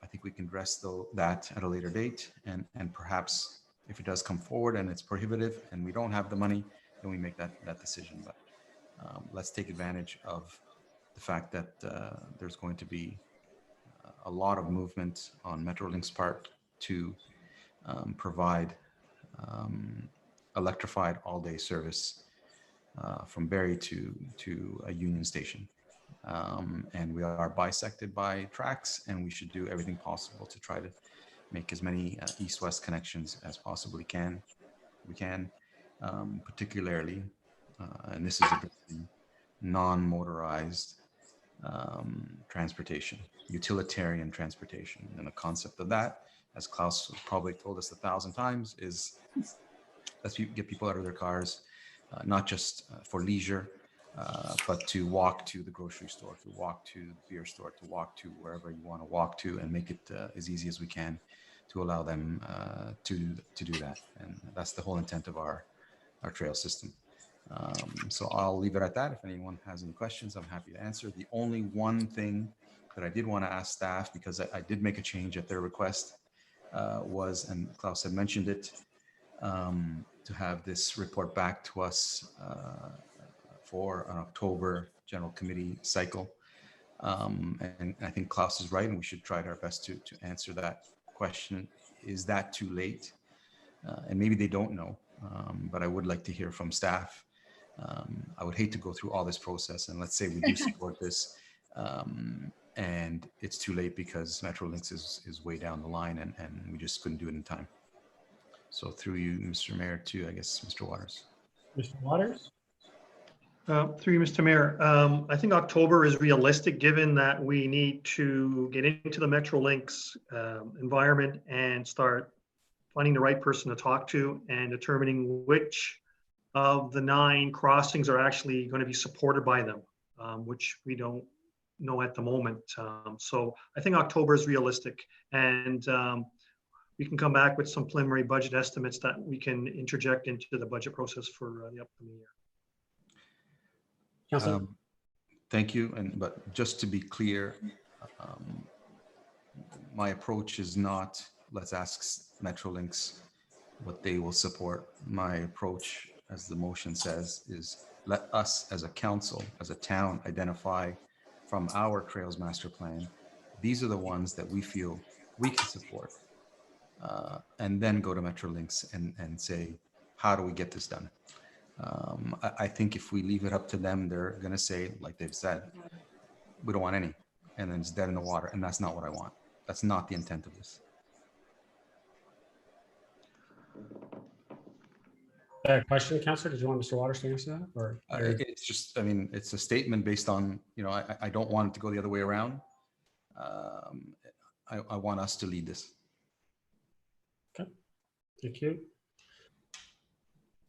I think we can address that at a later date, and perhaps if it does come forward and it's prohibitive and we don't have the money, then we make that decision. But let's take advantage of the fact that there's going to be a lot of movement on Metrolink's part to provide electrified all-day service from Barrie to a Union Station. And we are bisected by tracks, and we should do everything possible to try to make as many east-west connections as possibly we can, particularly, and this is addressing non-motorized transportation, utilitarian transportation. And the concept of that, as Klaus probably told us 1,000 times, is let's get people out of their cars, not just for leisure, but to walk to the grocery store, to walk to the beer store, to walk to wherever you want to walk to, and make it as easy as we can to allow them to do that. And that's the whole intent of our trail system. So I'll leave it at that. If anyone has any questions, I'm happy to answer. The only one thing that I did want to ask staff, because I did make a change at their request, was, and Klaus had mentioned it, to have this report back to us for an October General Committee cycle. And I think Klaus is right, and we should try our best to answer that question. Is that too late? And maybe they don't know, but I would like to hear from staff. I would hate to go through all this process, and let's say we do support this, and it's too late because Metrolinx is way down the line, and we just couldn't do it in time. So through you, Mr. Mayor, to, I guess, Mr. Waters. Mr. Waters? Through you, Mr. Mayor, I think October is realistic, given that we need to get into the Metrolinx environment and start finding the right person to talk to and determining which of the 9 crossings are actually going to be supported by them, which we don't know at the moment. So I think October is realistic, and we can come back with some preliminary budget estimates that we can interject into the budget process for the upcoming year. Thank you. But just to be clear, my approach is not let's ask Metrolinx what they will support. My approach, as the motion says, is let us as a council, as a town, identify from our Trails Master Plan, these are the ones that we feel we can support. And then go to Metrolinx and say, how do we get this done? I think if we leave it up to them, they're going to say, like they've said, we don't want any, and then it's dead in the water. And that's not what I want. That's not the intent of this. Question, Councillor? Did you want Mr. Waters to answer that? Or it's just, I mean, it's a statement based on, you know, I don't want it to go the other way around. I want us to lead this. Okay, thank you.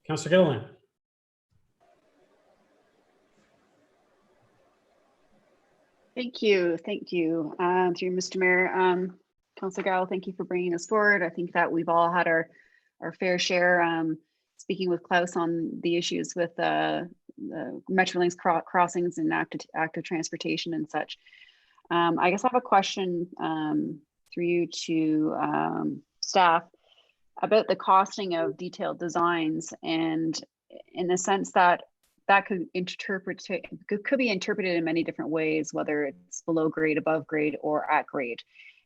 Councillor Gilliland. Thank you. Thank you. Through Mr. Mayor, Councillor Gowell, thank you for bringing this forward. I think that we've all had our fair share. Speaking with Klaus on the issues with the Metrolinx crossings and active transportation and such. I guess I have a question through you to staff about the costing of detailed designs, and in the sense that could be interpreted in many different ways, whether it's below grade, above grade, or at grade.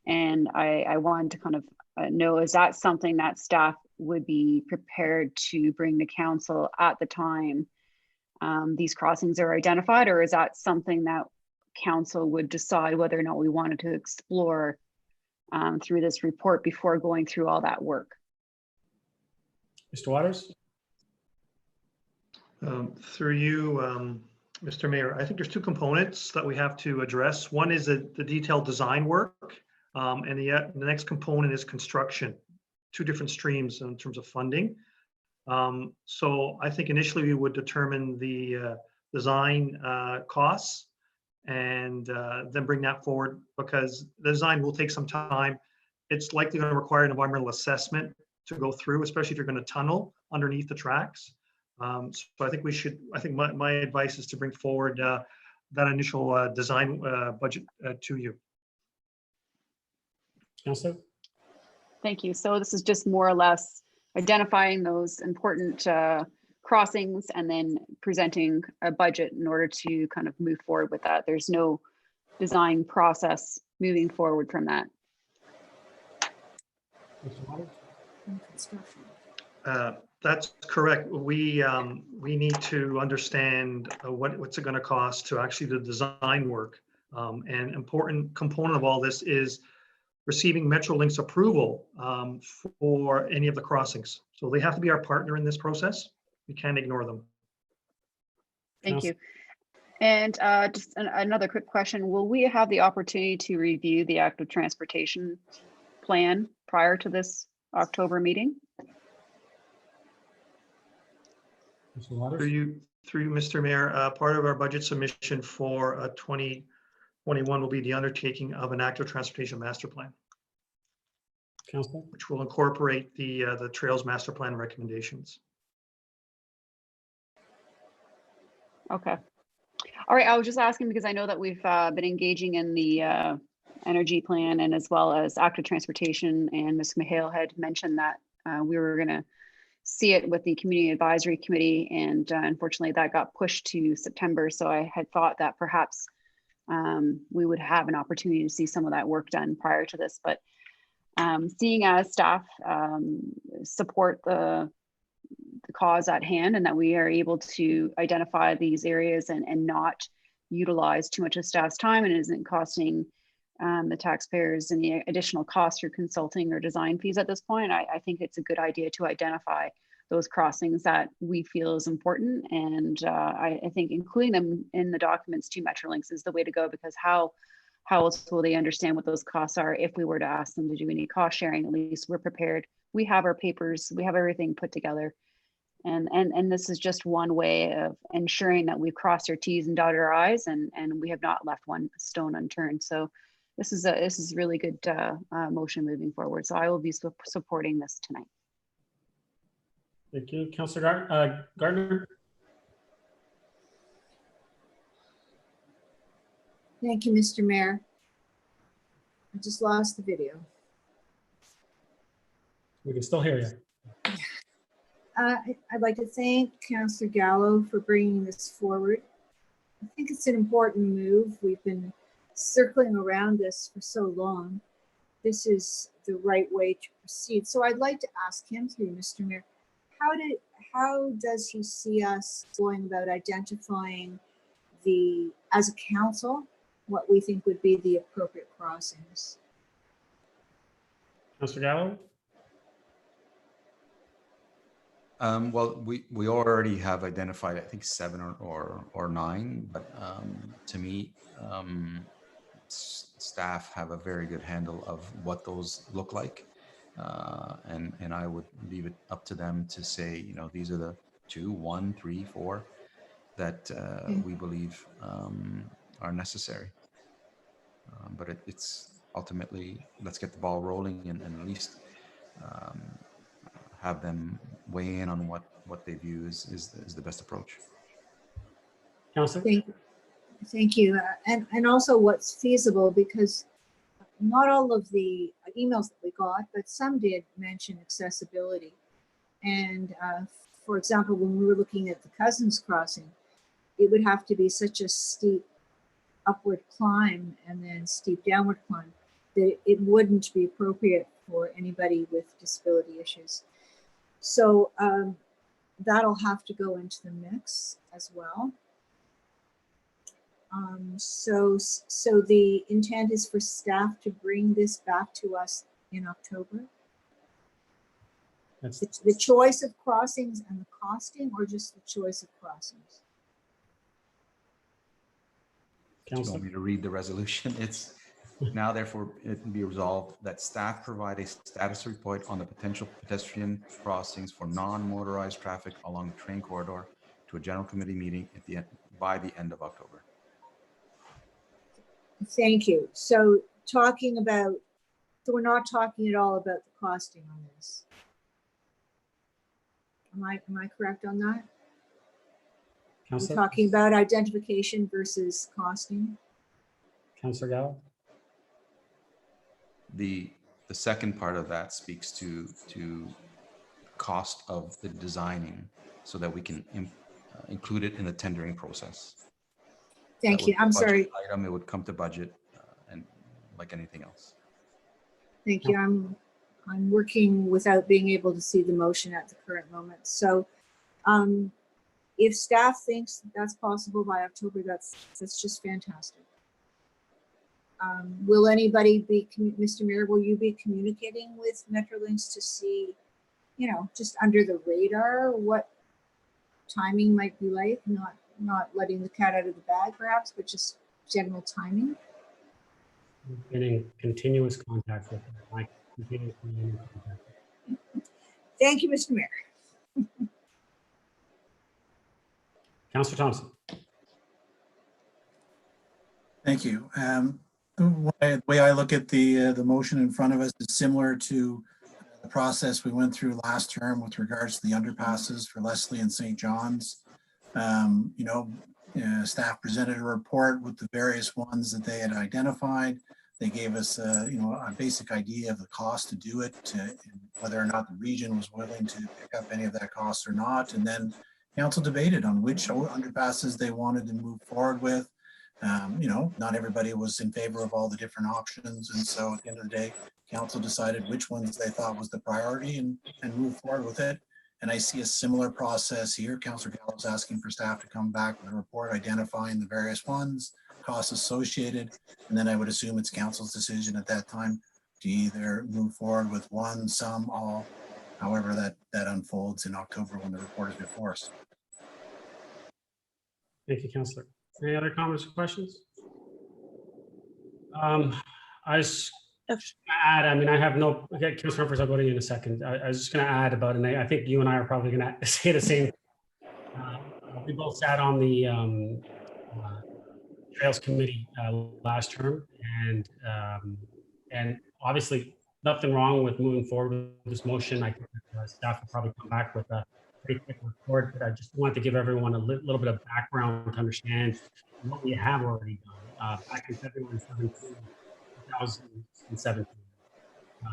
And I wanted to kind of know, is that something that staff would be prepared to bring to council at the time these crossings are identified, or is that something that council would decide whether or not we wanted to explore through this report before going through all that work? Mr. Waters? Through you, Mr. Mayor, I think there's 2 components that we have to address. One is the detailed design work, and the next component is construction. 2 different streams in terms of funding. So I think initially we would determine the design costs and then bring that forward, because the design will take some time. It's likely going to require an environmental assessment to go through, especially if you're going to tunnel underneath the tracks. So I think we should, I think my advice is to bring forward that initial design budget to you. Councillor? Thank you. So this is just more or less identifying those important crossings and then presenting a budget in order to kind of move forward with that. There's no design process moving forward from that. That's correct. We need to understand what's it going to cost to actually do the design work. And important component of all this is receiving Metrolink's approval for any of the crossings. So they have to be our partner in this process. We can't ignore them. Thank you. And just another quick question. Will we have the opportunity to review the active transportation plan prior to this October meeting? Through you, Mr. Mayor, part of our budget submission for 2021 will be the undertaking of an active transportation master plan, Councillor? which will incorporate the Trails Master Plan recommendations. Okay. All right. I was just asking because I know that we've been engaging in the energy plan and as well as active transportation, and Ms. Mahale had mentioned that we were going to see it with the Community Advisory Committee, and unfortunately that got pushed to September. So I had thought that perhaps we would have an opportunity to see some of that work done prior to this, but seeing as staff support the cause at hand and that we are able to identify these areas and not utilize too much of staff's time and isn't costing the taxpayers any additional costs for consulting or design fees at this point, I think it's a good idea to identify those crossings that we feel is important. And I think including them in the documents to Metrolinx is the way to go, because how else will they understand what those costs are if we were to ask them to do any cost sharing? At least we're prepared. We have our papers, we have everything put together. And this is just one way of ensuring that we've crossed our T's and dotted our I's and we have not left one stone unturned. So this is really good motion moving forward. So I will be supporting this tonight. Thank you. Councillor Gardner? Thank you, Mr. Mayor. I just lost the video. We can still hear you. I'd like to thank Councillor Gallo for bringing this forward. I think it's an important move. We've been circling around this for so long. This is the right way to proceed. So I'd like to ask him through Mr. Mayor, how does he see us going about identifying as a council, what we think would be the appropriate crossings? Councillor Gallo? Well, we already have identified, I think, 7 or 9, but to me, staff have a very good handle of what those look like, and I would leave it up to them to say, you know, these are the 2, 1, 3, 4 that we believe are necessary. But it's ultimately, let's get the ball rolling and at least have them weigh in on what they view is the best approach. Councillor? Thank you. And also what's feasible, because not all of the emails that we got, but some did mention accessibility. And for example, when we were looking at the Cousins Crossing, it would have to be such a steep upward climb and then steep downward climb that it wouldn't be appropriate for anybody with disability issues. So that'll have to go into the mix as well. So the intent is for staff to bring this back to us in October. It's the choice of crossings and the costing, or just the choice of crossings? Do you want me to read the resolution? It's now therefore it can be resolved that staff provide a status report on the potential pedestrian crossings for non-motorized traffic along the train corridor to a general committee meeting at the end, by the end of October. Thank you. So we're not talking at all about the costing on this. Am I correct on that? Councillor? talking about identification versus costing. Councillor Gallo? The second part of that speaks to cost of the designing so that we can include it in the tendering process. Thank That you. would be a I'm budget sorry. Item, it would come to budget and like anything else. Thank you. I'm working without being able to see the motion at the current moment. So if staff thinks that's possible by October, that's just fantastic. Will anybody be, Mr. Mayor, will you be communicating with Metrolinx to see, you know, just under the radar, what timing might be like? Not letting the cat out of the bag perhaps, but just general timing? We've been in continuous contact with them. Like, continuously in contact. Thank you, Mr. Mayor. Councillor Thompson? Thank you. The way I look at the motion in front of us is similar to the process we went through last term with regards to the underpasses for Leslie and St. John's. You know, staff presented a report with the various ones that they had identified. They gave us, you know, a basic idea of the cost to do it, and whether or not the region was willing to pick up any of that cost or not. And then council debated on which underpasses they wanted to move forward with. You know, not everybody was in favor of all the different options. And so at the end of the day, council decided which ones they thought was the priority and move forward with it. And I see a similar process here. Councillor Gallo is asking for staff to come back with a report identifying the various ones, costs associated, and then I would assume it's council's decision at that time to either move forward with one, some, all, however that unfolds in October when the report is before us. Thank you, Councillor. Any other comments or questions? I just add, I mean, I have no, okay, Councillor Humphries, I'll go to you in a second. I was just going to add about, and I think you and I are probably going to say the same. We both sat on the Trails Committee last term, and obviously nothing wrong with moving forward with this motion. I think that staff will probably come back with a pretty quick report, but I just wanted to give everyone a little bit of background to understand what we have already done. Back in February 2017,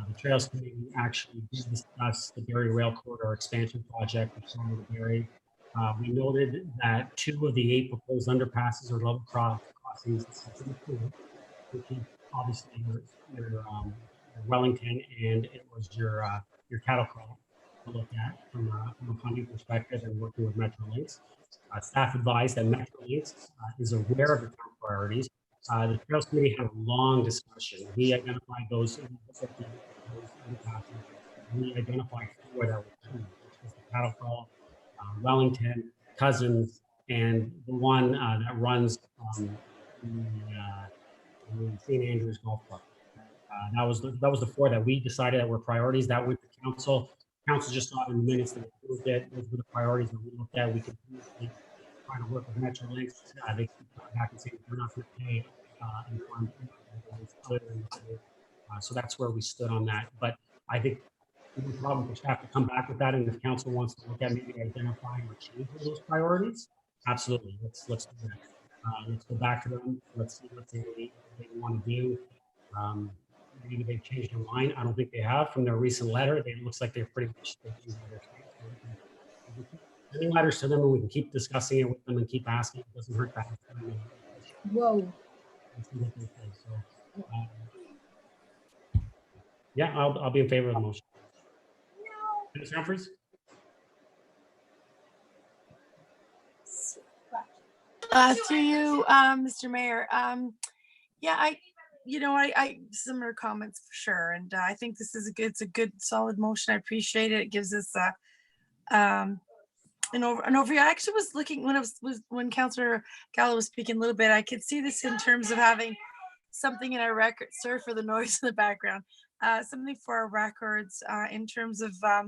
the Trails Committee actually did discuss the Barrie Rail Corridor expansion project, which is on the Barrie. We noted that 2 of the 8 proposed underpasses or level crossings, which is obviously your Wellington, and it was your cattle crawl to look at from a funding perspective and working with Metrolinx. Staff advised that Metrolinx is aware of the town priorities. The Trails Committee had a long discussion. We identified those underpasses. We identified 4 that were key, which was the cattle crawl, Wellington, Cousins, and the one that runs the St. Andrews Golf Club. That was the 4 that we decided that were priorities. That went to council. Council just saw it in the minutes that approved it. Those were the priorities that we looked at. We continuously trying to work with Metrolinx. They keep coming back and saying they're not going to pay so that's where we stood on that. But I think no problem for staff to come back with that, and if council wants to look at maybe identifying or changing those priorities, absolutely. Let's do that. Let's go back to them. Let's see what they want to do. Maybe they've changed their mind. I don't think they have. From their recent letter, it looks like they're pretty much changing their stance. Sending letters to them, and we can keep discussing it with them and keep asking. It doesn't hurt that. Whoa. So, yeah, I'll be in favor of the motion. Mr. Humphries? To you, Mr. Mayor. Yeah, I similar comments for sure, and I think this is it's a good solid motion. I appreciate it. It gives us an overview. I actually was looking when Councillor Gallo was speaking a little bit. I could see this in terms of having something in our record. Sorry for the noise in the background. Something for our records in terms of I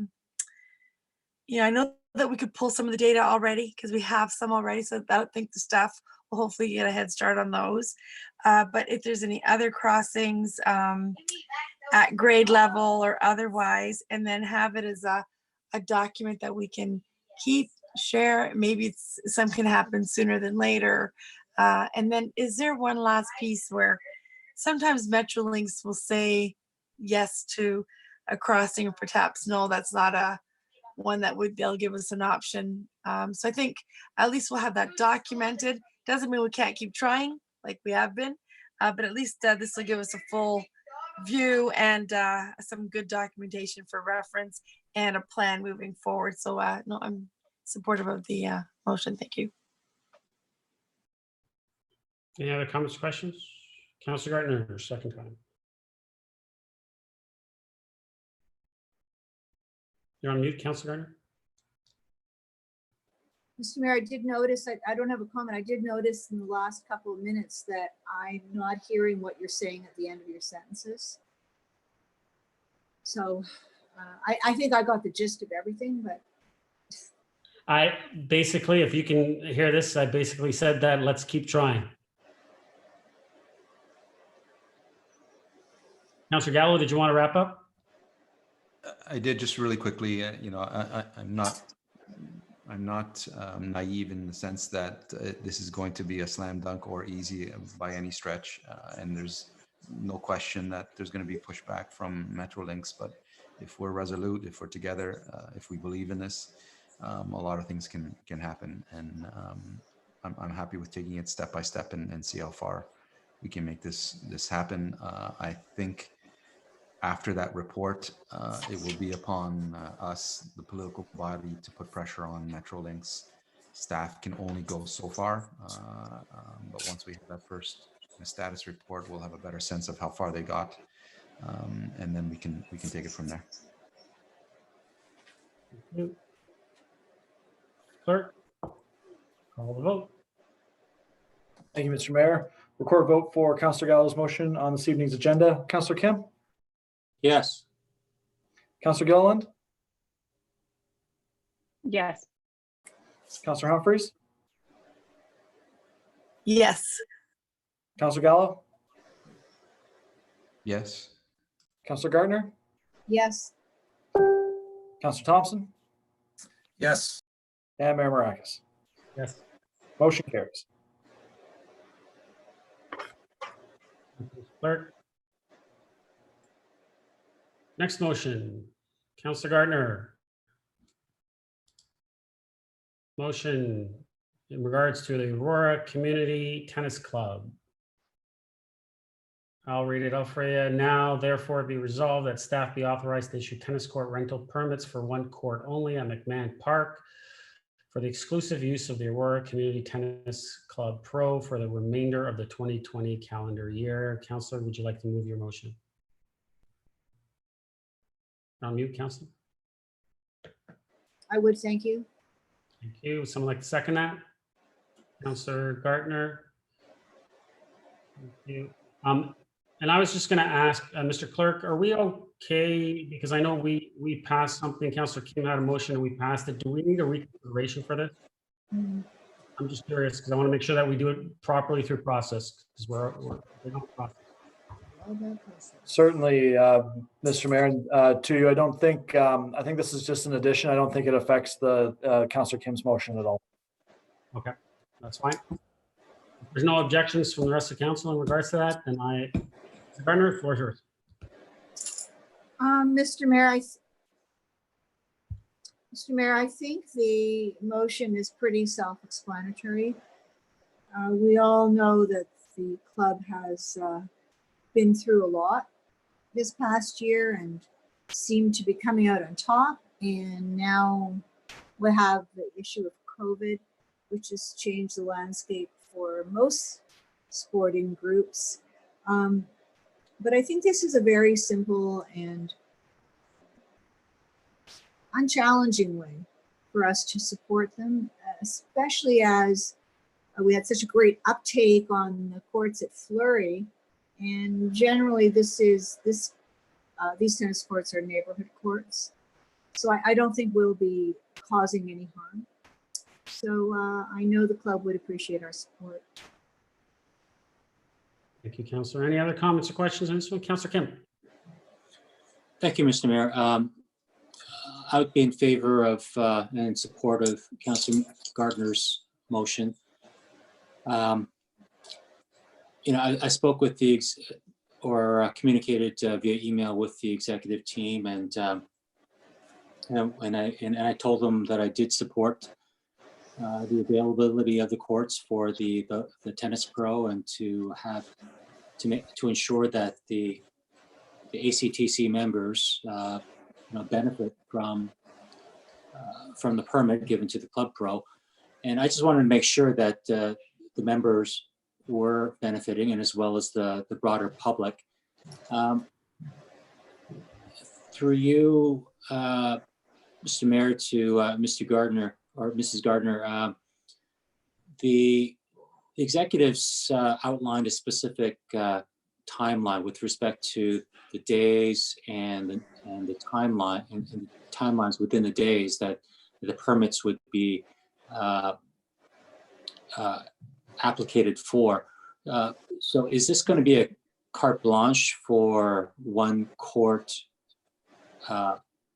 know that we could pull some of the data already because we have some already. So I think the staff will hopefully get a head start on those. But if there's any other crossings at grade level or otherwise, and then have it as a document that we can keep share? Maybe some can happen sooner than later. And then is there one last piece where sometimes Metrolinx will say yes to a crossing or perhaps no, that's not a one that they'll give us an option. So I think at least we'll have that documented. Doesn't mean we can't keep trying like we have been, but at least this will give us a full view and some good documentation for reference and a plan moving forward. So no, I'm supportive of the motion. Thank you. Any other comments, questions? Councillor Gardner, second time. You're on mute, Councillor Gardner. Mr. Mayor, I did notice, I don't have a comment. I did notice in the last couple of minutes that I'm not hearing what you're saying at the end of your sentences. So I think I got the gist of everything, but. I basically, if you can hear this, I basically said that let's keep trying. Councillor Gallo, did you want to wrap up? I did, just really quickly. I'm not naive in the sense that this is going to be a slam dunk or easy by any stretch, and there's no question that there's going to be pushback from Metrolinx. But if we're resolute, if we're together, if we believe in this, a lot of things can happen. And I'm happy with taking it step by step and see how far we can make this happen. I think after that report, it will be upon us, the political body, to put pressure on Metrolinx. Staff can only go so far, but once we have that first status report, we'll have a better sense of how far they got, and then we can take it from there. Clerk, call the vote. Thank you, Mr. Mayor. Record vote for Councillor Gallo's motion on this evening's agenda. Councillor Kim? Yes. Councillor Gilliland? Yes. Councillor Humphreys? Yes. Councillor Gallo? Yes. Councillor Gardner? Yes. Councillor Thompson? Yes. And Mayor Marakis. Yes. Motion carries. Clerk. Next motion, Councillor Gardner. Motion in regards to the Aurora Community Tennis Club. I'll read it out for you. Now, therefore, be resolved that staff be authorized to issue tennis court rental permits for one court only at McMahon Park for the exclusive use of the Aurora Community Tennis Club Pro for the remainder of the 2020 calendar year. Councillor, would you like to move your motion? On mute, Councillor. I would, thank you. Thank you. Would someone like to second that? Councillor Gardner. Thank you. And I was just going to ask, Mr. Clerk, are we okay? Because I know we passed something. Councillor Kim had a motion and we passed it. Do we need a reconsideration for this? I'm just curious because I want to make sure that we do it properly through process because we're not process. Certainly, Mr. Mayor, to you, I don't think, I think this is just an addition. I don't think it affects the Councillor Kim's motion at all. Okay, that's fine. If there's no objections from the rest of council in regards to that, then Mr. Gardner, the floor is yours. Mr. Mayor, I think the motion is pretty self-explanatory. We all know that the club has been through a lot this past year and seemed to be coming out on top. And now we have the issue of COVID, which has changed the landscape for most sporting groups. But I think this is a very simple and unchallenging way for us to support them, especially as we had such a great uptake on the courts at Fleury. And generally these tennis courts are neighborhood courts. So I don't think we'll be causing any harm. So I know the club would appreciate our support. Thank you, Councillor. Any other comments or questions on this one? Councillor Kim. Thank you, Mr. Mayor. I would be in favor of and in support of Councillor Gardner's motion. I spoke with the communicated via email with the executive team, and I told them that I did support the availability of the courts for the tennis pro, and to ensure that the ACTC members benefit from the permit given to the club pro. And I just wanted to make sure that the members were benefiting, and as well as the broader public. Through you, Mr. Mayor, to Mr. Gardner or Mrs. Gardner, the executives outlined a specific timeline with respect to the days and the timeline and the timelines within the days that the permits would be applicated for. So is this going to be a carte blanche for one court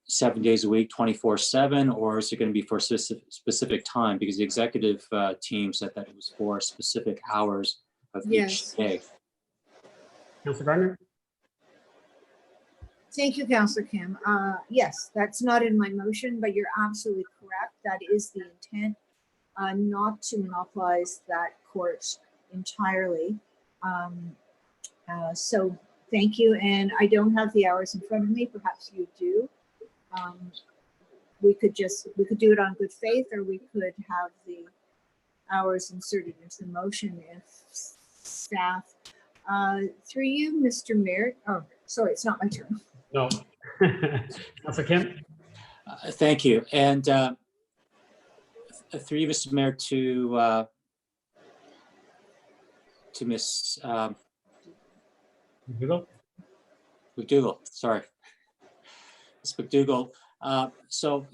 7 days a week, 24/7, or is it going to be for specific time? Because the executive team said that it was for specific hours of each day. Councillor Gardner? Thank you, Councillor Kim. Yes, that's not in my motion, but you're absolutely correct. That is the intent, not to monopolize that court entirely. So thank you. And I don't have the hours in front of me. Perhaps you do. We could do it on good faith, or we could have the hours inserted into the motion if staff, through you, Mr. Mayor. Oh, sorry, it's not my turn. No. Councillor Kim? Thank you. And through you, Mr. Mayor, to Ms. McDougall, sorry. Ms. McDougall. So,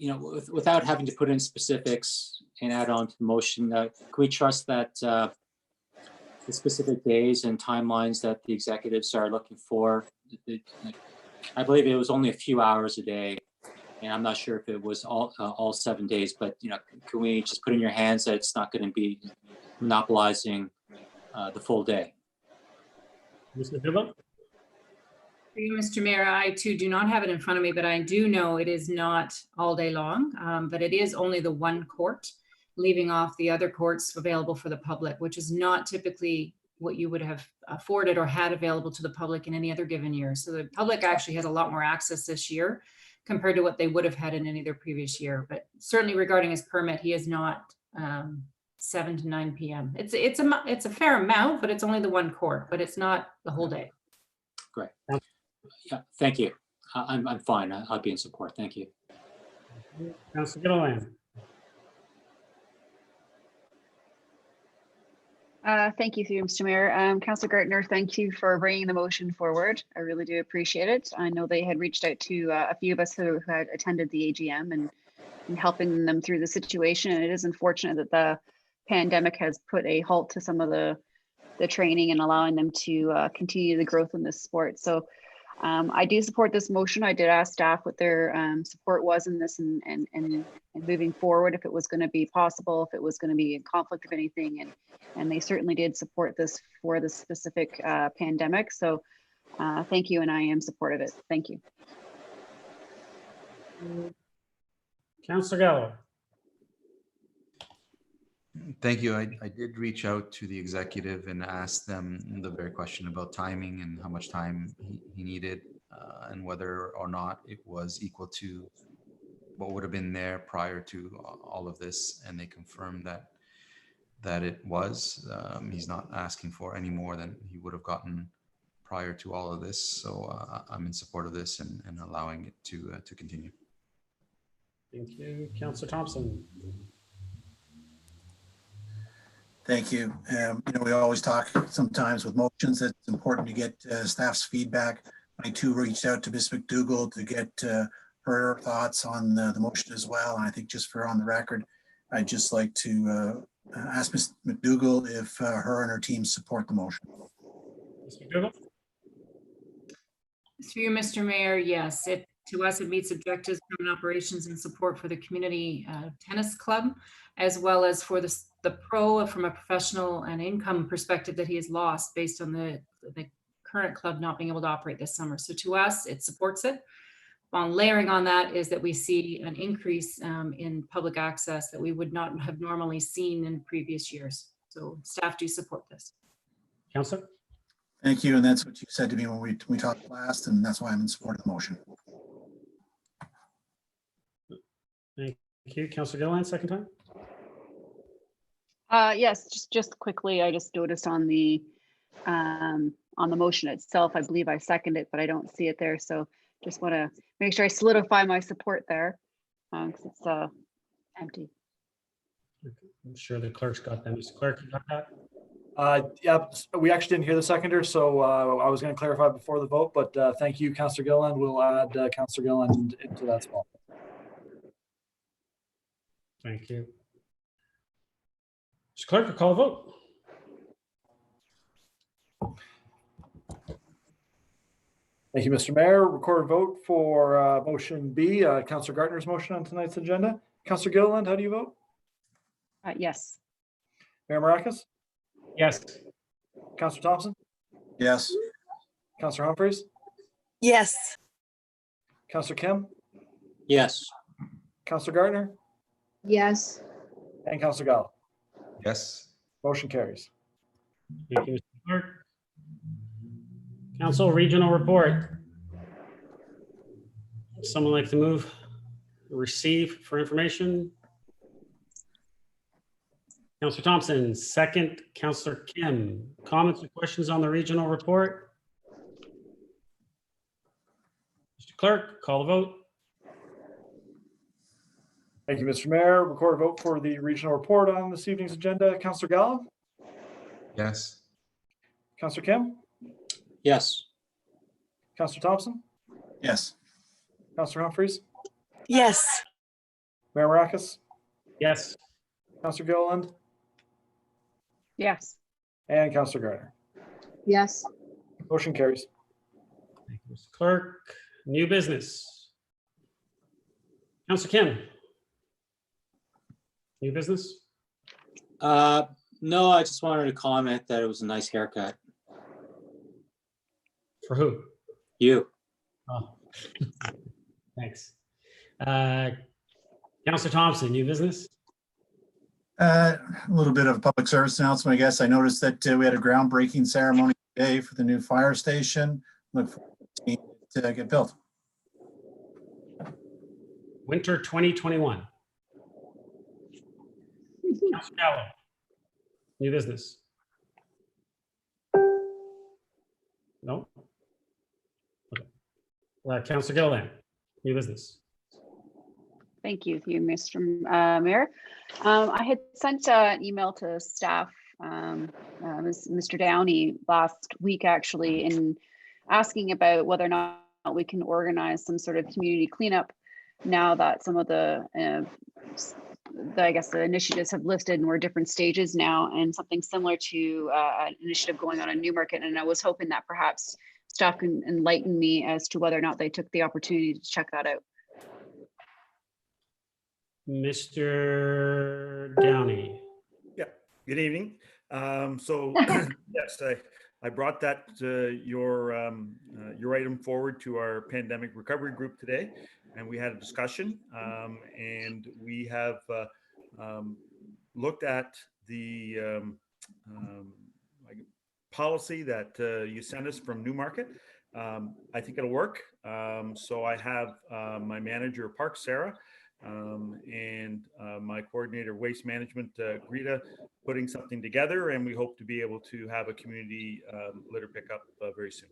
without having to put in specifics and add on to the motion, can we trust that the specific days and timelines that the executives are looking for? I believe it was only a few hours a day, and I'm not sure if it was all 7 days, but can we just put in your hands that it's not going to be monopolizing the full day? Ms. McDougall? Mr. Mayor, I too do not have it in front of me, but I do know it is not all day long, but it is only the one court, leaving off the other courts available for the public, which is not typically what you would have afforded or had available to the public in any other given year. So the public actually has a lot more access this year compared to what they would have had in any other previous year. But certainly regarding his permit, he is not 7 to 9 p.m. It's a fair amount, but it's only the one court, but it's not the whole day. Great. Yeah, thank you. I'm fine. I'll be in support. Thank you. Councillor Gilliland? Thank you, Mr. Mayor. Councillor Gardner, thank you for bringing the motion forward. I really do appreciate it. I know they had reached out to a few of us who had attended the AGM and helping them through the situation. And it is unfortunate that the pandemic has put a halt to some of the training and allowing them to continue the growth in this sport. So I do support this motion. I did ask staff what their support was in this and moving forward, if it was going to be possible, if it was going to be in conflict of anything. And they certainly did support this for the specific pandemic. So thank you, and I am supportive of it. Thank you. Councillor Gallo? Thank you. I did reach out to the executive and ask them the very question about timing and how much time he needed and whether or not it was equal to what would have been there prior to all of this. And they confirmed that it was. He's not asking for any more than he would have gotten prior to all of this. So I'm in support of this and allowing it to continue. Thank you. Councillor Thompson? Thank you. We always talk sometimes with motions that it's important to get staff's feedback. I too reached out to Ms. McDougall to get her thoughts on the motion as well. And I think just for on the record, I'd just like to ask Ms. McDougall if her and her team support the motion. Ms. McDougall? Through you, Mr. Mayor, yes, To us, it meets objectives, common operations, and support for the community tennis club, as well as for the pro from a professional and income perspective that he has lost based on the current club not being able to operate this summer. So to us, it supports it. On layering on that is that we see an increase in public access that we would not have normally seen in previous years. So staff do support this. Councillor? Thank you. And that's what you said to me when we talked last, and that's why I'm in support of the motion. Thank you. Councillor Gilliland, second time? Yes, just quickly, I just noticed on the motion itself, I believe I seconded it, but I don't see it there. So just want to make sure I solidify my support there because it's empty. I'm sure the clerk's got that. Mr. Clerk, you got that? Yeah, we actually didn't hear the seconder, so I was going to clarify before the vote, but thank you, Councillor Gilliland. We'll add Councillor Gilliland into that spot. Thank you. Mr. Clerk, will call a vote. Thank you, Mr. Mayor. Recorded vote for motion B, Councillor Gartner's motion on tonight's agenda. Councillor Gilliland, how do you vote? Yes. Mayor Maracus? Yes. Councillor Thompson? Yes. Councillor Humphreys? Yes. Councillor Kim? Yes. Councillor Gartner? Yes. And Councillor Gall? Yes. Motion carries. Thank you, Mr. Clerk. Council regional report. Someone like to move, receive for information? Councillor Thompson, second. Councillor Kim, comments or questions on the regional report? Mr. Clerk, call the vote. Thank you, Mr. Mayor. Recorded vote for the regional report on this evening's agenda. Councillor Gall? Yes. Councillor Kim? Yes. Councillor Thompson? Yes. Councillor Humphreys? Yes. Mayor Maracus? Yes. Councillor Gilliland? Yes. And Councillor Gartner. Yes. Motion carries. Thank you, Mr. Clerk. New business. Councillor Kim. New business? No, I just wanted to comment that it was a nice haircut. For who? You. Oh, thanks. Councillor Thompson, new business? A little bit of a public service announcement, I guess. I noticed that we had a groundbreaking ceremony today for the new fire station. Look forward to seeing it get built. Winter 2021. Councillor Gallo, new business? No? Okay. Councillor Gilliland, new business? Thank you, Mr. Mayor. I had sent an email to staff, Mr. Downey, last week actually, in asking about whether or not we can organize some sort of community cleanup now that some of the I guess the initiatives have lifted and we're different stages now, and something similar to an initiative going on in Newmarket. And I was hoping that perhaps staff can enlighten me as to whether or not they took the opportunity to check that out. Mr. Downey. Yeah, good evening. Yes, I brought that your item forward to our pandemic recovery group today, and we had a discussion, and we have looked at the policy that you sent us from Newmarket. I think it'll work. So I have my manager of Parks, Sarah, and my coordinator of waste management, Greta, putting something together, and we hope to be able to have a community litter pickup very soon.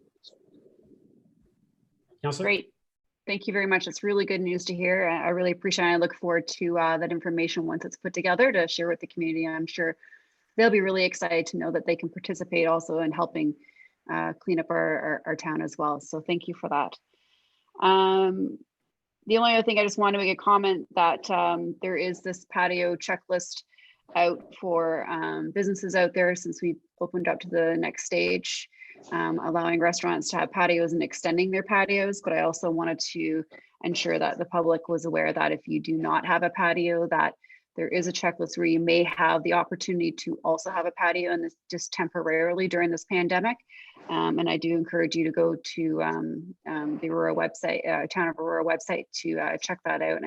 Councillor? Great. Thank you very much. It's really good news to hear. I really appreciate it. I look forward to that information once it's put together to share with the community. I'm sure they'll be really excited to know that they can participate also in helping clean up our town as well. So thank you for that. The only other thing I just want to make a comment that there is this patio checklist out for businesses out there since we opened up to the next stage. allowing restaurants to have patios and extending their patios. But I also wanted to ensure that the public was aware that if you do not have a patio, that there is a checklist where you may have the opportunity to also have a patio, and this just temporarily during this pandemic. And I do encourage you to go to the Aurora website, Town of Aurora website, to check that out,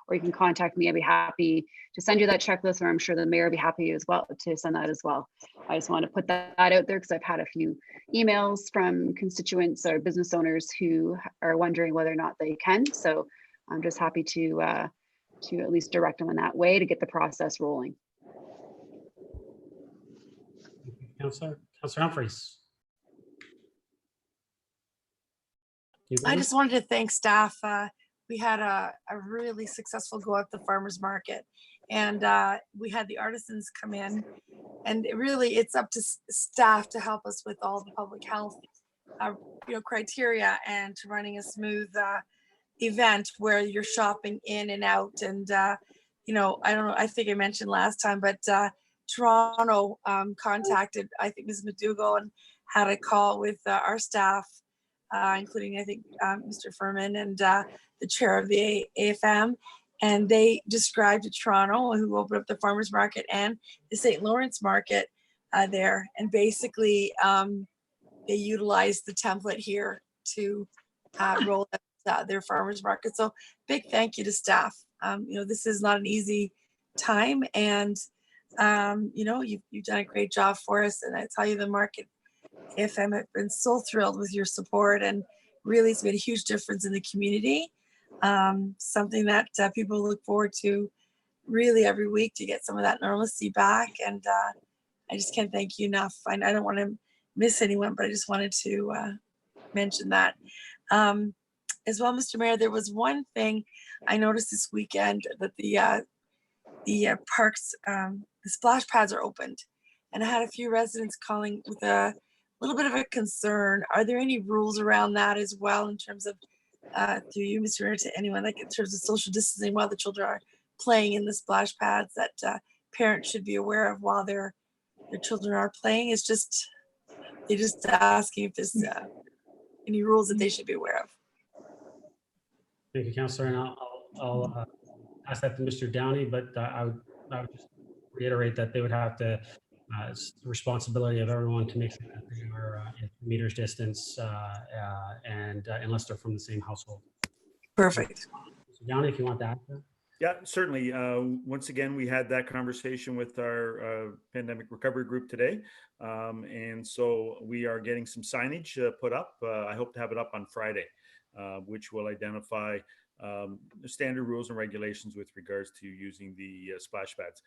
or you can contact me. I'd be happy to send you that checklist, or I'm sure the mayor will be happy as well to send that as well. I just want to put that out there because I've had a few emails from constituents or business owners who are wondering whether or not they can. So I'm just happy to at least direct them in that way to get the process rolling. Councillor Humphreys. I just wanted to thank staff. We had a really successful go at the farmers market, and we had the artisans come in, and it's up to staff to help us with all the public health criteria and to running a smooth event where you're shopping in and out. And I don't know, I think I mentioned last time, but Toronto contacted, I think, Ms. McDougall, and had a call with our staff, including, I think, Mr. Furman and the chair of the AFM. And they described to Toronto, who opened up the farmers market and the St. Lawrence market there. And basically, they utilized the template here to roll out their farmers market. So big thank you to staff. This is not an easy time, and you've done a great job for us. And I tell you, the market AFM have been so thrilled with your support, and really it's made a huge difference in the community. Something that people look forward to really every week, to get some of that normalcy back. And I just can't thank you enough. I don't want to miss anyone, but I just wanted to mention that. As well, Mr. Mayor, there was one thing I noticed this weekend, that the parks, the splash pads are opened, and I had a few residents calling with a little bit of a concern. Are there any rules around that as well, in terms of, through you, Mr. Mayor, to anyone, like in terms of social distancing while the children are playing in the splash pads, that parents should be aware of while their children are playing? It's just, they're just asking if there's any rules that they should be aware of. Thank you, Councillor, and I'll ask that to Mr. Downey, but I would just reiterate that they would have to, it's the responsibility of everyone to make sure that they are in meters distance, and unless they're from the same household. Perfect. Mr. Downey, if you want to add to that. Yeah, certainly. Once again, we had that conversation with our pandemic recovery group today. And so we are getting some signage put up. I hope to have it up on Friday, which will identify the standard rules and regulations with regards to using the splash pads.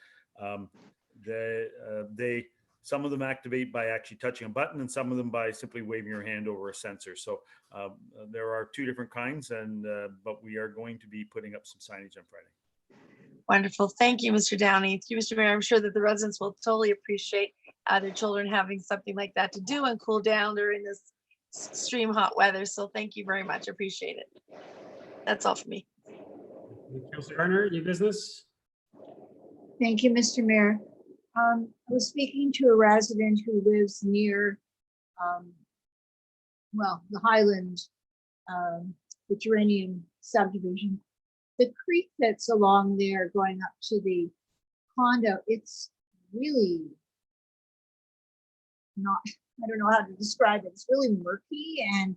Some of them activate by actually touching a button, and some of them by simply waving your hand over a sensor. So there are two different kinds, but we are going to be putting up some signage on Friday. Wonderful. Thank you, Mr. Downey. Thank you, Mr. Mayor. I'm sure that the residents will totally appreciate their children having something like that to do and cool down during this extreme hot weather. So thank you very much. Appreciate it. That's all for me. Councillor Gardner, new business? Thank you, Mr. Mayor. I was speaking to a resident who lives near, the Highland, the Geranium subdivision. The creek that's along there going up to the condo, it's really not, I don't know how to describe it. It's really murky and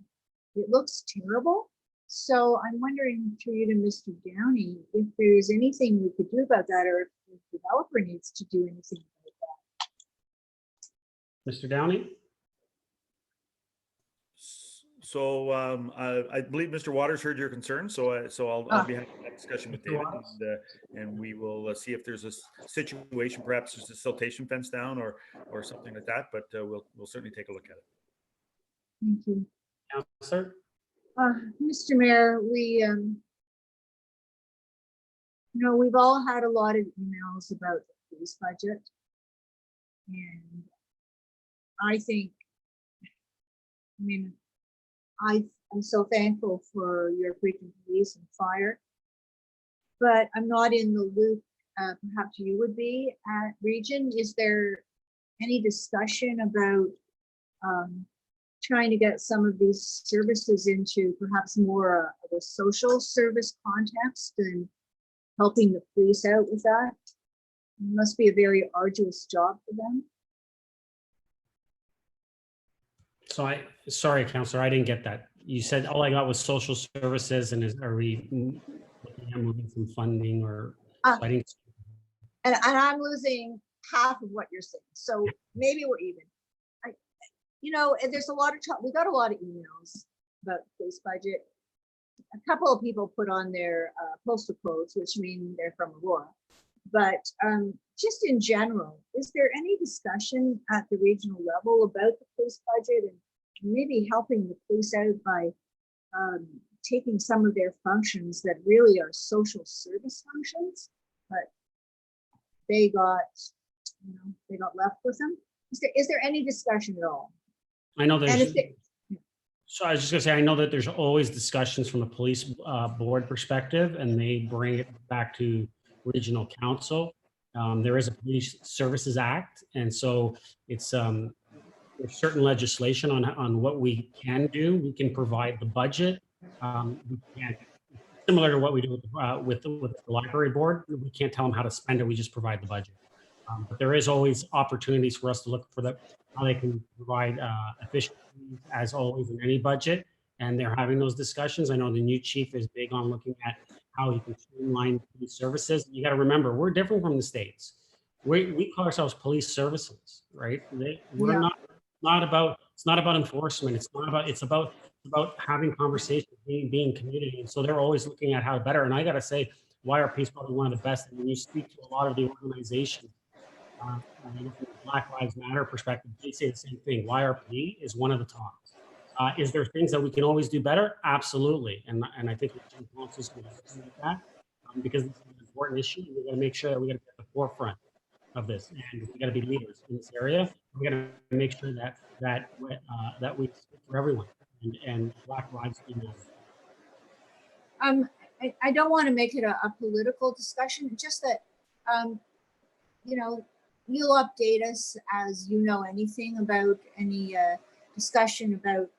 it looks terrible. So I'm wondering, through you to Mr. Downey, if there's anything we could do about that, or if the developer needs to do anything about that. Mr. Downey? So I believe Mr. Waters heard your concern, so I'll be having that discussion with David, and we will see if there's a situation, perhaps there's a siltation fence down or something like that, but we'll certainly take a look at it. Thank you. Councillor? Mr. Mayor, we we've all had a lot of emails about the police budget, and I think, I'm so thankful for your freaking police and fire, but I'm not in the loop. Perhaps you would be at Region. Is there any discussion about trying to get some of these services into perhaps more of a social service context and helping the police out with that. It must be a very arduous job for them. So sorry, Counselor, I didn't get that. You said all I got was social services, and are we looking at moving some funding or? So I didn't. And I'm losing half of what you're saying. So maybe we're even. And there's a lot of we got a lot of emails about the police budget. A couple of people put on their postal codes, which mean they're from Aurora. But just in general, is there any discussion at the regional level about the police budget and maybe helping the police out by taking some of their functions that really are social service functions, but they got left with them? Is there any discussion at all? I know there's. So I was just gonna say, I know that there's always discussions from a police board perspective, and they bring it back to regional council. There is a Police Services Act, and so it's there's certain legislation on what we can do. We can provide the budget. We can't, similar to what we do with the library board. We can't tell them how to spend it. We just provide the budget. But there is always opportunities for us to look for how they can provide efficiencies, as always in any budget. And they're having those discussions. I know the new chief is big on looking at how he can streamline police services. You got to remember, we're different from the States. We call ourselves police services, right? We're not about, it's not about enforcement. It's about having conversations, being community. And so they're always looking at how better. And I got to say, YRP is probably one of the best. And when you speak to a lot of the organizations, from the Black Lives Matter perspective, they say the same thing. YRP is one of the tops. Is there things that we can always do better? Absolutely. And I think the council is going to do that because it's an important issue. We got to make sure that we got to be at the forefront of this, and we got to be leaders in this area. We got to make sure that we speak for everyone and Black lives do matter. I don't want to make it a political discussion. Just that, you'll update us as you know anything about any discussion about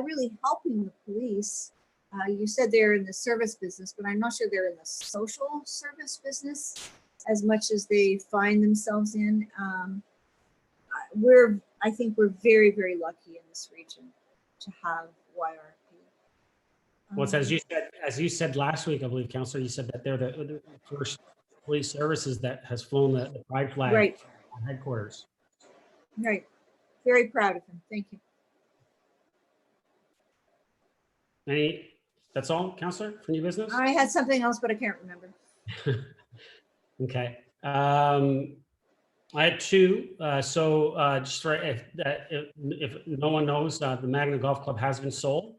really helping the police. You said they're in the service business, but I'm not sure they're in the social service business as much as they find themselves in. I think we're very, very lucky in this region to have YRP. Well, it's as you said last week, I believe, Councillor, you said that they're the first police services that has flown the pride flag right on headquarters. Right. Very proud of him. Thank you. That's all, Councillor, for new business? I had something else, but I can't remember. Okay. I had two. Just right, if no one knows, the Magna Golf Club has been sold.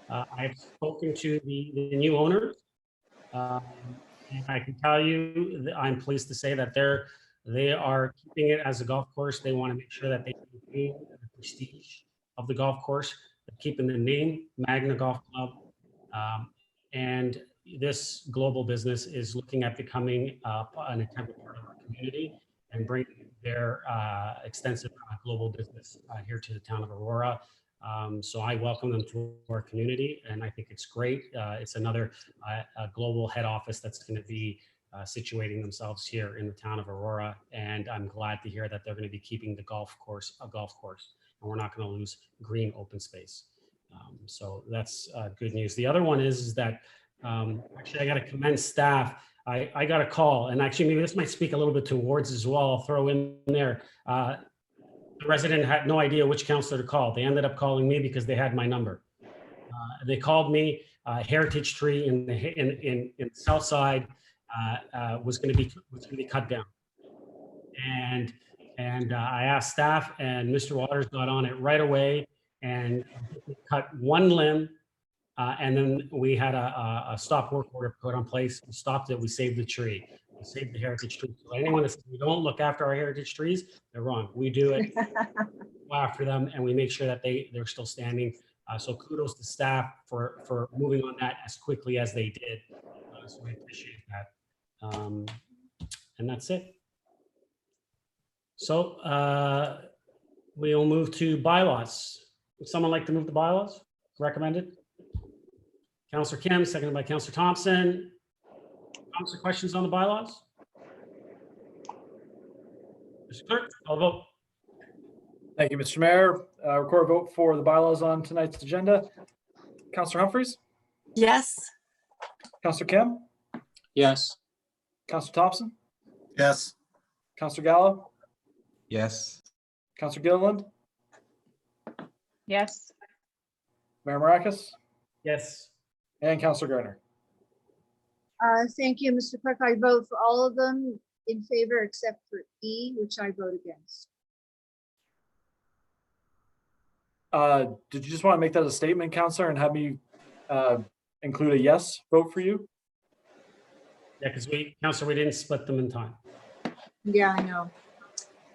I've spoken to the new owners. And I can tell you that I'm pleased to say that they are keeping it as a golf course. They want to make sure that they maintain the prestige of the golf course. They're keeping the name Magna Golf Club. And this global business is looking at becoming an intended part of our community and bringing their extensive global business here to the town of Aurora. So I welcome them to our community, and I think it's great. It's another global head office that's going to be situating themselves here in the town of Aurora, and I'm glad to hear that they're going to be keeping the golf course a golf course, and we're not going to lose green open space. So that's good news. The other one is that actually I got to commend staff. I got a call, and actually maybe this might speak a little bit to wards as well. I'll throw in there. The resident had no idea which counselor to call. They ended up calling me because they had my number. They called me. Heritage tree in the south side was going to be cut down, and I asked staff, and Mr. Waters got on it right away and cut one limb. And then we had a stop work order put on place. We stopped it. We saved the tree. We saved the heritage tree. So anyone that says we don't look after our heritage trees, they're wrong. We do it. We go after them, and we make sure that they're still standing. So kudos to staff for moving on that as quickly as they did. So we appreciate that. And that's it. So We'll move to bylaws. Would someone like to move the bylaws? Recommended. Counselor Kim, seconded by Counselor Thompson. Counselor, questions on the bylaws? Mr. Clerk, call the vote. Thank you, Mr. Mayor. Record a vote for the bylaws on tonight's agenda. Counselor Humphries, Yes. Counselor Kim, Yes. Counselor Thompson, Yes. Counselor Gallo, Yes. Counselor Gilliland, Yes. Mayor Maracus, Yes. and Counselor Gardner. Thank you, Mr. Clerk. I vote for all of them in favor except for E, which I vote against. Did you just want to make that a statement, Counselor, and have me include a yes vote for you? Yeah, because Counselor, we didn't split them in time. Yeah, I know.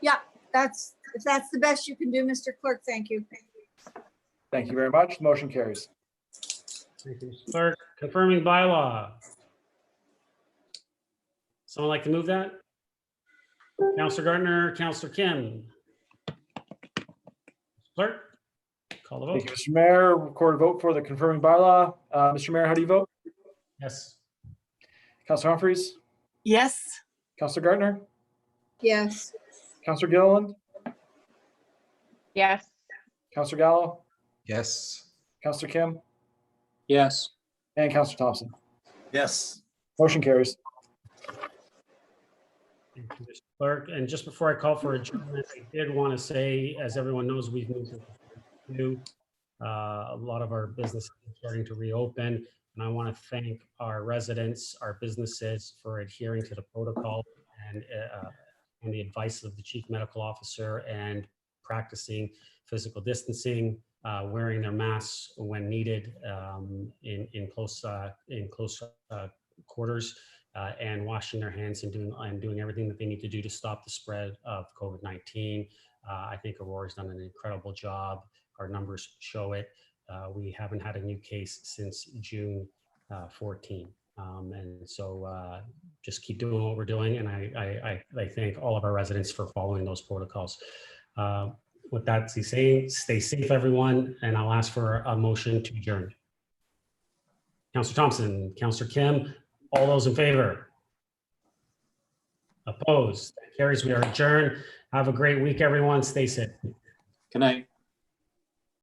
Yeah, if that's the best you can do, Mr. Clerk, thank you. Thank you very much. Motion carries. Thank you, Mr. Clerk. Confirming bylaw. Someone like to move that? Counselor Gardner, Counselor Kim. Clerk, call the Thank you, vote. Mr. Mayor. Record a vote for the confirming bylaw. Mr. Mayor, how do you vote? Yes. Counselor Humphries, Yes. Counselor Gardner, Yes. Counselor Gilliland, Yes. Counselor Gallo, Yes. Counselor Kim, Yes. and Counselor Thompson. Yes. Motion carries. Thank you, Mr. Clerk. And just before I call for adjournment, I did want to say, as everyone knows, we've moved to a lot of our businesses are starting to reopen. And I want to thank our residents, our businesses for adhering to the protocol and the advice of the chief medical officer and practicing physical distancing, wearing their masks when needed in close quarters, and washing their hands and doing everything that they need to do to stop the spread of COVID-19. I think Aurora's done an incredible job. Our numbers show it. We haven't had a new case since June 14. And so just keep doing what we're doing. And I thank all of our residents for following those protocols. With that, stay safe, everyone. And I'll ask for a motion to adjourn. Councillor Thompson, Councillor Kim, all those in favor? Opposed? That carries. We are adjourned. Have a great week, everyone. Stay safe. Good night.